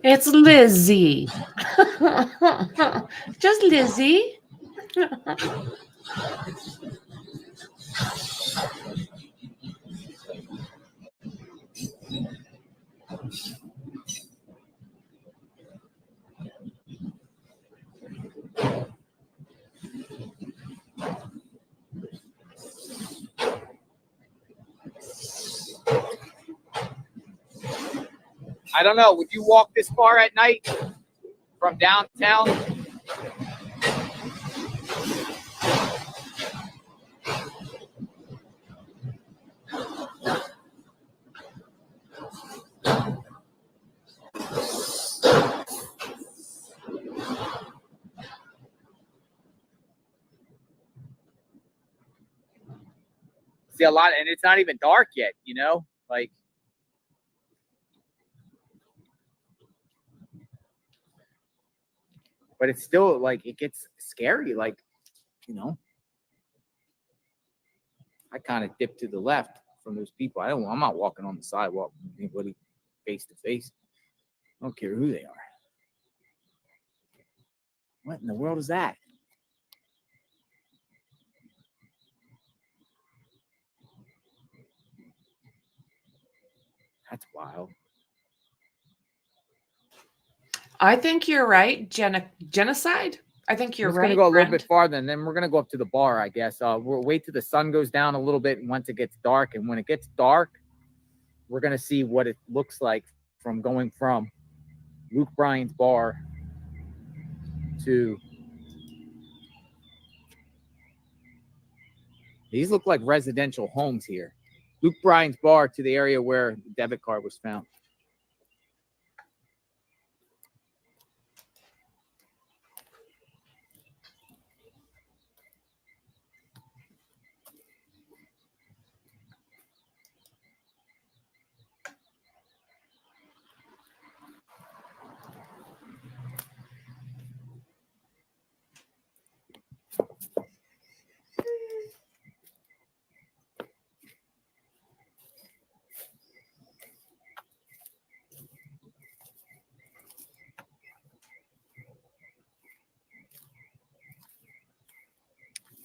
It's Lizzie. Just Lizzie. I don't know. Would you walk this far at night from downtown? see a lot, and it's not even dark yet, you know, like. But it's still like, it gets scary, like, you know. I kind of dip to the left from those people. I'm not walking on the sidewalk with anybody face to face. I don't care who they are. What in the world is that? That's wild. I think you're right. Genocide? I think you're I'm just right. gonna go a little friend. bit farther, and then we're gonna go up to the bar, I guess. We'll wait till the sun goes down a little bit, and once it gets dark, and when it gets dark, we're gonna see what it looks like from going from Luke Bryan's bar to these look like residential homes here. Luke Bryan's bar to the area where the debit card was found.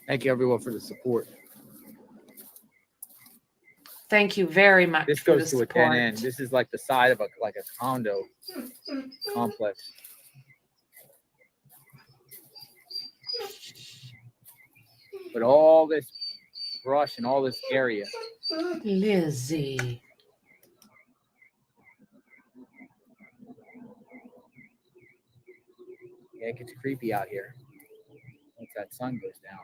Thank you, everyone, for the support. Thank you very much. This for goes the to a dead support. end. This is like the side of a condo complex. But all this brush and all this area. Lizzie. Yeah, it gets creepy out here once that sun goes down.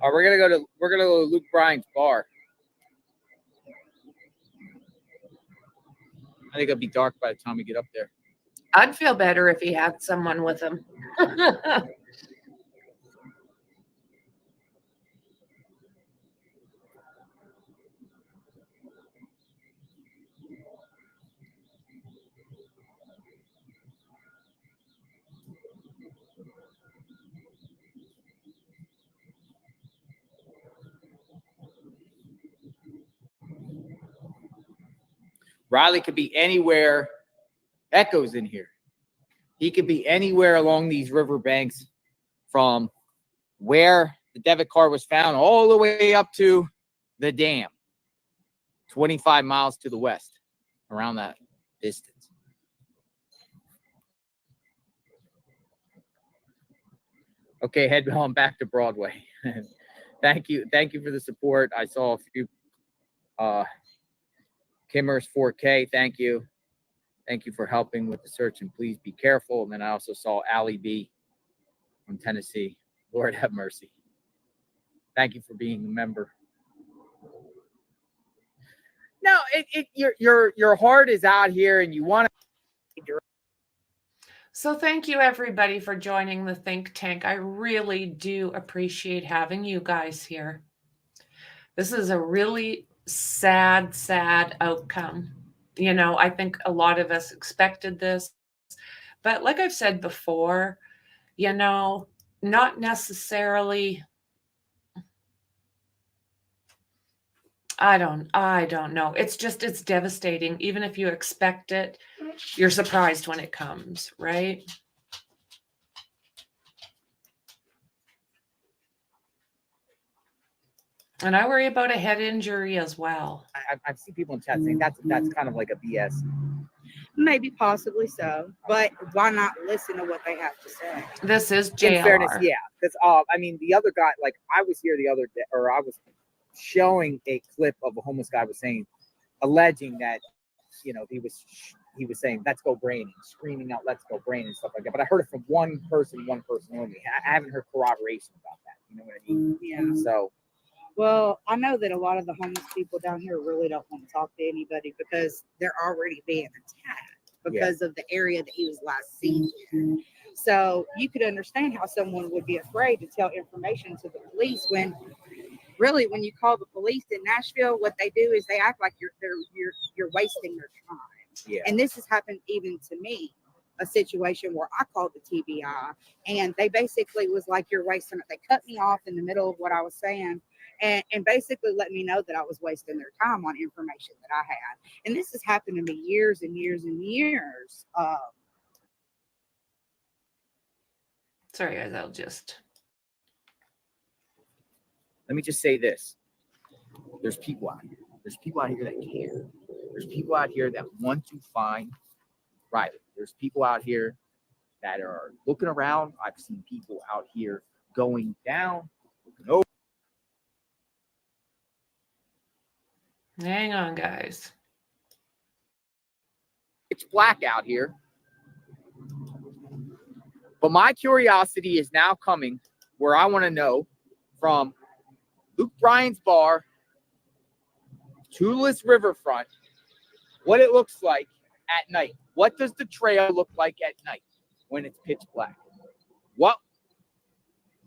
All right, we're gonna go to Luke Bryan's bar. I think it'll be dark by the time we get up there. I'd feel better if he had someone with him. Riley could be anywhere. Echo's in here. He could be anywhere along these riverbanks from where the debit card was found all the way up to the dam, 25 miles to the west, around that distance. Okay, head on back to Broadway. Thank you for the support. I saw a few Kimmers 4K, thank you. Thank you for helping with the search, and please be careful. And then I also saw Allie B from Tennessee. Lord have mercy. Thank you for being a member. No, your heart is out here, and you want to. So thank you, everybody, for joining the think tank. I really do appreciate having you guys here. This is a really sad outcome. You know, I think a lot of us expected this, but like I've said before, you know, not necessarily. I don't know. It's devastating. Even if you expect it, you're surprised when it comes, right? And I worry about a head injury as well. I've seen people in chat saying that's kind of like a BS. Maybe possibly so, but why not listen to what they have to say? This is In JLR. fairness, yeah, because I mean, the other guy, like I was here the other day, or I was showing a clip of a homeless guy was saying, alleging that, you know, he was saying, "Let's go brain," and screaming out, "Let's go brain," and stuff like that. But I heard it from one person only. I haven't heard corroboration about that. You know what I mean? Yeah. So, Well, I know that a lot of the homeless people down here really don't want to talk to anybody because they're already being attacked because of the area that he was last seen in. So you could understand how someone would be afraid to tell information to the police when really when you call the police in Nashville, what they do is they act like you're wasting their time. yeah. And this has happened even to me, a situation where I called the TBI and they basically was like, you're wasting it. They cut me off in the middle of what I was saying and basically let me know that I was wasting their time on information that I had. And this has happened to me years and years and years. Sorry, guys, I'll just. Let me just say this. There's people out here. There's people out here that care. There's people out here that want to find Riley. There's people out here that are looking around. I've seen people out here going down, looking over. Hang on, guys. It's black out here. But my curiosity is now coming where I want to know from Luke Bryan's bar to this riverfront what it looks like at night. What does the trail look like at night when it's pitch black? What?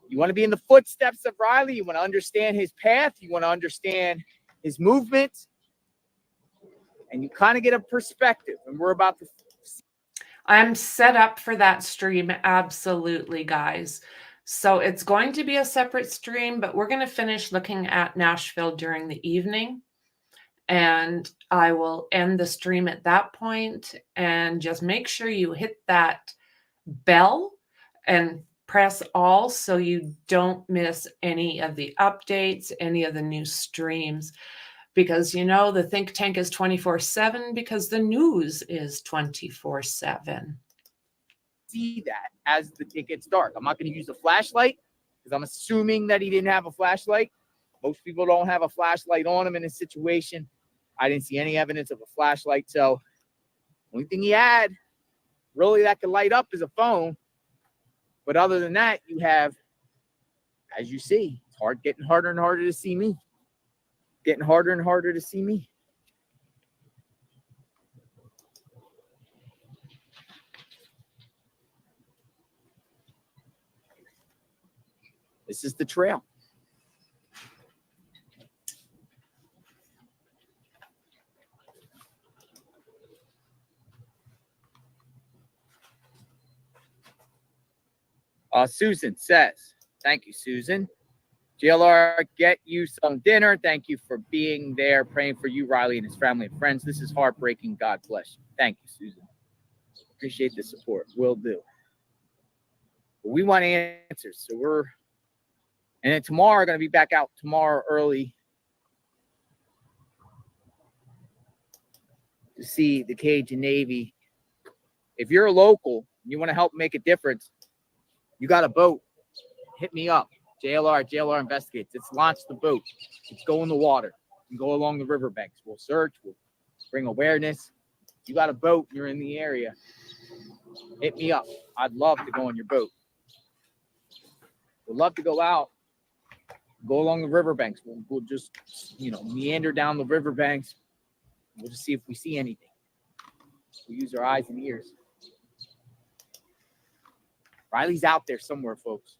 You want to be in the footsteps of Riley? You want to understand his path? You want to understand his movement? And you kind of get a perspective. And we're about to... I'm set up for that stream. Absolutely, guys. So it's going to be a separate stream, but we're going to finish looking at Nashville during the evening. And I will end the stream at that point. And just make sure you hit that bell and press all so you don't miss any of the updates, any of the new streams. Because, you know, the think tank is 24/7 because the news is 24/7. See that as it gets dark. I'm not going to use a flashlight because I'm assuming that he didn't have a flashlight. Most people don't have a flashlight on him in this situation. I didn't see any evidence of a flashlight. So the only thing he had really that could light up is a phone. But other than that, you have, as you see, it's getting harder and harder to see me. Getting harder and harder to see me. This is the trail. Susan says, thank you, Susan. JLR, get you some dinner. Thank you for being there, praying for you, Riley, and his family and friends. This is heartbreaking. God bless you. Thank you, Susan. Appreciate the support. Will do. But we want answers. So and then tomorrow, going to be back out tomorrow early to see the Cajun Navy. If you're a local, you want to help make a difference, you got a boat, hit me up. JLR Investigates. Let's launch the boat. Let's go in the water and go along the riverbanks. We'll search. We'll bring awareness. You got a boat. You're in the area. Hit me up. I'd love to go on your boat. We'd love to go out, go along the riverbanks. We'll just, meander down the riverbanks. We'll just see if we see anything. We'll use our eyes and ears. Riley's out there somewhere, folks.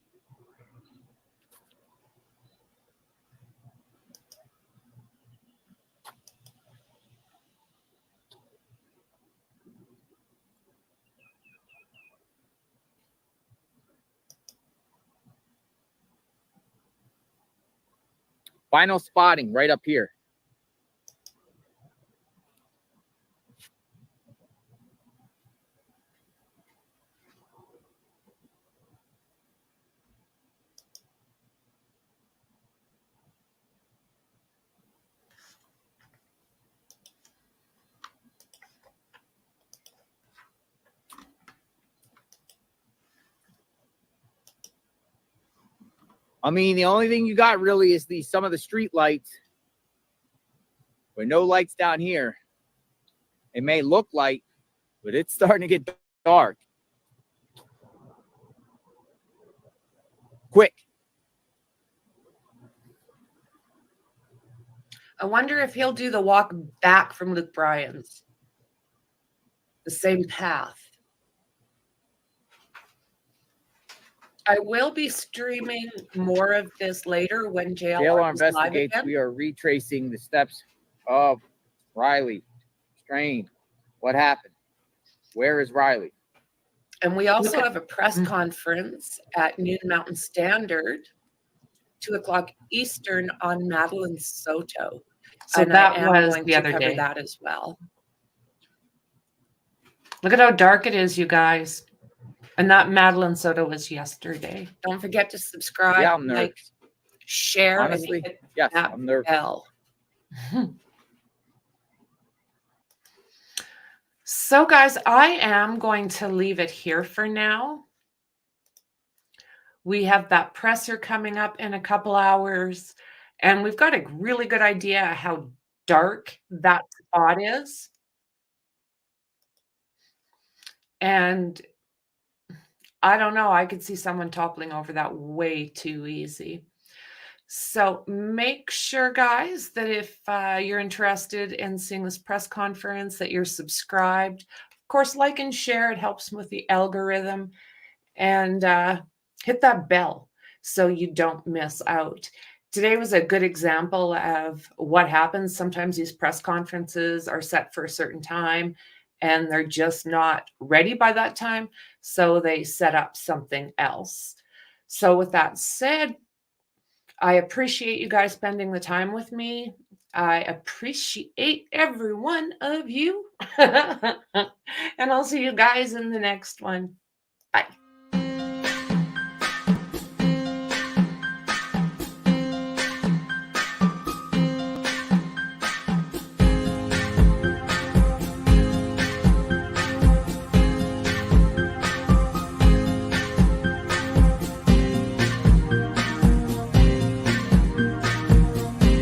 Final spotting right up here. I mean, the only thing you got really is some of the street lights. With no lights down here. It may look light, but it's starting to get dark. Quick. I wonder if he'll do the walk back from Luke Bryan's. The same path. I will be streaming more of this later when JLR JLR is live investigates. again. We are retracing the steps of Riley Strain. What happened? Where is Riley? And we also have a press conference at noon Mountain Standard, 2 o'clock Eastern on Madeline Soto. So and that I am was going the to other cover day. that as well. Look at how dark it is, you guys. And that Madeline Soto was yesterday. Don't forget to subscribe, Yeah, I'm like, nervous. share, Honestly, and hit yes, that I'm nervous. bell. So, guys, I am going to leave it here for now. We have that presser coming up in a couple hours, and we've got a really good idea how dark that spot is. And I don't know, I could see someone toppling over that way too easy. So make sure, guys, that if you're interested in seeing this press conference, that you're subscribed. Of course, like and share. It helps with the algorithm. And hit that bell so you don't miss out. Today was a good example of what happens. Sometimes these press conferences are set for a certain time, and they're just not ready by that time. So they set up something else. So with that said, I appreciate you guys spending the time with me. I appreciate every one of you. And I'll see you guys in the next one. Bye.